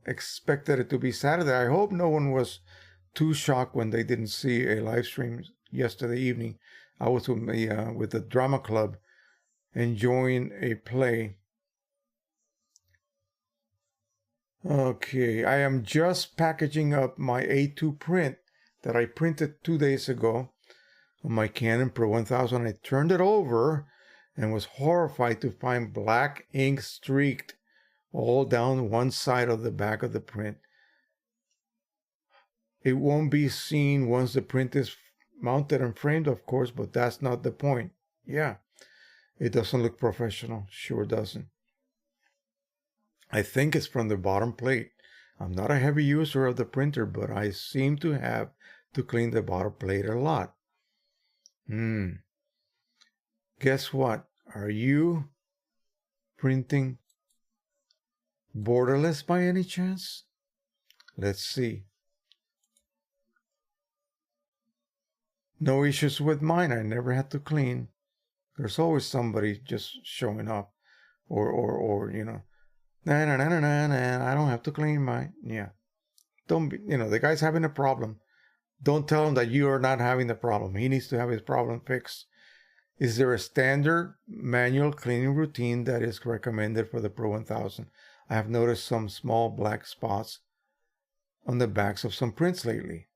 expected it to be Saturday, I hope no one was too shocked when they didn't see a live stream yesterday evening. I was with the drama club enjoying a play. Okay, I am just packaging up my A2 print that I printed 2 days ago on my Canon Pro-1000. I turned it over and was horrified to find black ink streaked all down one side of the back of the print. It won't be seen once the print is mounted and framed, of course, but that's not the point. Yeah, it doesn't look professional. Sure doesn't. I think it's from the bottom plate. I'm not a heavy user of the printer, but I seem to have to clean the bottom plate a lot. Guess what? Are you printing borderless by any chance? Let's see. No issues with mine. I never had to clean. There's always somebody just showing up, or you know, I don't have to clean mine. Yeah, don't be, you know, the guy's having a problem. Don't tell him that you are not having the problem. He needs to have his problem fixed. Is there a standard manual cleaning routine that is recommended for the Pro-1000? I have noticed some small black spots on the backs of some prints lately.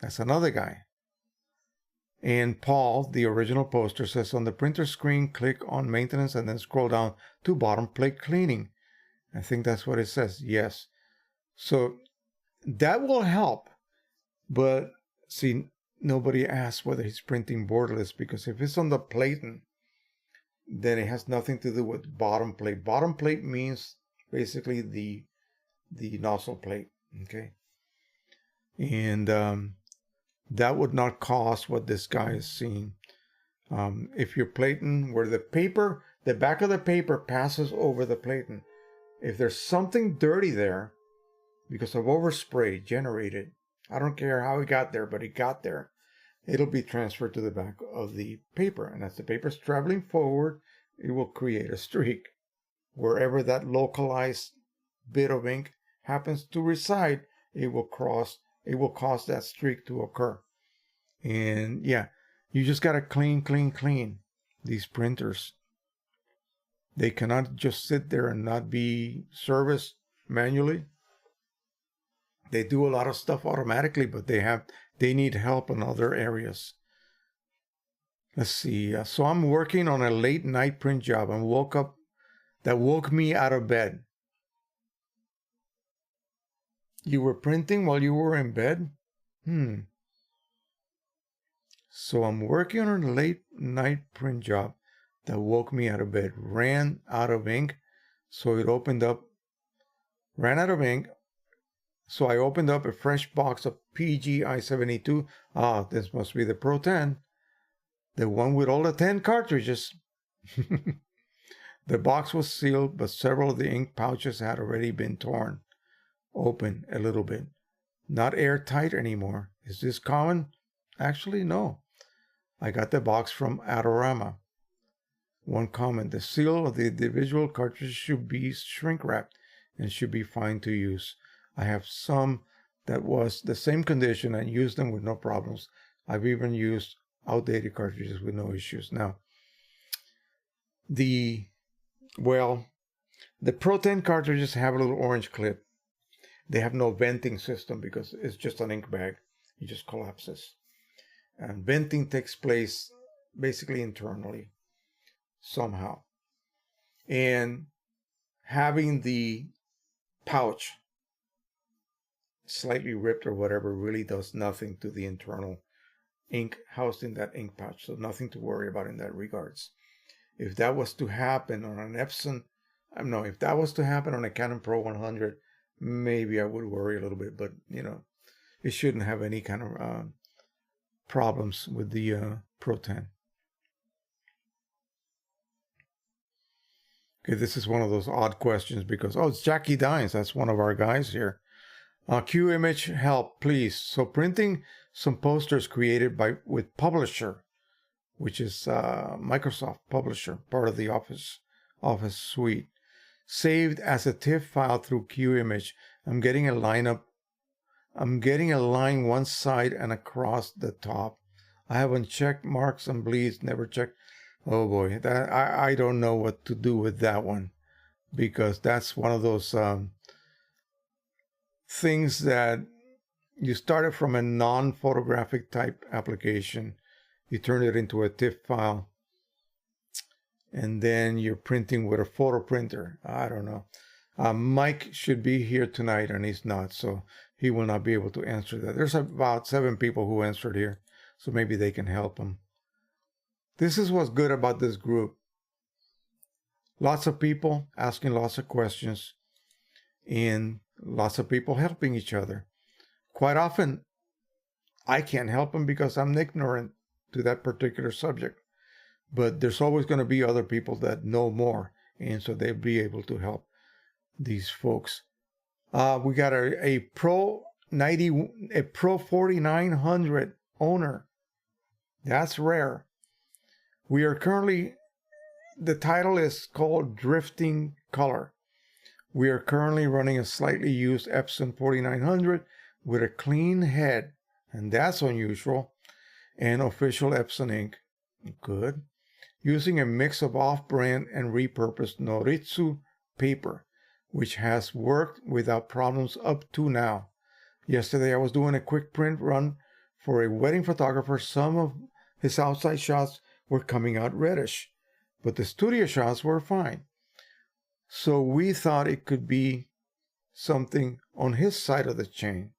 That's another guy. And Paul, the original poster, says on the printer screen, click on maintenance and then scroll down to bottom plate cleaning. I think that's what it says. Yes. So that will help. But see, nobody asks whether he's printing borderless, because if it's on the plate, then it has nothing to do with bottom plate. Bottom plate means basically the nozzle plate, okay? And that would not cause what this guy is seeing. If you're plating where the paper, the back of the paper passes over the platen, if there's something dirty there because of overspray generated, I don't care how it got there, but it got there, it'll be transferred to the back of the paper. And as the paper's traveling forward, it will create a streak. Wherever that localized bit of ink happens to reside, it will cause that streak to occur. And yeah, you just gotta clean these printers. They cannot just sit there and not be serviced manually. They do a lot of stuff automatically, but they need help in other areas. Let's see. So I'm working on a late night print job and that woke me out of bed. You were printing while you were in bed? So I'm working on a late night print job that woke me out of bed. Ran out of ink, so it opened up. Ran out of ink, so I opened up a fresh box of PGI-72. Ah, this must be the Pro-10. The one with all the 10 cartridges. The box was sealed, but several of the ink pouches had already been torn open a little bit. Not airtight anymore. Is this common? Actually, no. I got the box from Adorama. One comment: the seal of the individual cartridges should be shrink wrapped and should be fine to use. I have some that was the same condition and used them with no problems. I've even used outdated cartridges with no issues. Now, the Pro-10 cartridges have a little orange clip. They have no venting system because it's just an ink bag. It just collapses. And venting takes place basically internally, somehow. And having the pouch slightly ripped or whatever really does nothing to the internal ink housed in that ink pouch. So nothing to worry about in that regards. If that was to happen on an if that was to happen on a Canon Pro-100, maybe I would worry a little bit, but it shouldn't have any kind of problems with the Pro-10. Okay, this is one of those odd questions because, it's Jackie Dines. That's one of our guys here. Qimage help, please. So printing some posters created with Publisher, which is Microsoft Publisher, part of the Office suite, saved as a TIFF file through Qimage. I'm getting a line one side and across the top. I haven't checked marks and bleeds, never checked. Oh boy, that I don't know what to do with that one, because that's one of those things that you started from a non-photographic type application, you turn it into a TIFF file, and then you're printing with a photo printer. I don't know. Mike should be here tonight, and he's not, so he will not be able to answer that. There's about 7 people who answered here, so maybe they can help him. This is what's good about this group. Lots of people asking lots of questions, and lots of people helping each other. Quite often, I can't help them because I'm ignorant to that particular subject. But there's always going to be other people that know more, and so they'll be able to help these folks. We got a Pro 4900 owner. That's rare. We are currently, the title is called Drifting Color. We are currently running a slightly used EPSON 4900 with a clean head, and that's unusual, and official EPSON ink. Good. Using a mix of off-brand and repurposed Noritsu paper, which has worked without problems up to now. Yesterday I was doing a quick print run for a wedding photographer. Some of his outside shots were coming out reddish, but the studio shots were fine. So we thought it could be something on his side of the chain.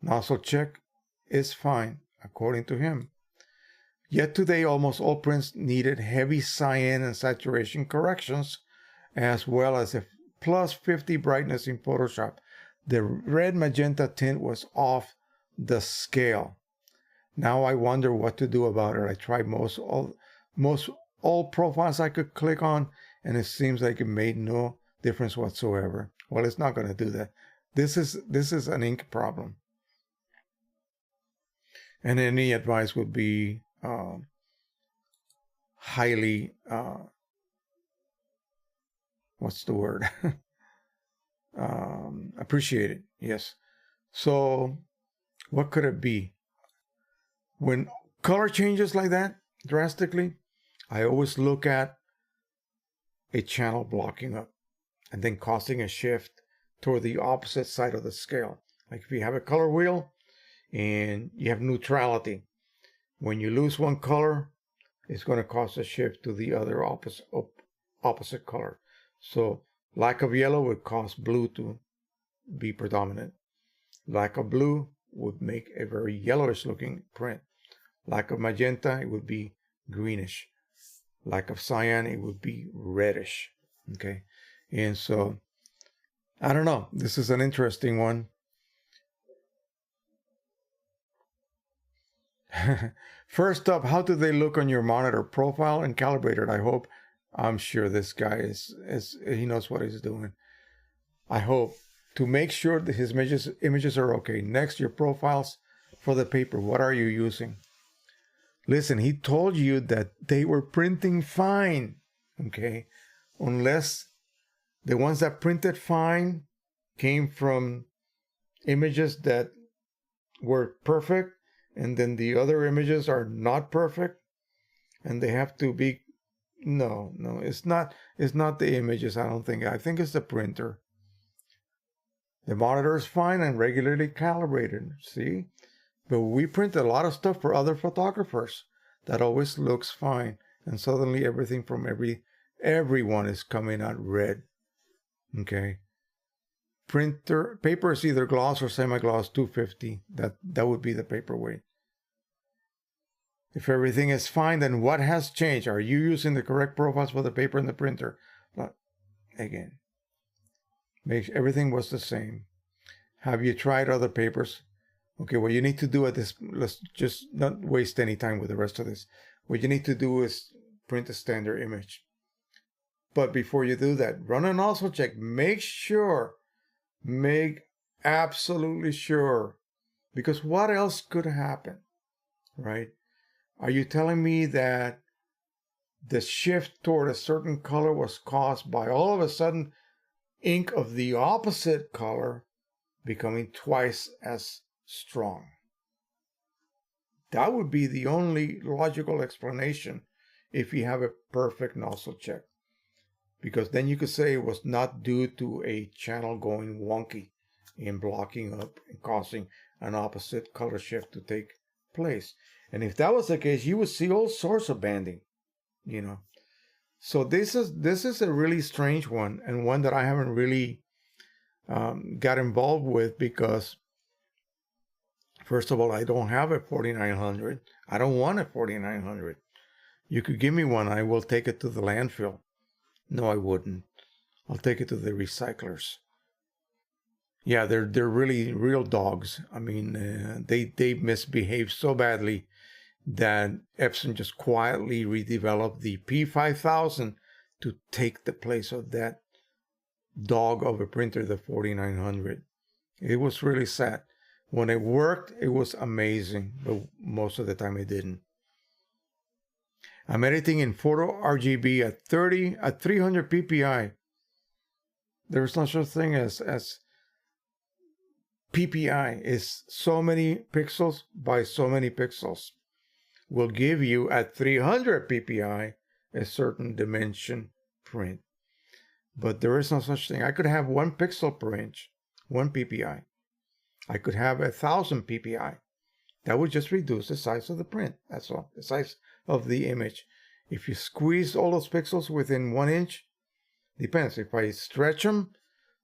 Nozzle check is fine, according to him. Yet today, almost all prints needed heavy cyan and saturation corrections, as well as a plus 50 brightness in Photoshop. The red magenta tint was off the scale. Now I wonder what to do about it. I tried most all profiles I could click on, and it seems like it made no difference whatsoever. Well, it's not going to do that. This is an ink problem. And any advice would be highly, what's the word? Appreciated. Yes. So what could it be? When color changes like that drastically, I always look at a channel blocking up and then causing a shift toward the opposite side of the scale. Like if you have a color wheel and you have neutrality, when you lose one color, it's going to cause a shift to the other opposite color. So lack of yellow would cause blue to be predominant. Lack of blue would make a very yellowish looking print. Lack of magenta, it would be greenish. Lack of cyan, it would be reddish. Okay. And so, I don't know. This is an interesting one. First up, how do they look on your monitor? Profile and calibrated, I hope. I'm sure this guy is he knows what he's doing. I hope. To make sure that his images are okay. Next, your profiles for the paper. What are you using? Listen, he told you that they were printing fine. Okay. Unless the ones that printed fine came from images that were perfect, and then the other images are not perfect, and they have to be, no, it's not the images, I don't think. I think it's the printer. The monitor is fine and regularly calibrated, see? But we print a lot of stuff for other photographers that always looks fine, and suddenly everything from everyone is coming out red. Okay. Paper is either gloss or semi-gloss 250. That would be the paper weight. If everything is fine, then what has changed? Are you using the correct profiles for the paper and the printer? But again, everything was the same. Have you tried other papers? Okay, what you need to do at this, let's just not waste any time with the rest of this. What you need to do is print a standard image. But before you do that, run an also check. Make absolutely sure, because what else could happen, right? Are you telling me that the shift toward a certain color was caused by all of a sudden ink of the opposite color becoming twice as strong? That would be the only logical explanation if you have a perfect nozzle check. Because then you could say it was not due to a channel going wonky and blocking up and causing an opposite color shift to take place. And if that was the case, you would see all sorts of banding, you know. So this is a really strange one, and one that I haven't really got involved with, because first of all, I don't have a 4900. I don't want a 4900. You could give me one, I will take it to the landfill. No, I wouldn't. I'll take it to the recyclers. Yeah, they're really real dogs. I mean, they misbehaved so badly that Epson just quietly redeveloped the P5000 to take the place of that dog of a printer, the 4900. It was really sad. When it worked, it was amazing, but most of the time it didn't. I'm editing in photo RGB at 300 ppi. There's no such thing as ppi. Is so many pixels by so many pixels. Will give you at 300 ppi a certain dimension print. But there is no such thing. I could have 1 pixel per inch, 1 ppi. I could have 1,000 ppi. That would just reduce the size of the print. That's all. The size of the image. If you squeeze all those pixels within 1 inch, depends. If I stretch them,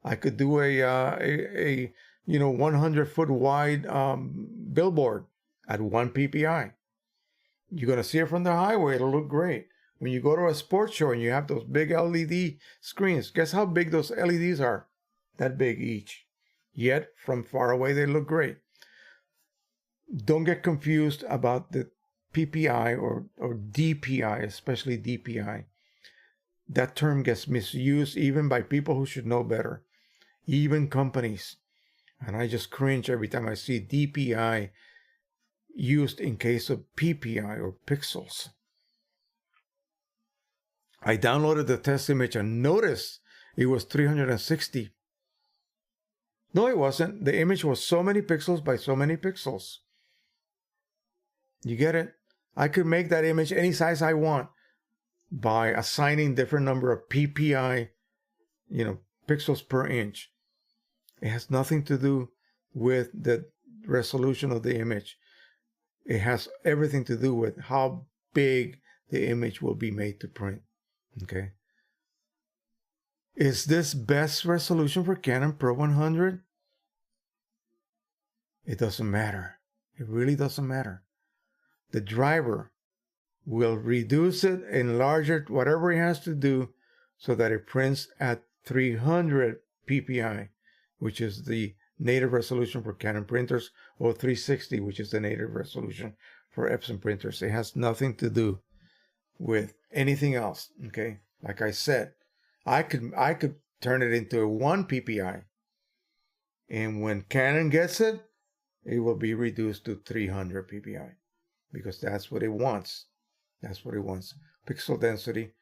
I could do a 100-foot wide billboard at 1 ppi. You're going to see it from the highway. It'll look great. When you go to a sports show and you have those big LED screens, guess how big those LEDs are? That big each. Yet, from far away, they look great. Don't get confused about the PPI or DPI, especially DPI. That term gets misused even by people who should know better, even companies. And I just cringe every time I see DPI used in case of PPI or pixels. I downloaded the test image and noticed it was 360. No, it wasn't. The image was so many pixels by so many pixels. You get it? I could make that image any size I want by assigning different number of PPI, pixels per inch. It has nothing to do with the resolution of the image. It has everything to do with how big the image will be made to print. Okay. Is this best resolution for Canon Pro-100? It doesn't matter. It really doesn't matter. The driver will reduce it, enlarge it, whatever it has to do, so that it prints at 300 PPI, which is the native resolution for Canon printers, or 360, which is the native resolution for EPSON printers. It has nothing to do with anything else. Okay, like I said, I could turn it into a 1 PPI, and when Canon gets it, it will be reduced to 300 PPI, because that's what it wants. That's what it wants. Pixel density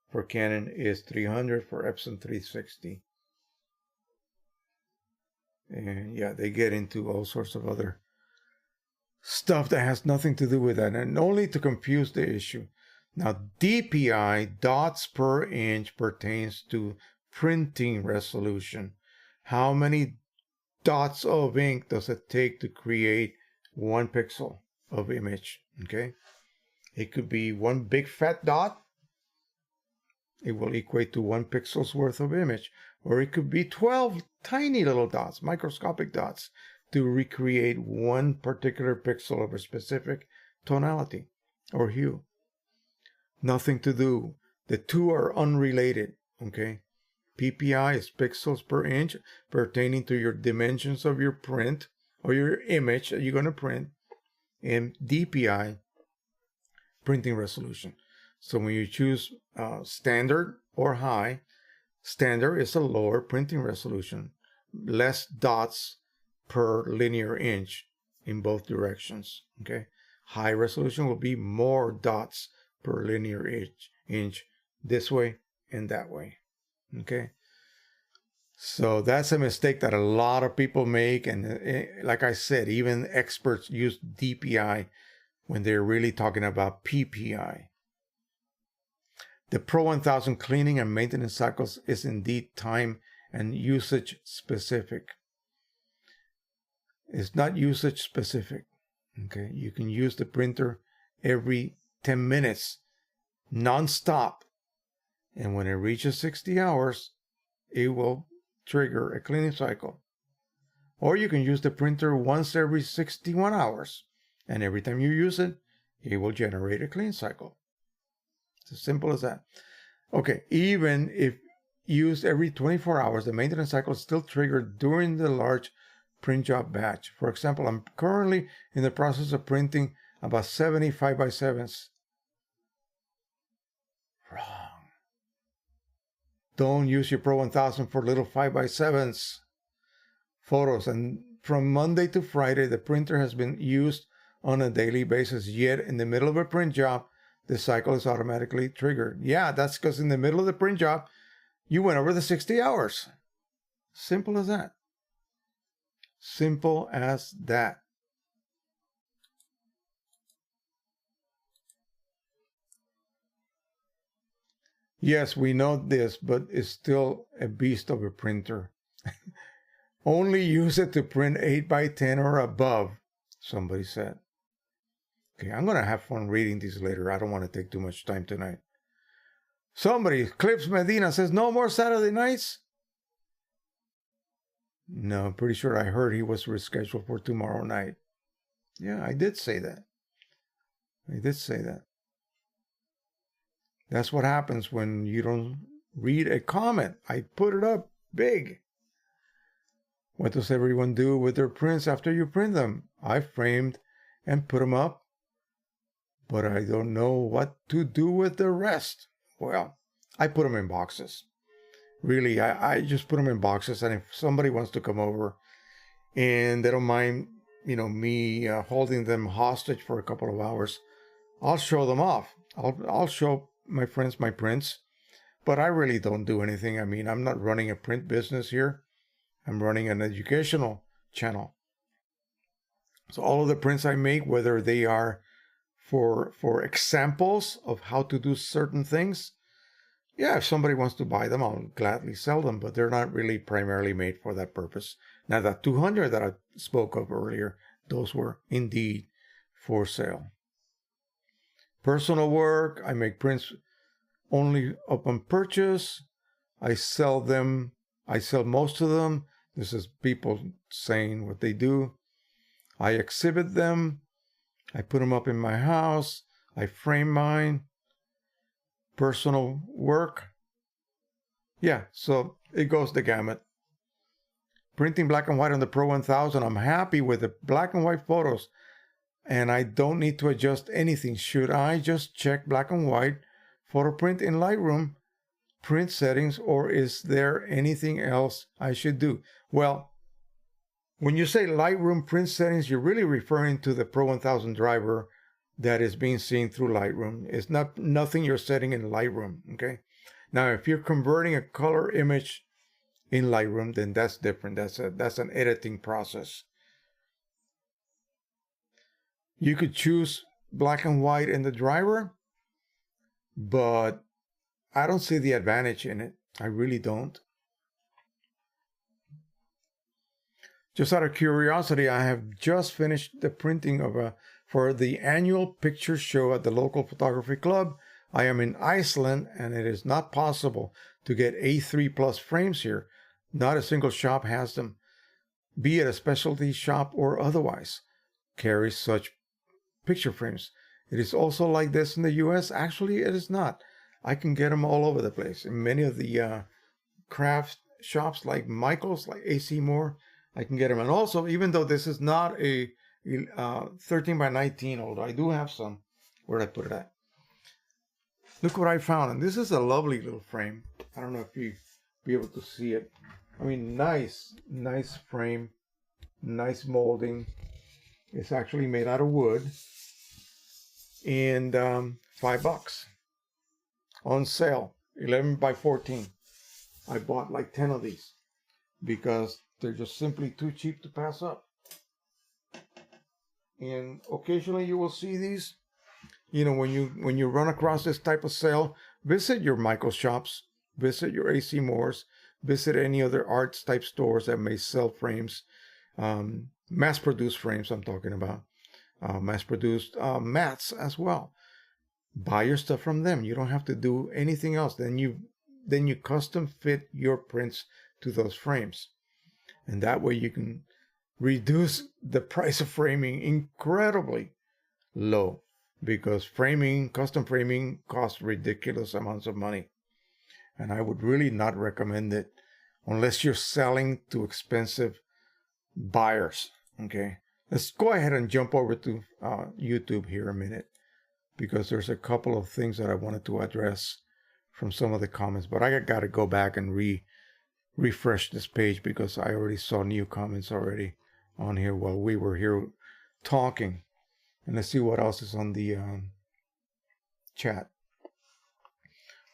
for Canon is 300, for EPSON 360. And yeah, they get into all sorts of other stuff that has nothing to do with that, and only to confuse the issue. Now, DPI, dots per inch, pertains to printing resolution. How many dots of ink does it take to create 1 pixel of image? Okay. It could be 1 big fat dot. It will equate to 1 pixel's worth of image. Or it could be 12 tiny little dots, microscopic dots, to recreate 1 particular pixel of a specific tonality or hue. Nothing to do. The two are unrelated. Okay. PPI is pixels per inch, pertaining to your dimensions of your print or your image that you're going to print. And DPI, printing resolution. So when you choose standard or high, standard is a lower printing resolution, less dots per linear inch in both directions. Okay, high resolution will be more dots per linear inch this way and that way. Okay, so that's a mistake that a lot of people make, and like I said, even experts use DPI when they're really talking about PPI. The Pro-1000 cleaning and maintenance cycles is indeed time and usage specific. It's not usage specific. Okay, you can use the printer every 10 minutes, non-stop. And when it reaches 60 hours, it will trigger a cleaning cycle. Or you can use the printer once every 61 hours. And every time you use it, it will generate a clean cycle. It's as simple as that. Okay, even if used every 24 hours, the maintenance cycle is still triggered during the large print job batch. For example, I'm currently in the process of printing about 70 5x7s. Wrong. Don't use your Pro-1000 for little 5x7s photos. And from Monday to Friday, the printer has been used on a daily basis. Yet in the middle of a print job, the cycle is automatically triggered. Yeah, that's because in the middle of the print job, you went over the 60 hours. Simple as that. Simple as that. Yes, we know this, but it's still a beast of a printer. Only use it to print 8x10 or above, somebody said. Okay, I'm going to have fun reading these later. I don't want to take too much time tonight. Somebody, Clips Medina, says, no more Saturday nights? No, I'm pretty sure I heard he was rescheduled for tomorrow night. Yeah, I did say that. I did say that. That's what happens when you don't read a comment. I put it up big. What does everyone do with their prints after you print them? I framed and put them up, but I don't know what to do with the rest. Well, I put them in boxes. Really, I just put them in boxes, and if somebody wants to come over and they don't mind, me holding them hostage for a couple of hours, I'll show them off. I'll show my friends my prints, but I really don't do anything. I mean, I'm not running a print business here. I'm running an educational channel. So all of the prints I make, whether they are for examples of how to do certain things, yeah, if somebody wants to buy them, I'll gladly sell them, but they're not really primarily made for that purpose. Now, that 200 that I spoke of earlier, those were indeed for sale. Personal work, I make prints only upon purchase. I sell them. I sell most of them. This is people saying what they do. I exhibit them. I put them up in my house. I frame mine. Personal work. Yeah, so it goes the gamut. Printing black and white on the Pro-1000. I'm happy with the black and white photos, and I don't need to adjust anything. Should I just check black and white photo print in Lightroom print settings, or is there anything else I should do? Well, when you say Lightroom print settings, you're really referring to the Pro-1000 driver that is being seen through Lightroom. It's nothing you're setting in Lightroom, okay? Now, if you're converting a color image in Lightroom, then that's different. That's an editing process. You could choose black and white in the driver, but I don't see the advantage in it. I really don't. Just out of curiosity, I have just finished the printing for the annual picture show at the local photography club. I am in Iceland, and it is not possible to get A3 plus frames here. Not a single shop has them, be it a specialty shop or otherwise, carries such picture frames. It is also like this in the US. Actually, it is not. I can get them all over the place. In many of the craft shops like Michael's, like AC Moore, I can get them. And also, even though this is not a 13 by 19, although I do have some, where did I put it at? Look what I found. And this is a lovely little frame. I don't know if you'll be able to see it. I mean, nice frame, nice molding. It's actually made out of wood. And $5 on sale, 11 by 14. I bought like 10 of these because they're just simply too cheap to pass up. And occasionally you will see these. When you run across this type of sale, visit your Michael shops, visit your AC Moores, visit any other arts type stores that may sell frames, mass-produced frames I'm talking about, mass-produced mats as well. Buy your stuff from them. You don't have to do anything else. Then you custom fit your prints to those frames, and that way you can reduce the price of framing incredibly low, because custom framing costs ridiculous amounts of money, and I would really not recommend it unless you're selling to expensive buyers. Okay, let's go ahead and jump over to YouTube here a minute, because there's a couple of things that I wanted to address from some of the comments, but I got to go back and refresh this page because I already saw new comments already on here while we were here talking. And let's see what else is on the chat.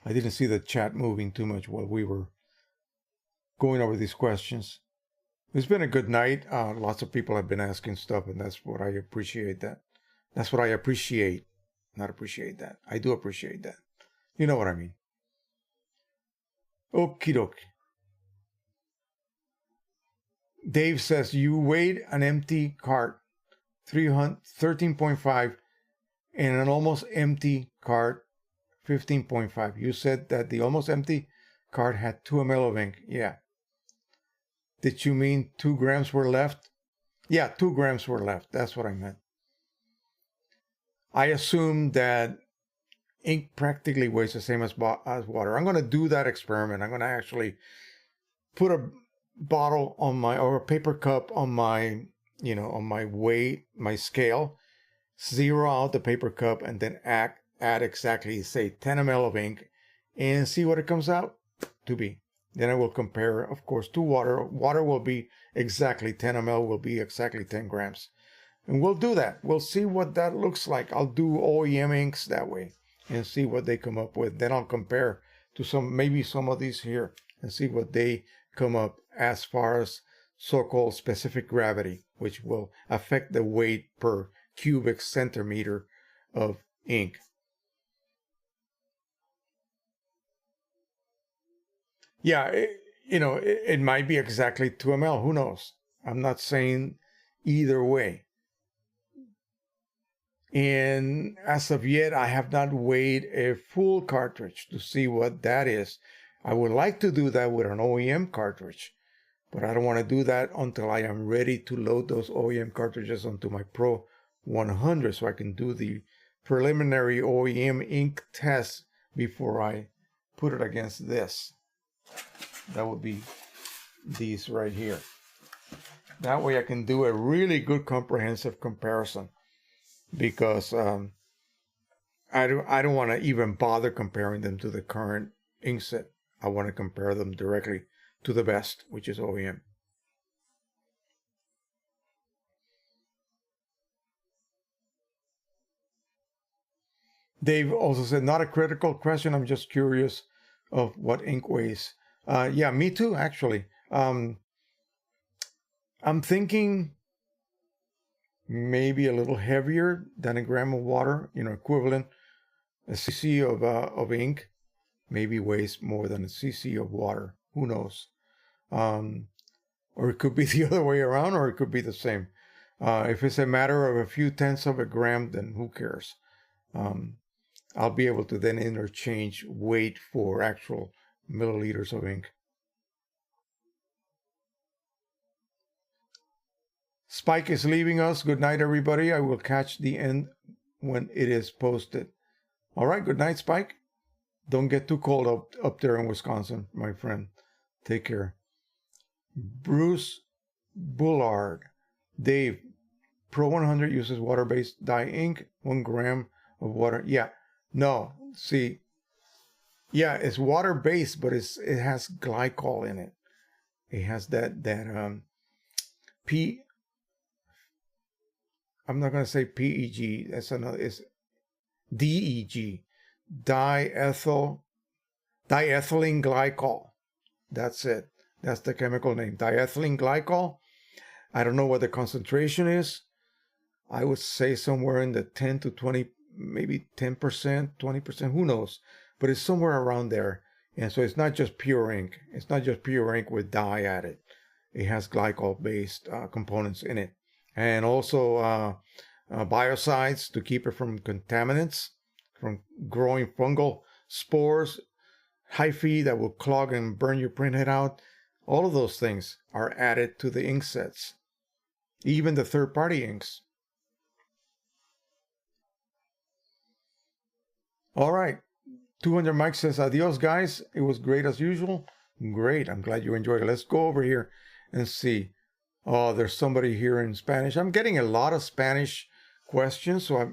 I didn't see the chat moving too much while we were going over these questions. It's been a good night. Lots of people have been asking stuff, and that's what I appreciate. That's what I appreciate. Not appreciate that. I do appreciate that. You know what I mean. Okie dokie. Dave says, you weighed an empty cart, 13.5, and an almost empty cart, 15.5. You said that the almost empty cart had 2 ml of ink. Yeah. Did you mean 2 grams were left? Yeah, 2 grams were left. That's what I meant. I assume that ink practically weighs the same as water. I'm going to do that experiment. I'm going to actually put a bottle on my, or a paper cup on my, on my weight, my scale, zero out the paper cup, and then add exactly, say, 10 ml of ink and see what it comes out to be. Then I will compare, of course, to water. Water will be exactly 10 ml, will be exactly 10 grams. And we'll do that. We'll see what that looks like. I'll do OEM inks that way and see what they come up with. Then I'll compare to maybe some of these here and see what they come up as far as so-called specific gravity, which will affect the weight per cubic centimeter of ink. Yeah, it might be exactly 2 ml. Who knows? I'm not saying either way. And as of yet, I have not weighed a full cartridge to see what that is. I would like to do that with an OEM cartridge, but I don't want to do that until I am ready to load those OEM cartridges onto my Pro 100 so I can do the preliminary OEM ink test before I put it against this. That would be these right here. That way I can do a really good comprehensive comparison, because I don't want to even bother comparing them to the current ink set. I want to compare them directly to the best, which is OEM. Dave also said, not a critical question. I'm just curious of what ink weighs. Yeah, me too, actually. I'm thinking maybe a little heavier than a gram of water, equivalent. A cc of ink maybe weighs more than a cc of water. Who knows? Or it could be the other way around, or it could be the same. If it's a matter of a few tenths of a gram, then who cares? I'll be able to then interchange weight for actual milliliters of ink. Spike is leaving us. Good night, everybody. I will catch the end when it is posted. All right, good night, Spike. Don't get too cold up there in Wisconsin, my friend. Take care. Bruce Bullard. Dave, Pro 100 uses water-based dye ink, 1 gram of water. Yeah, no, see, yeah, it's water-based, but it has glycol in it. It has that I'm not going to say PEG, that's another, it's DEG, diethylene glycol. That's it. That's the chemical name, diethylene glycol. I don't know what the concentration is. I would say somewhere in the 10 to 20, maybe 10%, 20%, who knows? But it's somewhere around there. And so it's not just pure ink. It's not just pure ink with dye added. It has glycol-based components in it. And also biocides to keep it from contaminants, from growing fungal spores, hyphae that will clog and burn your printhead out. All of those things are added to the ink sets, even the third-party inks. All right. 200 Mike says, adios, guys. It was great as usual. Great. I'm glad you enjoyed it. Let's go over here and see. Oh, there's somebody here in Spanish. I'm getting a lot of Spanish questions, so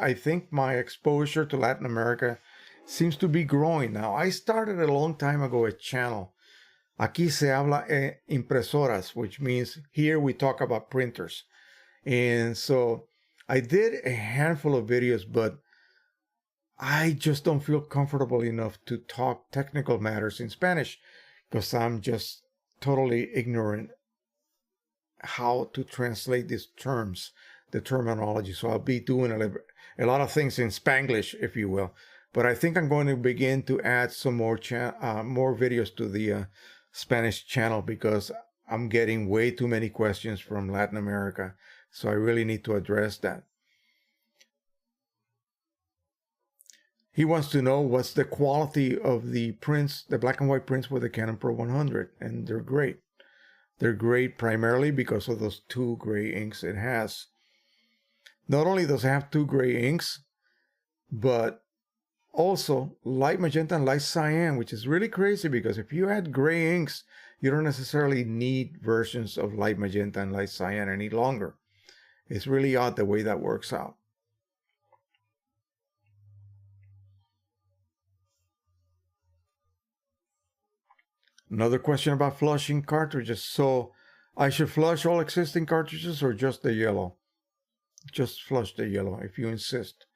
I think my exposure to Latin America seems to be growing now. I started a long time ago a channel. Aquí se habla impresoras, which means here we talk about printers. And so I did a handful of videos, but I just don't feel comfortable enough to talk technical matters in Spanish because I'm just totally ignorant how to translate these terms, the terminology. So I'll be doing a lot of things in Spanglish, if you will. But I think I'm going to begin to add some more videos to the Spanish channel because I'm getting way too many questions from Latin America. So I really need to address that. He wants to know what's the quality of the prints, the black and white prints with the Canon Pro 100, and they're great. They're great primarily because of those 2 gray inks it has. Not only does it have 2 gray inks, but also light magenta and light cyan, which is really crazy because if you add gray inks, you don't necessarily need versions of light magenta and light cyan any longer. It's really odd the way that works out. Another question about flushing cartridges. So I should flush all existing cartridges or just the yellow? Just flush the yellow if you insist.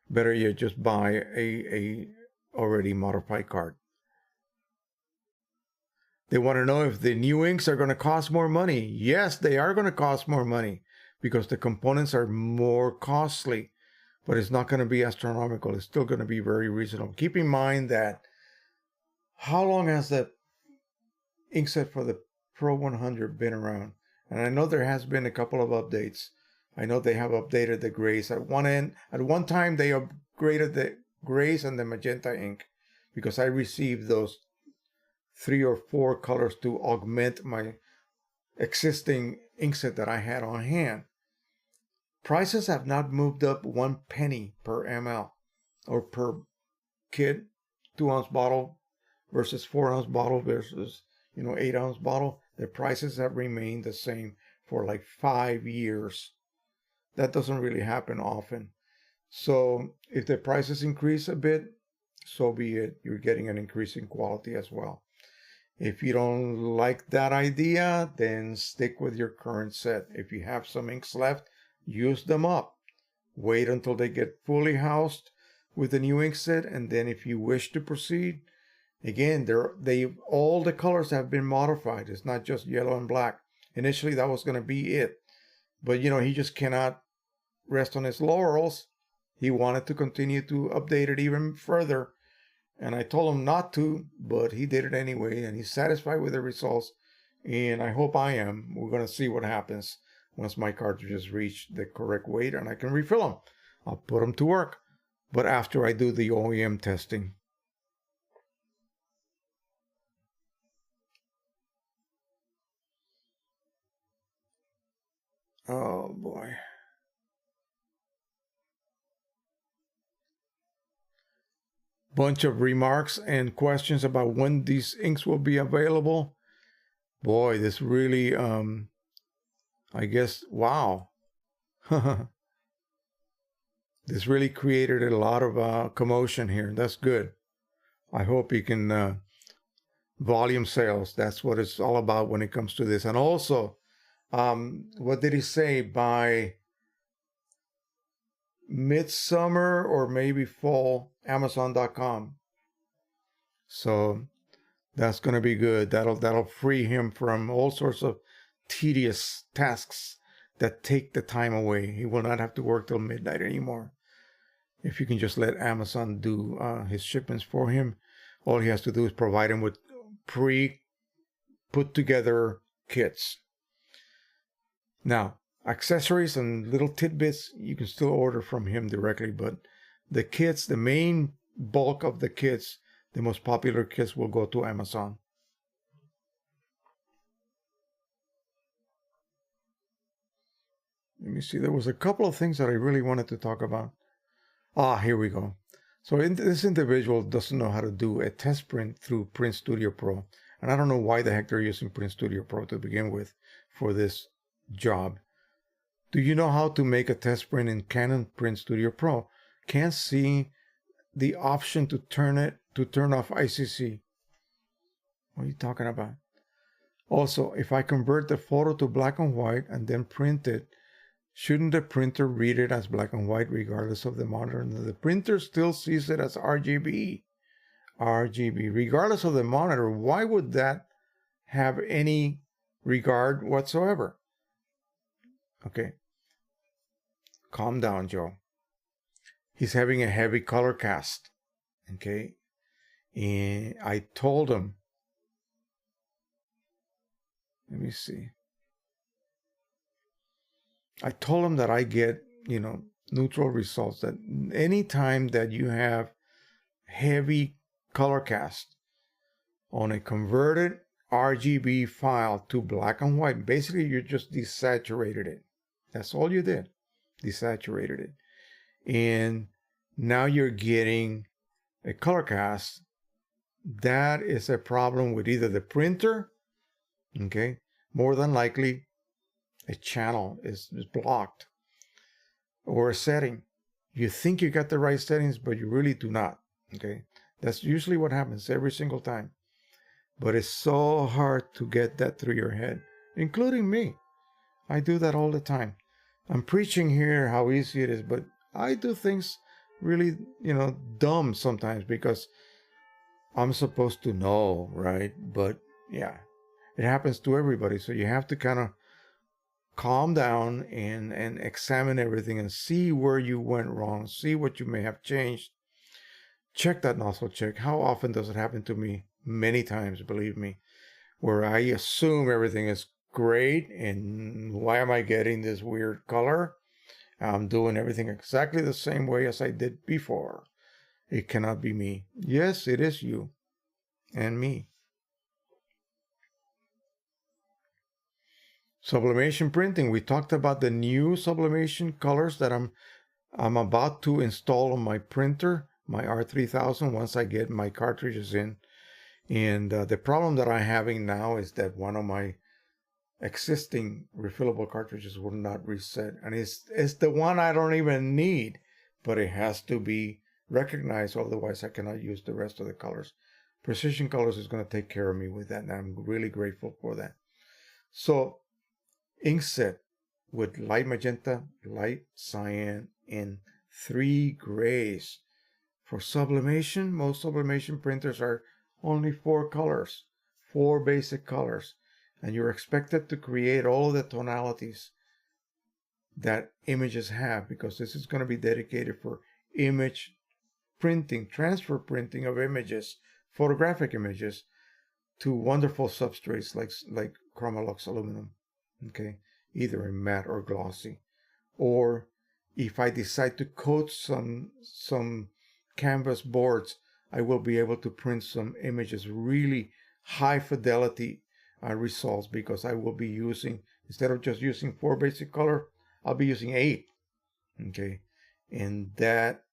Better yet, just buy a already modified cart. They want to know if the new inks are going to cost more money. Yes, they are going to cost more money because the components are more costly, but it's not going to be astronomical. It's still going to be very reasonable. Keep in mind that how long has the ink set for the Pro-100 been around? And I know there has been a couple of updates. I know they have updated the grays. At one time they upgraded the grays and the magenta ink because I received those 3 or 4 colors to augment my existing ink set that I had on hand. Prices have not moved up 1 penny per ml or per kit. 2-ounce bottle versus 4-ounce bottle versus 8-ounce bottle. The prices have remained the same for like 5 years. That doesn't really happen often. So if the prices increase a bit, so be it. You're getting an increase in quality as well. If you don't like that idea, then stick with your current set. If you have some inks left, use them up. Wait until they get fully housed with the new ink set, and then if you wish to proceed, again, all the colors have been modified. It's not just yellow and black. Initially, that was going to be it. But, he just cannot rest on his laurels. He wanted to continue to update it even further. And I told him not to, but he did it anyway. And he's satisfied with the results. And I hope I am. We're going to see what happens once my cartridges reach the correct weight and I can refill them. I'll put them to work. But after I do the OEM testing. Oh boy. Bunch of remarks and questions about when these inks will be available. Boy, this really, I guess, wow. This really created a lot of commotion here. That's good. I hope you can volume sales. That's what it's all about when it comes to this. And also, what did he say? By midsummer or maybe fall, Amazon.com. So that's going to be good. That'll free him from all sorts of tedious tasks that take the time away. He will not have to work till midnight anymore. If you can just let Amazon do his shipments for him, all he has to do is provide him with pre-put together kits. Now, accessories and little tidbits, you can still order from him directly, but the kits, the main bulk of the kits, the most popular kits will go to Amazon. Let me see, there was a couple of things that I really wanted to talk about. Here we go. So this individual doesn't know how to do a test print through Print Studio Pro. And I don't know why the heck they're using Print Studio Pro to begin with for this job. Do you know how to make a test print in Canon Print Studio Pro? Can't see the option to turn off ICC. What are you talking about? Also, if I convert the photo to black and white and then print it, shouldn't the printer read it as black and white regardless of the monitor? And the printer still sees it as RGB. Regardless of the monitor. Why would that have any regard whatsoever? Okay. Calm down, Joe. He's having a heavy color cast. Okay. And I told him. Let me see. I told him that I get, neutral results. That anytime that you have heavy color cast on a converted RGB file to black and white, basically you just desaturated it. That's all you did. desaturated it. And now you're getting a color cast. That is a problem with either the printer, okay, more than likely a channel is blocked, or a setting. You think you got the right settings, but you really do not, okay? That's usually what happens every single time. But it's so hard to get that through your head, including me. I do that all the time. I'm preaching here how easy it is, but I do things really, dumb sometimes because I'm supposed to know, right? But yeah, it happens to everybody. So you have to kind of calm down and examine everything and see where you went wrong, see what you may have changed. Check that nozzle check. How often does it happen to me? Many times, believe me, where I assume everything is great and why am I getting this weird color? I'm doing everything exactly the same way as I did before. It cannot be me. Yes, it is you and me. Sublimation printing. We talked about the new sublimation colors that I'm about to install on my printer, my R3000, once I get my cartridges in. And the problem that I'm having now is that one of my existing refillable cartridges will not reset. And it's the one I don't even need, but it has to be recognized, otherwise I cannot use the rest of the colors. Precisioncolors is going to take care of me with that, and I'm really grateful for that. So ink set with light magenta, light cyan, and 3 grays. For sublimation, most sublimation printers are only 4 colors, 4 basic colors, and you're expected to create all the tonalities that images have, because this is going to be dedicated for image printing, transfer printing of images, photographic images, to wonderful substrates like Chromalox aluminum, okay, either in matte or glossy. Or if I decide to coat some canvas boards, I will be able to print some images, really high fidelity results, because I will be using, instead of just using 4 basic color, I'll be using 8, okay, and that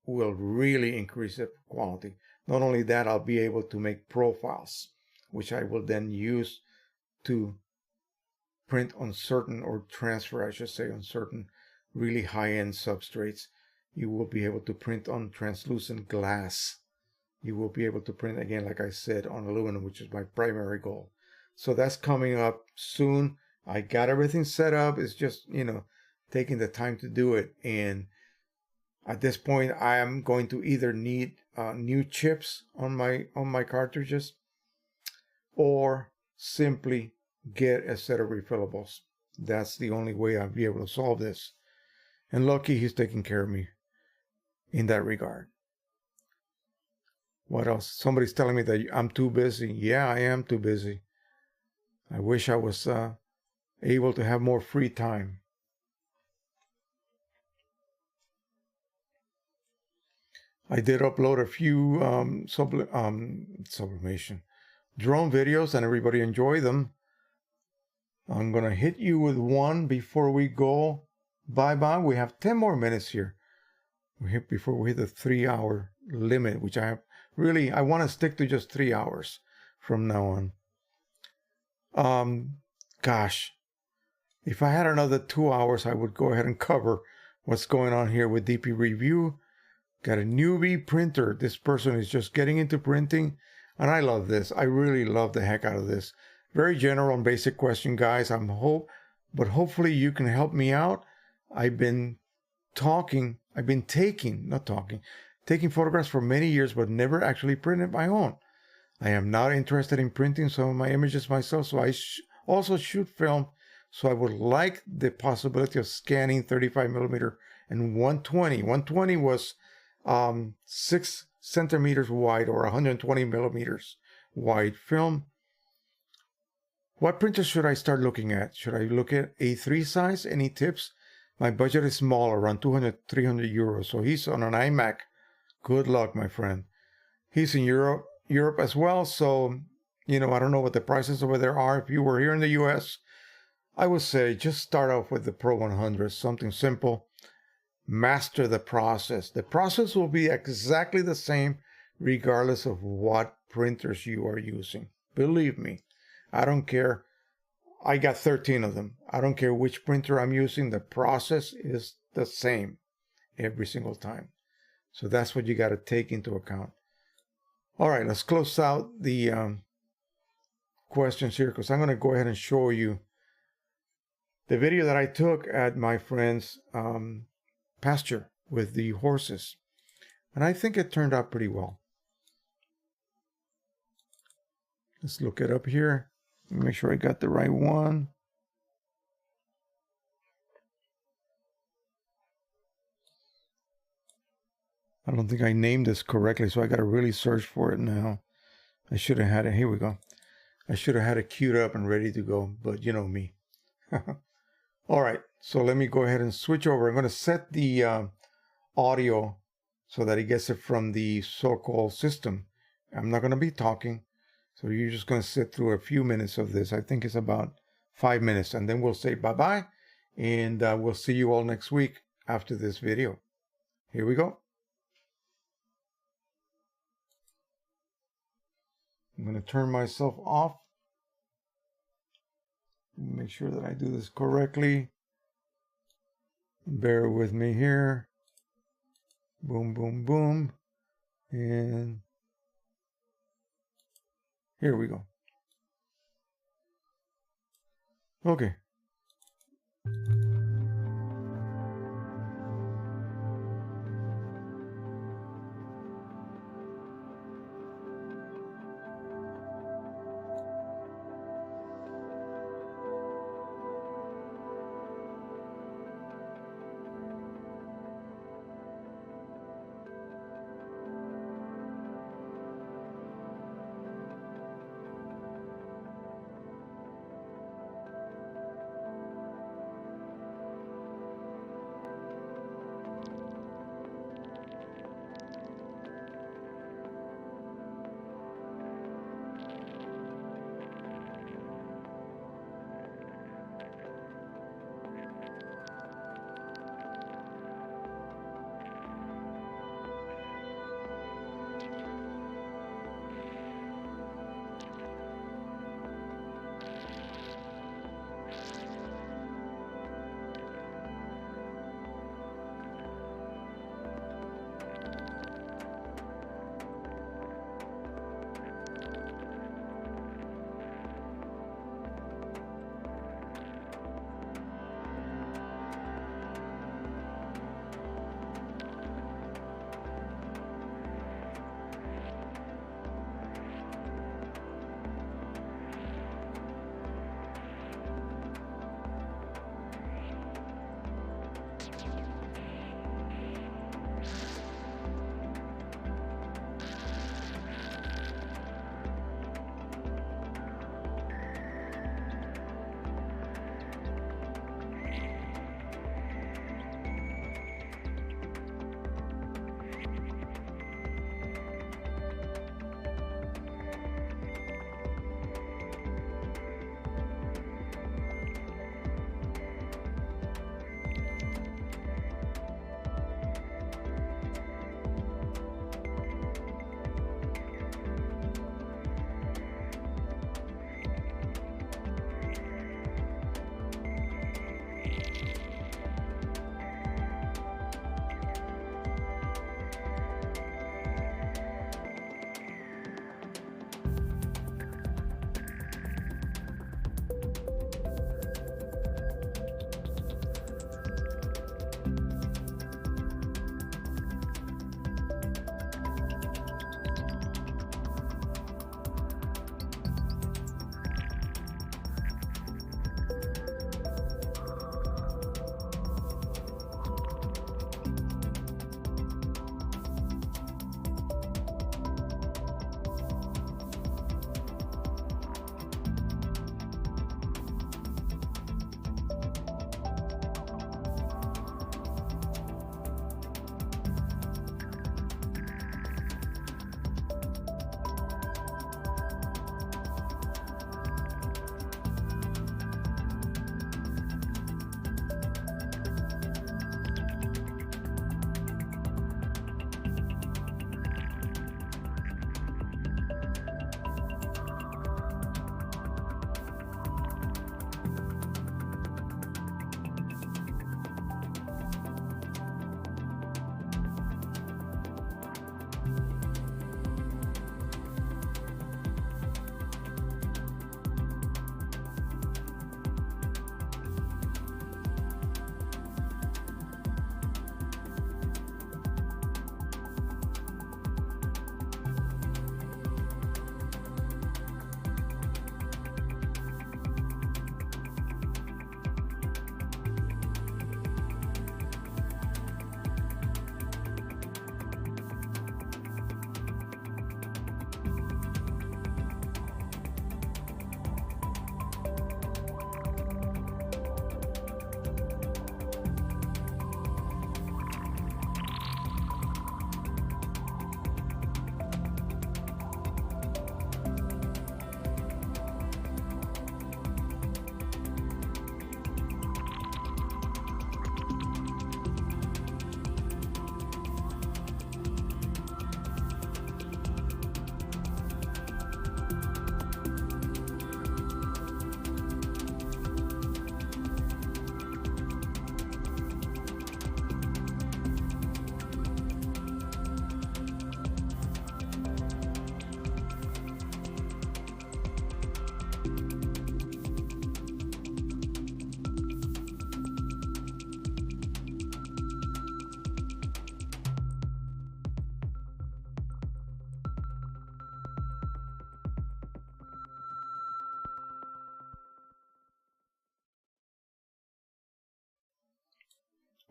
will really increase the quality. Not only that, I'll be able to make profiles, which I will then use to print on certain, or transfer, I should say, on certain really high-end substrates. You will be able to print on translucent glass. You will be able to print, again, like I said, on aluminum, which is my primary goal. So that's coming up soon. I got everything set up. It's just, taking the time to do it. And at this point, I am going to either need new chips on my cartridges, or simply get a set of refillables. That's the only way I'll be able to solve this. And lucky he's taking care of me in that regard. What else? Somebody's telling me that I'm too busy. Yeah, I am too busy. I wish I was able to have more free time. I did upload a few sublimation drone videos, and everybody enjoyed them. I'm going to hit you with one before we go bye-bye. We have 10 more minutes here before we hit the 3-hour limit, which I want to stick to just 3 hours from now on. Gosh, if I had another 2 hours, I would go ahead and cover what's going on here with DP Review. Got a newbie printer. This person is just getting into printing, and I love this. I really love the heck out of this. Very general and basic question, guys. But hopefully you can help me out. I've been taking photographs for many years, but never actually printed my own. I am not interested in printing some of my images myself, so I also shoot film. So I would like the possibility of scanning 35 millimeter and 120. 120 was 6 centimeters wide, or 120 millimeters wide film. What printer should I start looking at? Should I look at A3 size? Any tips? My budget is small, around 200, 300 euros. So he's on an iMac. Good luck, my friend. He's in Europe as well. So, I don't know what the prices over there are. If you were here in the US, I would say just start off with the Pro 100, something simple. Master the process. The process will be exactly the same regardless of what printers you are using. Believe me, I don't care. I got 13 of them. I don't care which printer I'm using. The process is the same every single time. So that's what you got to take into account. All right, let's close out the questions here because I'm going to go ahead and show you the video that I took at my friend's pasture with the horses. And I think it turned out pretty well. Let's look it up here. Make sure I got the right one. I don't think I named this correctly, so I got to really search for it now. I should have had it. Here we go. I should have had it queued up and ready to go, but you know me. All right, so let me go ahead and switch over. I'm going to set the audio so that it gets it from the so-called system. I'm not going to be talking, so you're just going to sit through a few minutes of this. I think it's about 5 minutes, and then we'll say bye-bye, and we'll see you all next week after this video. Here we go. I'm going to turn myself off. Make sure that I do this correctly. Bear with me here. Boom, boom, boom. And here we go. Okay.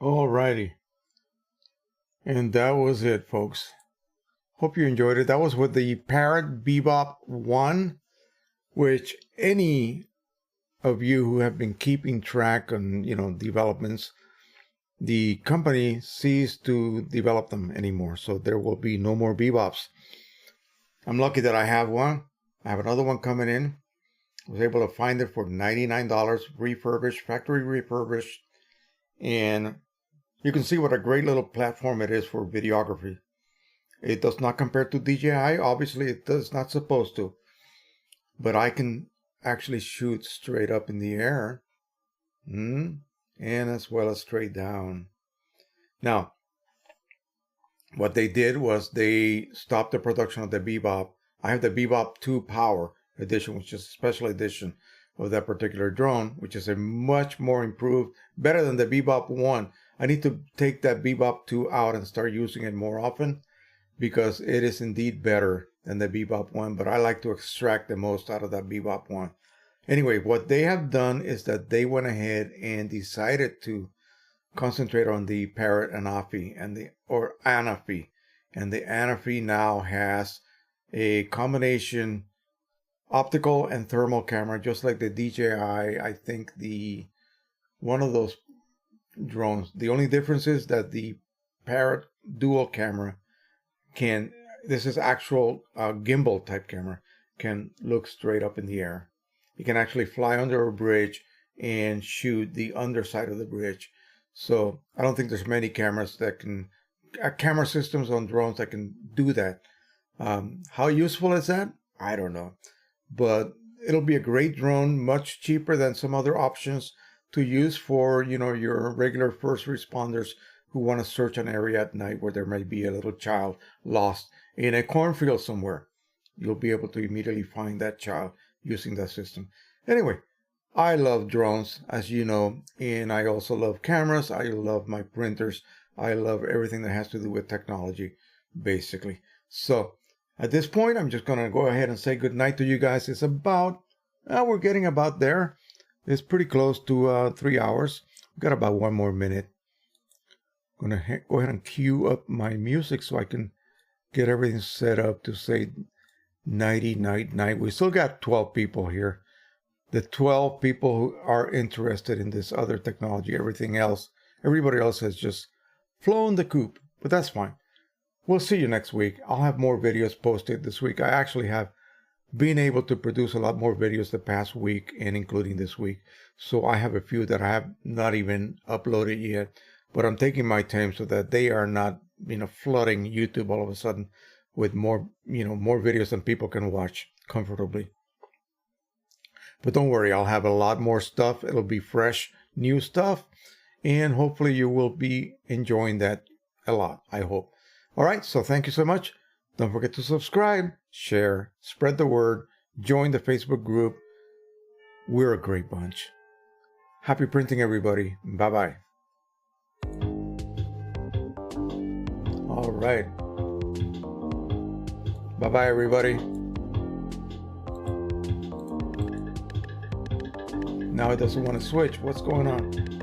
Alrighty. And that was it, folks. Hope you enjoyed it. That was with the Parrot Bebop 1, which any of you who have been keeping track on, developments, the company ceased to develop them anymore. So there will be no more Bebops. I'm lucky that I have one. I have another one coming in. I was able to find it for $99, refurbished, factory refurbished. And you can see what a great little platform it is for videography. It does not compare to DJI. Obviously, it does not supposed to. But I can actually shoot straight up in the air. And as well as straight down. Now, what they did was they stopped the production of the Bebop. I have the Bebop 2 Power edition, which is a special edition of that particular drone, which is a much more improved, better than the Bebop 1. I need to take that Bebop 2 out and start using it more often because it is indeed better than the Bebop 1, but I like to extract the most out of that Bebop 1. Anyway, what they have done is that they went ahead and decided to concentrate on the Parrot Anafi and the Anafi now has a combination optical and thermal camera, just like the DJI. I think one of those drones. The only difference is that the Parrot dual camera this is actual gimbal type camera, can look straight up in the air. You can actually fly under a bridge and shoot the underside of the bridge. So I don't think there's many cameras that camera systems on drones that can do that. How useful is that? I don't know. But it'll be a great drone, much cheaper than some other options to use for, your regular first responders who want to search an area at night where there may be a little child lost in a cornfield somewhere. You'll be able to immediately find that child using that system. Anyway, I love drones, as you know, and I also love cameras. I love my printers. I love everything that has to do with technology, basically. So at this point, I'm just going to go ahead and say goodnight to you guys. It's about, we're getting about there. It's pretty close to 3 hours. We've got about 1 more minute. I'm going to go ahead and cue up my music so I can get everything set up to say nighty, night, night. We still got 12 people here. The 12 people who are interested in this other technology. Everybody else has just flown the coop, but that's fine. We'll see you next week. I'll have more videos posted this week. I actually have been able to produce a lot more videos the past week and including this week. So I have a few that I have not even uploaded yet, but I'm taking my time so that they are not, flooding YouTube all of a sudden with more videos than people can watch comfortably. But don't worry, I'll have a lot more stuff. It'll be fresh, new stuff, and hopefully you will be enjoying that a lot, I hope. All right, so thank you so much. Don't forget to subscribe, share, spread the word, join the Facebook group. We're a great bunch. Happy printing, everybody. Bye-bye. All right. Bye-bye, everybody. Now it doesn't want to switch. What's going on?